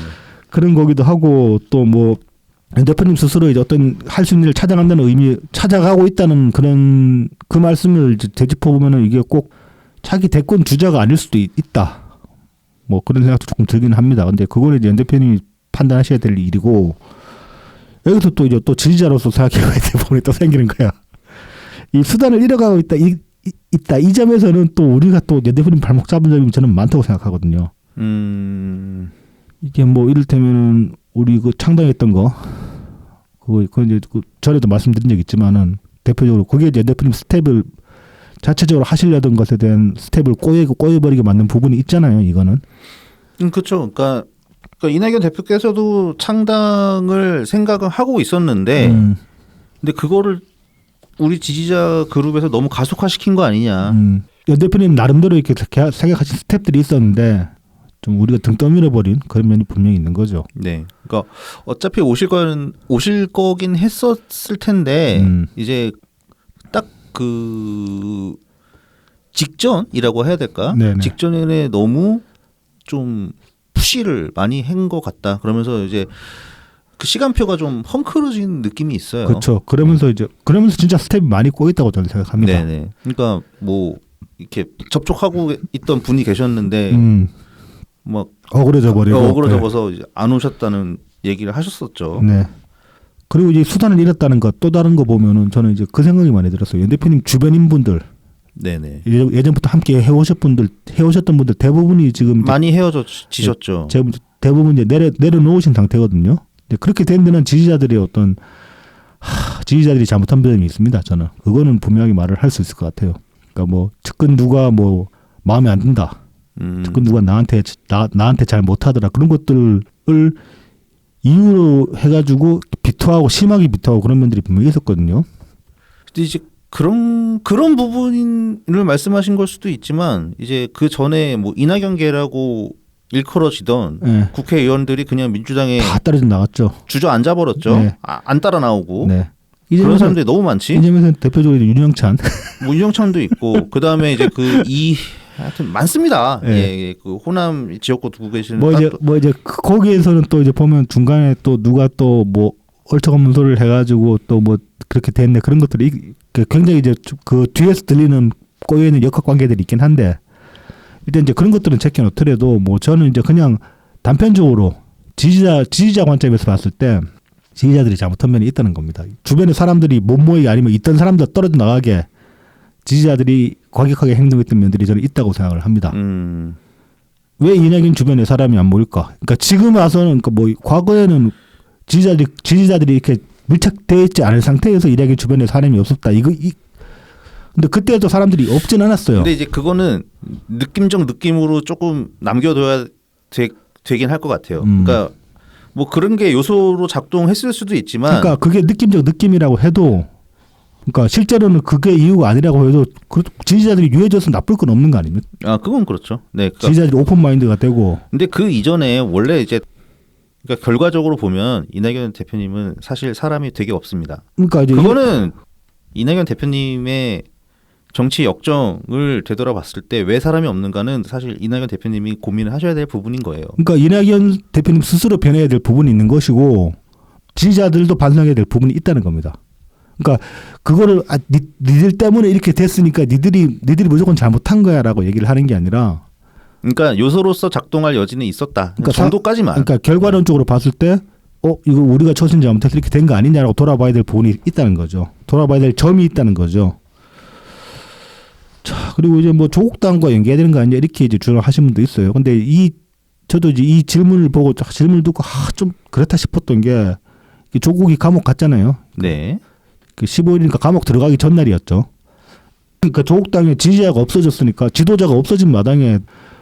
그런 거기도 하고 또 뭐 대표님 스스로 이제 어떤 할 수 있는 일을 찾아간다는 의미 찾아가고 있다는 그런 그 말씀을 되짚어 보면은 이게 꼭 차기 대권 주자가 아닐 수도 있다. 뭐 그런 생각도 조금 들긴 합니다. 근데 그거는 이제 연 대표님이 판단하셔야 될 일이고 여기서 또 이제 또 지지자로서 생각해봐야 될 부분이 또 생기는 거야. 이 수단을 잃어가고 있다. 이 점에서는 또 우리가 또 연 대표님 발목 잡은 점이 저는 많다고 생각하거든요. 이게 뭐 이를테면은 우리 그 창당했던 거 그거 이제 그 전에도 말씀드린 적 있지만은 대표적으로 그게 이제 대표님 스텝을 자체적으로 하시려던 것에 대한 스텝을 꼬여버리게 만든 부분이 있잖아요. 이거는. 그렇죠. 그러니까 이낙연 대표께서도 창당을 생각을 하고 있었는데, 근데 그거를 우리 지지자 그룹에서 너무 가속화시킨 거 아니냐. 연 대표님 나름대로 이렇게 생각하신 스텝들이 있었는데 좀 우리가 등 떠밀어 버린 그런 면이 분명히 있는 거죠. 네. 그러니까 어차피 오실 거긴 했었을 텐데 이제 딱 그 직전이라고 해야 될까? 네네. 직전에 너무 좀 푸시를 많이 한 것 같다. 그러면서 이제 그 시간표가 좀 헝클어진 느낌이 있어요. 그렇죠. 그러면서 진짜 스텝이 많이 꼬였다고 저는 생각합니다. 네네. 그러니까 뭐 이렇게 접촉하고 있던 분이 계셨는데 막 억울해져 버리고 억울해져서 이제 안 오셨다는 얘기를 하셨었죠. 네. 그리고 이제 수단을 잃었다는 것 또 다른 거 보면은 저는 이제 그 생각이 많이 들었어요. 연 대표님 주변인 분들, 네네. 예전부터 함께 해오셨던 분들 대부분이 지금 많이 헤어지셨죠. 대부분 이제 내려놓으신 상태거든요. 그렇게 된 데는 지지자들이 지지자들이 잘못한 점이 있습니다. 저는 그거는 분명히 말을 할 수 있을 것 같아요. 그러니까 뭐 측근 누가 뭐 마음에 안 든다. 측근 누가 나한테 잘 못하더라. 그런 것들을 이유로 해가지고 심하게 비토하고 그런 면들이 분명히 있었거든요. 근데 이제 그런 부분을 말씀하신 걸 수도 있지만 이제 그 전에 뭐 이낙연계라고 일컬어지던 네. 국회의원들이 그냥 민주당에 다 떨어져 나갔죠. 주저앉아 버렸죠. 네. 안 따라 나오고. 네. 그런 사람들이 너무 많지. 이 점에서 대표적으로 윤영찬, 뭐 윤영찬도 있고 그 다음에 이제 하여튼 많습니다. 네. 예, 그 호남 지역구 두고 계시는 거기에서는 또 이제 보면 중간에 또 누가 또 뭐 얼척없는 소리를 해가지고 또 뭐 그렇게 됐네 그런 것들이 굉장히 이제 그 뒤에서 들리는 꼬여 있는 역학 관계들이 있긴 한데 일단 이제 그런 것들은 제껴놓더라도 뭐 저는 이제 그냥 단편적으로 지지자 관점에서 봤을 때 지지자들이 잘못한 면이 있다는 겁니다. 주변에 사람들이 못 모이게 아니면 있던 사람들 떨어져 나가게 지지자들이 과격하게 행동했던 면들이 저는 있다고 생각을 합니다. 왜 이낙연 주변에 사람이 안 모일까? 그러니까 지금 와서는 그러니까 뭐 과거에는 지지자들이 이렇게 밀착되어 있지 않은 상태에서 이낙연 주변에 사람이 없었다. 근데 그때도 사람들이 없진 않았어요. 근데 이제 그거는 느낌적 느낌으로 조금 남겨둬야 되긴 할 것 같아요. 그러니까 뭐 그런 게 요소로 작동했을 수도 있지만, 그러니까 그게 느낌적 느낌이라고 해도, 그러니까 실제로는 그게 이유가 아니라고 해도 지지자들이 유해져서 나쁠 건 없는 거 아닙니까? 아, 그건 그렇죠. 네, 그러니까 지지자들이 오픈 마인드가 되고. 근데 그 이전에 원래 이제 그러니까 결과적으로 보면 이낙연 대표님은 사실 사람이 되게 없습니다. 그러니까 이제 그거는 이낙연 대표님의 정치 역정을 되돌아봤을 때 왜 사람이 없는가는 사실 이낙연 대표님이 고민을 하셔야 될 부분인 거예요. 그러니까 이낙연 대표님 스스로 변해야 될 부분이 있는 것이고 지지자들도 반성해야 될 부분이 있다는 겁니다. 그러니까 그거를 니들 때문에 이렇게 됐으니까 니들이 무조건 잘못한 거야라고 얘기를 하는 게 아니라, 그러니까 요소로서 작동할 여지는 있었다. 그러니까 정도까지만. 그러니까 결과론적으로 봤을 때 이거 우리가 처신 잘못해서 이렇게 된 거 아니냐라고 돌아봐야 될 부분이 있다는 거죠. 돌아봐야 될 점이 있다는 거죠. 자, 그리고 이제 뭐 조국당과 연계되는 거 아니냐 이렇게 이제 주장하시는 분도 있어요. 근데 저도 이제 이 질문을 듣고 좀 그렇다 싶었던 게 조국이 감옥 갔잖아요. 네. 그 15일이니까 감옥 들어가기 전날이었죠. 그러니까 조국당의 지지자가 없어졌으니까 지도자가 없어진 마당에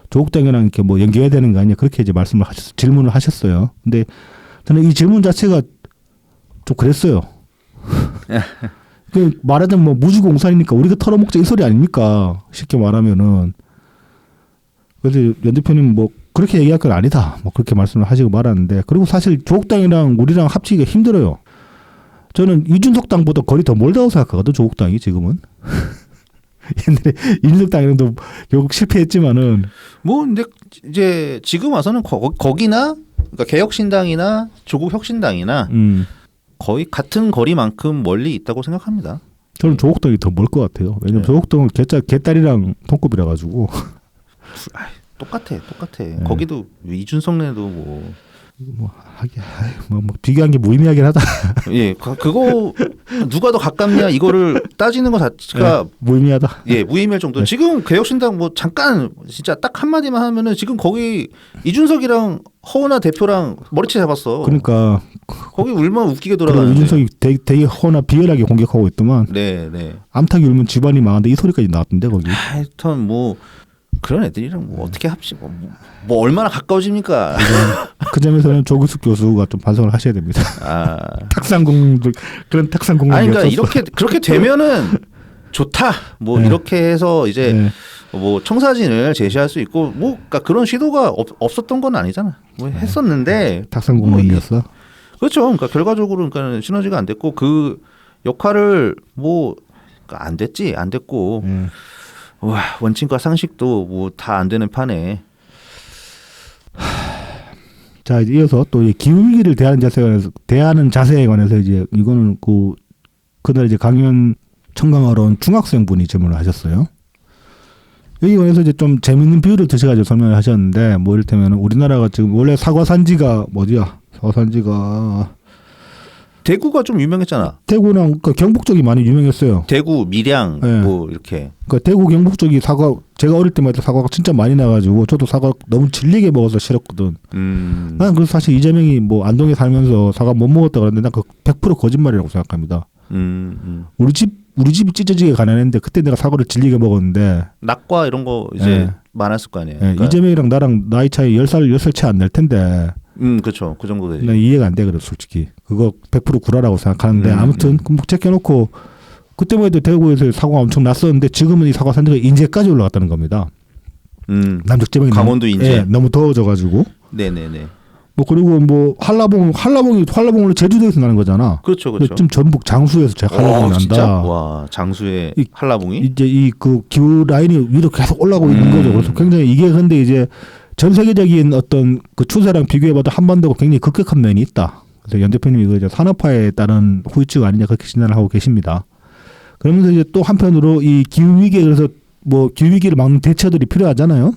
조국 당이랑 이렇게 뭐 연계해야 되는 거 아니냐 그렇게 이제 질문을 하셨어요. 근데 저는 이 질문 자체가 좀 그랬어요. 그 말하자면 뭐 무주공산이니까 우리가 털어먹자 이 소리 아닙니까? 쉽게 말하면은. 그래서 연 대표님 뭐 그렇게 얘기할 건 아니다. 뭐 그렇게 말씀을 하시고 말았는데 그리고 사실 조국 당이랑 우리랑 합치기가 힘들어요. 저는 이준석 당보다 거리 더 멀다고 생각하거든. 조국 당이 지금은. 옛날에 이준석 당이랑도 결국 실패했지만은 뭐 근데 이제 지금 와서는 거기나 그러니까 개혁신당이나 조국 혁신당이나 거의 같은 거리만큼 멀리 있다고 생각합니다. 저는 조국 당이 더 멀 것 같아요. 왜냐면 조국 당은 개딸이랑 동급이라 가지고. 똑같아. 거기도 이준석네도 뭐 비교한 게 무의미하긴 하다. 예, 그거 누가 더 가깝냐 이거를 따지는 것 자체가 무의미하다. 예, 무의미할 정도. 지금 개혁신당 뭐 잠깐 진짜 딱 한마디만 하면은 지금 거기 이준석이랑 허은하 대표랑 머리채 잡았어. 그러니까 거기 울면 웃기게 돌아가는데. 이준석이 되게 허나 비열하게 공격하고 있더만. 네. 암탉이 울면 집안이 망한데 이 소리까지 나왔던데 거기. 하여튼 뭐 그런 애들이랑 뭐 어떻게 합치 뭐 얼마나 가까워집니까? 그 점에서는 조규숙 교수가 좀 반성을 하셔야 됩니다. 탁상공들 그런 탁상공들. 아니 그러니까 이렇게 그렇게 되면은 좋다. 뭐 이렇게 해서 이제 뭐 청사진을 제시할 수 있고 뭐 그러니까 그런 시도가 없었던 건 아니잖아. 뭐 했었는데 탁상공론이었어. 그렇죠. 그러니까 결과적으로 그러니까 시너지가 안 됐고 그 역할을 뭐 그러니까 안 됐고. 와, 원칙과 상식도 뭐 다 안 되는 판에. 자, 이제 이어서 또 기후 위기를 대하는 자세에 관해서 이제 이거는 그날 이제 강연 청강하러 온 중학생분이 질문을 하셨어요. 여기 관해서 이제 좀 재밌는 비유를 드셔가지고 설명을 하셨는데 뭐 이를테면 우리나라가 지금 원래 사과 산지가 어디야? 사과 산지가 대구가 좀 유명했잖아. 대구랑 그러니까 경북 쪽이 많이 유명했어요. 대구, 밀양 뭐 이렇게. 그러니까 대구, 경북 쪽이 사과 제가 어릴 때마다 사과가 진짜 많이 나가지고 저도 사과 너무 질리게 먹어서 싫었거든. 난 그래서 사실 이재명이 뭐 안동에 살면서 사과 못 먹었다 그랬는데 난 그 100% 거짓말이라고 생각합니다. 우리 집이 찢어지게 가난했는데 그때 내가 사과를 질리게 먹었는데 낙과 이런 거 이제 많았을 거 아니에요. 그러니까 이재명이랑 나랑 나이 차이 10살 채 안 날 텐데. 그렇죠. 그 정도 되지. 난 이해가 안 돼 그래 솔직히. 그거 100% 구라라고 생각하는데 아무튼 뭐 제껴놓고 그때만 해도 대구에서 사과가 엄청 났었는데 지금은 이 사과 산지가 인제까지 올라갔다는 겁니다. 남쪽 지방이 강원도 인제 너무 더워져가지고. 네네네. 뭐 그리고 뭐 한라봉으로 제주도에서 나는 거잖아. 그렇죠. 지금 전북 장수에서 제가 한라봉이 난다. 진짜? 와 장수의 한라봉이? 이제 이 그 기후 라인이 위로 계속 올라오고 있는 거죠. 그래서 굉장히 이게 근데 이제 전 세계적인 어떤 그 추세랑 비교해봐도 한반도가 굉장히 급격한 면이 있다. 그래서 연 대표님이 이거 이제 산업화에 따른 후유증 아니냐 그렇게 진단을 하고 계십니다. 그러면서 이제 또 한편으로 이 기후 위기에 그래서 뭐 기후 위기를 막는 대처들이 필요하잖아요.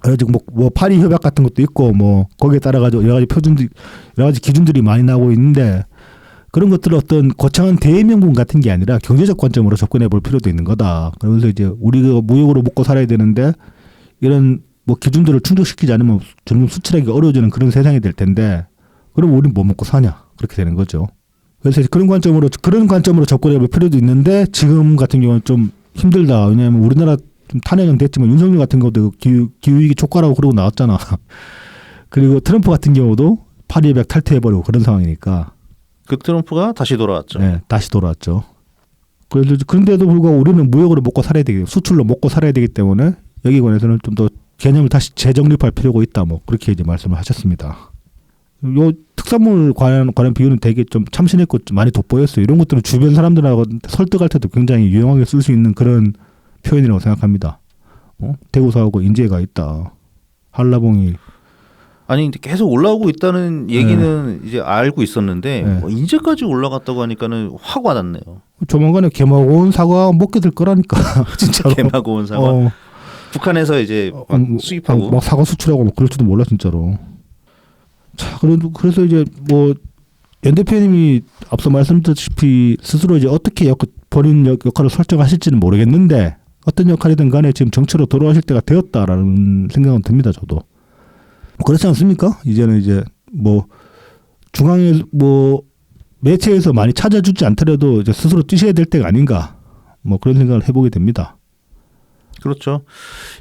그래서 뭐 파리 협약 같은 것도 있고 뭐 거기에 따라 가지고 여러 가지 기준들이 많이 나오고 있는데 그런 것들을 어떤 거창한 대명분 같은 게 아니라 경제적 관점으로 접근해 볼 필요도 있는 거다. 그러면서 이제 우리가 무역으로 먹고 살아야 되는데 이런 뭐 기준들을 충족시키지 않으면 점점 수출하기 어려워지는 그런 세상이 될 텐데 그럼 우리는 뭐 먹고 사냐 그렇게 되는 거죠. 그래서 그런 관점으로 접근해 볼 필요도 있는데 지금 같은 경우는 좀 힘들다. 왜냐하면 우리나라 좀 탄핵은 됐지만 윤석열 같은 경우도 기후위기 촉구라고 그러고 나왔잖아. 그리고 트럼프 같은 경우도 파리 협약 탈퇴해버리고 그런 상황이니까. 그 트럼프가 다시 돌아왔죠. 네, 다시 돌아왔죠. 그런데도 불구하고 우리는 무역으로 먹고 살아야 되기, 수출로 먹고 살아야 되기 때문에 여기 관해서는 좀 더 개념을 다시 재정립할 필요가 있다. 뭐 그렇게 이제 말씀을 하셨습니다. 요 특산물 관련 비유는 되게 좀 참신했고 좀 많이 돋보였어요. 이런 것들은 주변 사람들하고 설득할 때도 굉장히 유용하게 쓸 수 있는 그런 표현이라고 생각합니다. 대구사하고 인재가 있다. 한라봉이 아니 근데 계속 올라오고 있다는 얘기는 이제 알고 있었는데 뭐 인제까지 올라갔다고 하니까는 확 와닿네요. 조만간에 개마고 온 사과 먹게 될 거라니까 진짜로. 개마고 온 사과. 북한에서 이제 막 수입하고 막 사과 수출하고 막 그럴지도 몰라 진짜로. 자, 그래서 이제 뭐 연 대표님이 앞서 말씀드렸다시피 스스로 이제 어떻게 본인 역할을 설정하실지는 모르겠는데 어떤 역할이든 간에 지금 정치로 돌아오실 때가 되었다라는 생각은 듭니다. 저도. 그렇지 않습니까? 이제는 이제 뭐 중앙에 뭐 매체에서 많이 찾아주지 않더라도 이제 스스로 뛰셔야 될 때가 아닌가 뭐 그런 생각을 해보게 됩니다. 그렇죠.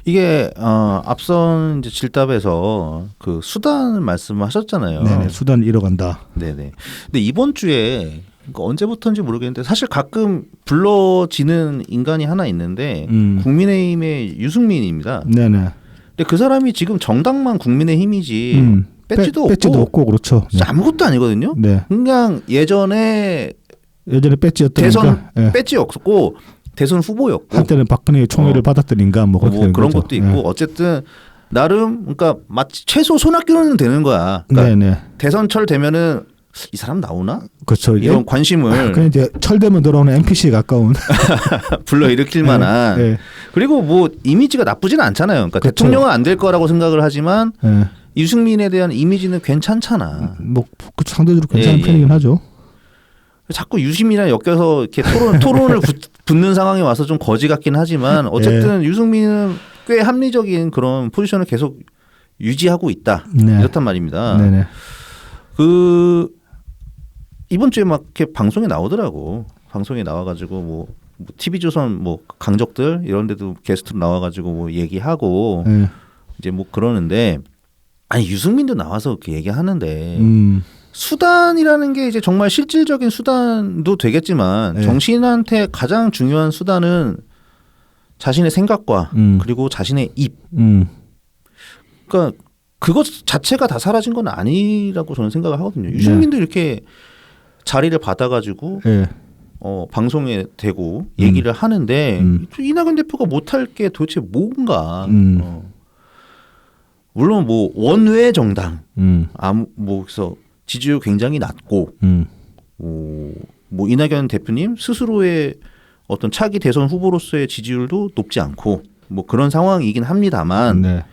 이게 앞선 이제 질답에서 그 수단 말씀하셨잖아요. 네네. 수단 잃어간다. 네네. 근데 이번 주에 그러니까 언제부터인지 모르겠는데 사실 가끔 불러지는 인간이 하나 있는데 국민의힘의 유승민입니다. 네네. 근데 그 사람이 지금 정당만 국민의힘이지 배지도 배지도 없고 없고 그렇죠. 네. 아무것도 아니거든요. 네. 그냥 예전에 배지였던 대선 네. 배지 없었고 대선 후보였고 한때는 박근혜의 총애를 받았더니가 뭐 그런 거죠. 것도 있고 네. 어쨌든 나름 그러니까 마치 최소 손학규는 되는 거야. 그러니까 네네. 대선철 되면은 이 사람 나오나? 그렇죠. 이런 관심을 그냥 이제 철되면 들어오는 NPC에 가까운 불러일으킬 만한 네. 그리고 뭐 이미지가 나쁘지는 않잖아요. 그러니까 그렇죠. 대통령은 안 될 거라고 생각을 하지만 네. 유승민에 대한 이미지는 괜찮잖아. 뭐 상대적으로 괜찮은 예, 편이긴 하죠. 자꾸 유승민이랑 엮여서 이렇게 토론을 붙는 상황이 와서 좀 거지 같긴 하지만 어쨌든 유승민은 꽤 합리적인 그런 포지션을 계속 유지하고 있다. 네. 이렇단 말입니다. 네네. 그 이번 주에 막 이렇게 방송에 나오더라고. 방송에 나와가지고 뭐 TV조선 뭐 강적들 이런 데도 게스트로 나와가지고 뭐 얘기하고 네. 이제 뭐 그러는데 아니 유승민도 나와서 그렇게 얘기하는데 수단이라는 게 이제 정말 실질적인 수단도 되겠지만 네. 정치인한테 가장 중요한 수단은 자신의 생각과 그리고 자신의 입. 그러니까 그것 자체가 다 사라진 건 아니라고 저는 생각을 하거든요. 유승민도 이렇게 자리를 받아가지고 네. 방송에 대고 얘기를 하는데 이낙연 대표가 못할 게 도대체 뭔가. 물론 뭐 원외 정당, 뭐 그래서 지지율 굉장히 낮고, 뭐 이낙연 대표님 스스로의 어떤 차기 대선 후보로서의 지지율도 높지 않고, 뭐 그런 상황이긴 합니다만, 네.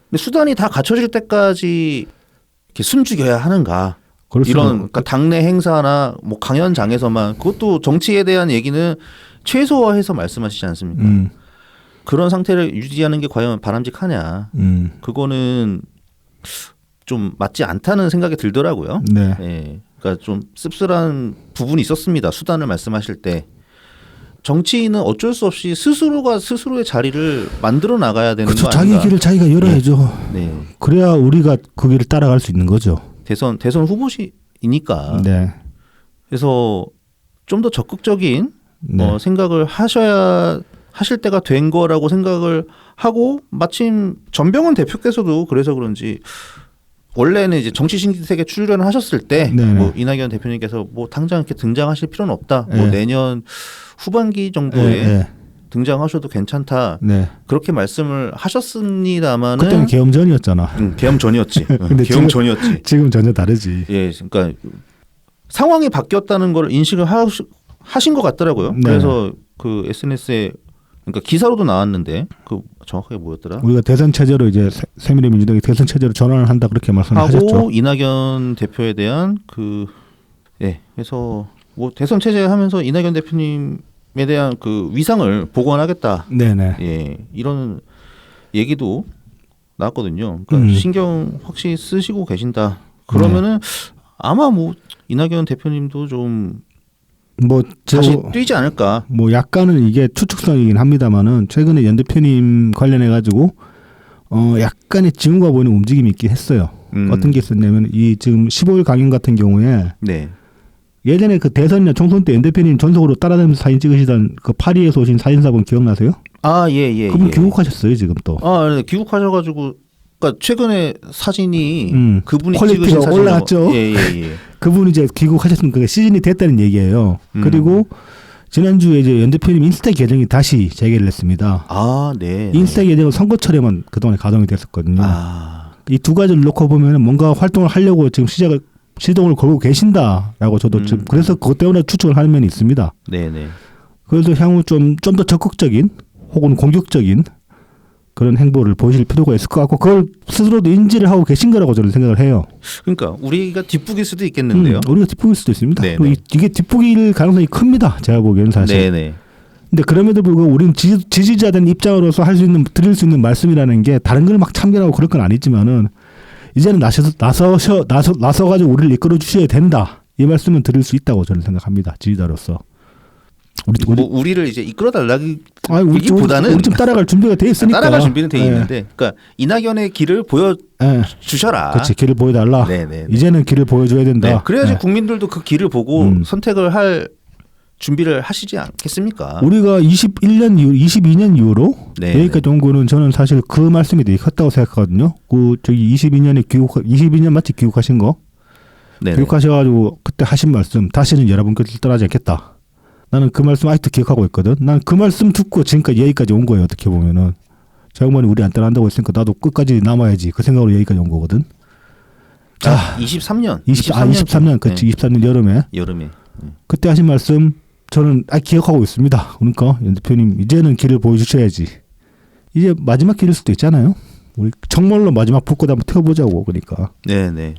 근데 수단이 다 갖춰질 때까지 이렇게 숨죽여야 하는가? 그렇죠. 이런 그러니까 당내 행사나 뭐 강연장에서만 그것도 정치에 대한 얘기는 최소화해서 말씀하시지 않습니까? 그런 상태를 유지하는 게 과연 바람직하냐? 그거는 좀 맞지 않다는 생각이 들더라고요. 네. 예, 그러니까 좀 씁쓸한 부분이 있었습니다. 수단을 말씀하실 때 정치인은 어쩔 수 없이 스스로가 스스로의 자리를 만들어 나가야 되는 그렇죠. 거 자기 아닌가? 길을 자기가 열어야죠. 네. 그래야 우리가 그 길을 따라갈 수 있는 거죠. 대선 후보시니까. 네. 그래서 좀 더 적극적인 네. 생각을 하실 때가 된 거라고 생각을 하고 마침 전병헌 대표께서도 그래서 그런지 원래는 이제 정치 신기색에 출연을 하셨을 때 뭐 이낙연 대표님께서 뭐 당장 이렇게 등장하실 필요는 없다. 뭐 내년 후반기 정도에 등장하셔도 괜찮다. 그렇게 말씀을 하셨습니다만은 그때는 계엄 전이었잖아. 계엄 전이었지. 근데 계엄 전이었지. 지금 전혀 다르지. 예, 그러니까 상황이 바뀌었다는 걸 인식을 하신 것 같더라고요. 네. 그래서 그 SNS에 그러니까 기사로도 나왔는데 그 정확하게 뭐였더라? 우리가 대선 체제로 이제 새누리민주당이 대선 체제로 전환을 한다 그렇게 말씀하셨죠. 하고 이낙연 대표에 대한 그래서 뭐 대선 체제 하면서 이낙연 대표님에 대한 그 위상을 복원하겠다. 네네. 예, 이런 얘기도 나왔거든요. 그러니까 신경 확실히 쓰시고 계신다. 그러면은 아마 뭐 이낙연 대표님도 좀 다시 뛰지 않을까. 뭐 약간은 이게 추측성이긴 합니다만은 최근에 연 대표님 관련해 가지고 약간의 징후가 보이는 움직임이 있긴 했어요. 어떤 게 있었냐면 이 지금 15일 강연 같은 경우에 예전에 그 대선이나 총선 때 연 대표님 전속으로 따라다니면서 사진 찍으시던 그 파리에서 오신 사진사분 기억나세요? 예. 그분 귀국하셨어요 지금 또. 네, 귀국하셔가지고. 그러니까 최근에 사진이 그분이 퀄리티가 찍으신 사진이 올라갔죠. 예. 그분이 이제 귀국하셨으니까 시즌이 됐다는 얘기예요. 그리고 지난주에 이제 연 대표님 인스타 계정이 다시 재개를 했습니다. 네. 인스타 계정은 선거철에만 그동안 가동이 됐었거든요. 이 두 가지를 놓고 보면 뭔가 활동을 하려고 지금 시동을 걸고 계신다라고 저도 지금 그래서 그것 때문에 추측을 하는 면이 있습니다. 네네. 그래서 향후 좀 더 적극적인 혹은 공격적인 그런 행보를 보실 필요가 있을 것 같고 그걸 스스로도 인지를 하고 계신 거라고 저는 생각을 해요. 그러니까 우리가 뒷북일 수도 있겠는데요. 우리가 뒷북일 수도 있습니다. 네네. 그리고 이게 뒷북일 가능성이 큽니다. 제가 보기에는 사실. 네네. 근데 그럼에도 불구하고 우리는 지지자된 입장으로서 드릴 수 있는 말씀이라는 게 다른 걸 막 참견하고 그럴 건 아니지만은 이제는 나서가지고 우리를 이끌어 주셔야 된다. 이 말씀은 드릴 수 있다고 저는 생각합니다. 지지자로서. 우리를 이제 이끌어달라기보다는 우리 좀 따라갈 준비가 돼 있으니까. 따라갈 준비는 돼 있는데, 그러니까 이낙연의 길을 보여주셔라. 그렇지, 길을 보여달라. 네네. 이제는 길을 보여줘야 된다. 네. 그래야지 국민들도 그 길을 보고 선택을 할 준비를 하시지 않겠습니까? 우리가 22년 이후로 네. 여기까지 온 거는 저는 사실 그 말씀이 되게 컸다고 생각하거든요. 그 저기 22년 맞지 귀국하신 거? 네네. 교육하셔가지고 그때 하신 말씀 다시는 여러분 곁을 떠나지 않겠다. 나는 그 말씀 아직도 기억하고 있거든. 난 그 말씀 듣고 지금까지 여기까지 온 거예요. 어떻게 보면은 장관이 우리 안 떠난다고 했으니까 나도 끝까지 남아야지. 그 생각으로 여기까지 온 거거든. 자, 23년 그치. 네. 23년 여름에 그때 하신 말씀 저는 기억하고 있습니다. 그러니까 연 대표님 이제는 길을 보여주셔야지. 이제 마지막 길일 수도 있잖아요. 우리 정말로 마지막 불꽃 한번 태워보자고. 그러니까. 네네.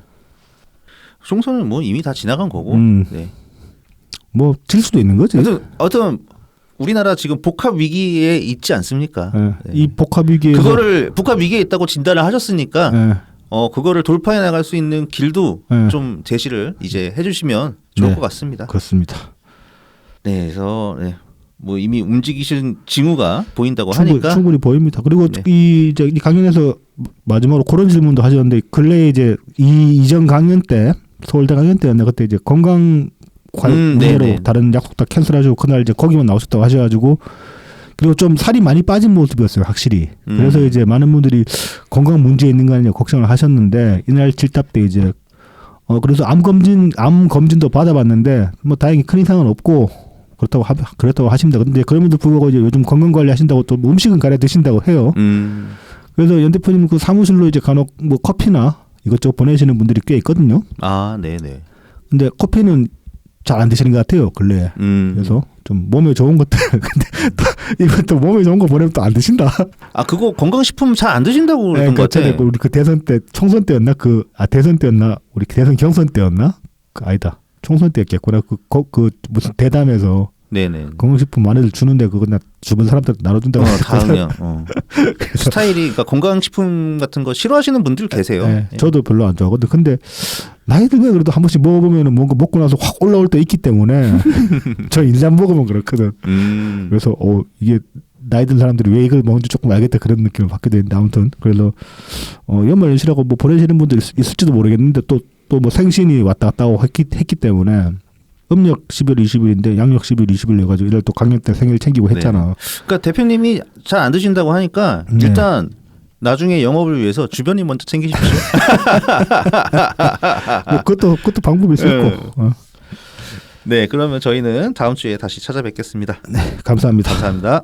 총선은 뭐 이미 다 지나간 거고. 네. 뭐 질 수도 있는 거지. 어떤 우리나라 지금 복합 위기에 있지 않습니까? 네. 네. 이 복합 위기에 그거를 복합 위기에 있다고 진단을 하셨으니까 네. 그거를 돌파해 나갈 수 있는 길도 네. 좀 제시를 이제 해주시면 좋을 네. 것 같습니다. 그렇습니다. 네, 그래서 뭐 이미 움직이신 징후가 보인다고 충분히, 하니까 충분히 보입니다. 그리고 네. 이 강연에서 마지막으로 그런 질문도 하셨는데 근래 이제 이전 강연 때 서울대 강연 때였나 그때 이제 건강 문제로 네네. 다른 약속 다 캔슬해주고 그날 이제 거기만 나오셨다고 하셔가지고 그리고 좀 살이 많이 빠진 모습이었어요, 확실히. 그래서 이제 많은 분들이 건강 문제 있는 거 아니냐 걱정을 하셨는데 이날 질답 때 이제 그래서 암 검진도 받아봤는데 뭐 다행히 큰 이상은 없고 그렇다고 하십니다. 근데 그럼에도 불구하고 이제 요즘 건강 관리 하신다고 또 음식은 가려 드신다고 해요. 그래서 연 대표님 그 사무실로 이제 간혹 뭐 커피나 이것저것 보내시는 분들이 꽤 있거든요. 아, 네네. 근데 커피는 잘 안 드시는 것 같아요, 근래에. 그래서 좀 몸에 좋은 것들. 근데 또 이건 또 몸에 좋은 거 보내면 또 안 드신다. 아, 그거 건강식품 잘 안 드신다고 그랬던 것 같아. 우리 그 대선 때 총선 때였나? 대선 때였나? 우리 대선 경선 때였나? 아니다. 총선 때였겠구나. 그 무슨 대담에서 네네. 건강식품 많이들 주는데 그거 나 주변 사람들한테 나눠준다고. 다 그냥. 스타일이 그러니까 건강식품 같은 거 싫어하시는 분들 계세요. 네, 저도 별로 안 좋아하거든. 근데 나이 들면 그래도 한 번씩 먹어보면 뭔가 먹고 나서 확 올라올 때 있기 때문에 저 일단 먹으면 그렇거든. 그래서 이게 나이 든 사람들이 왜 이걸 먹는지 조금 알겠다 그런 느낌을 받게 되는데 아무튼 그래서 연말연시라고 뭐 보내시는 분들 있을지도 모르겠는데 또 뭐 생신이 왔다 갔다 하고 했기 때문에 음력 12월 20일인데 양력 12월 20일 해가지고 이날 또 강연 때 생일 챙기고 했잖아. 네. 그러니까 대표님이 잘 안 드신다고 하니까 일단 나중에 영업을 위해서 주변이 먼저 챙기십시오. 그것도 방법이 있을 거. 네, 그러면 저희는 다음 주에 다시 찾아뵙겠습니다. 네, 감사합니다. 감사합니다.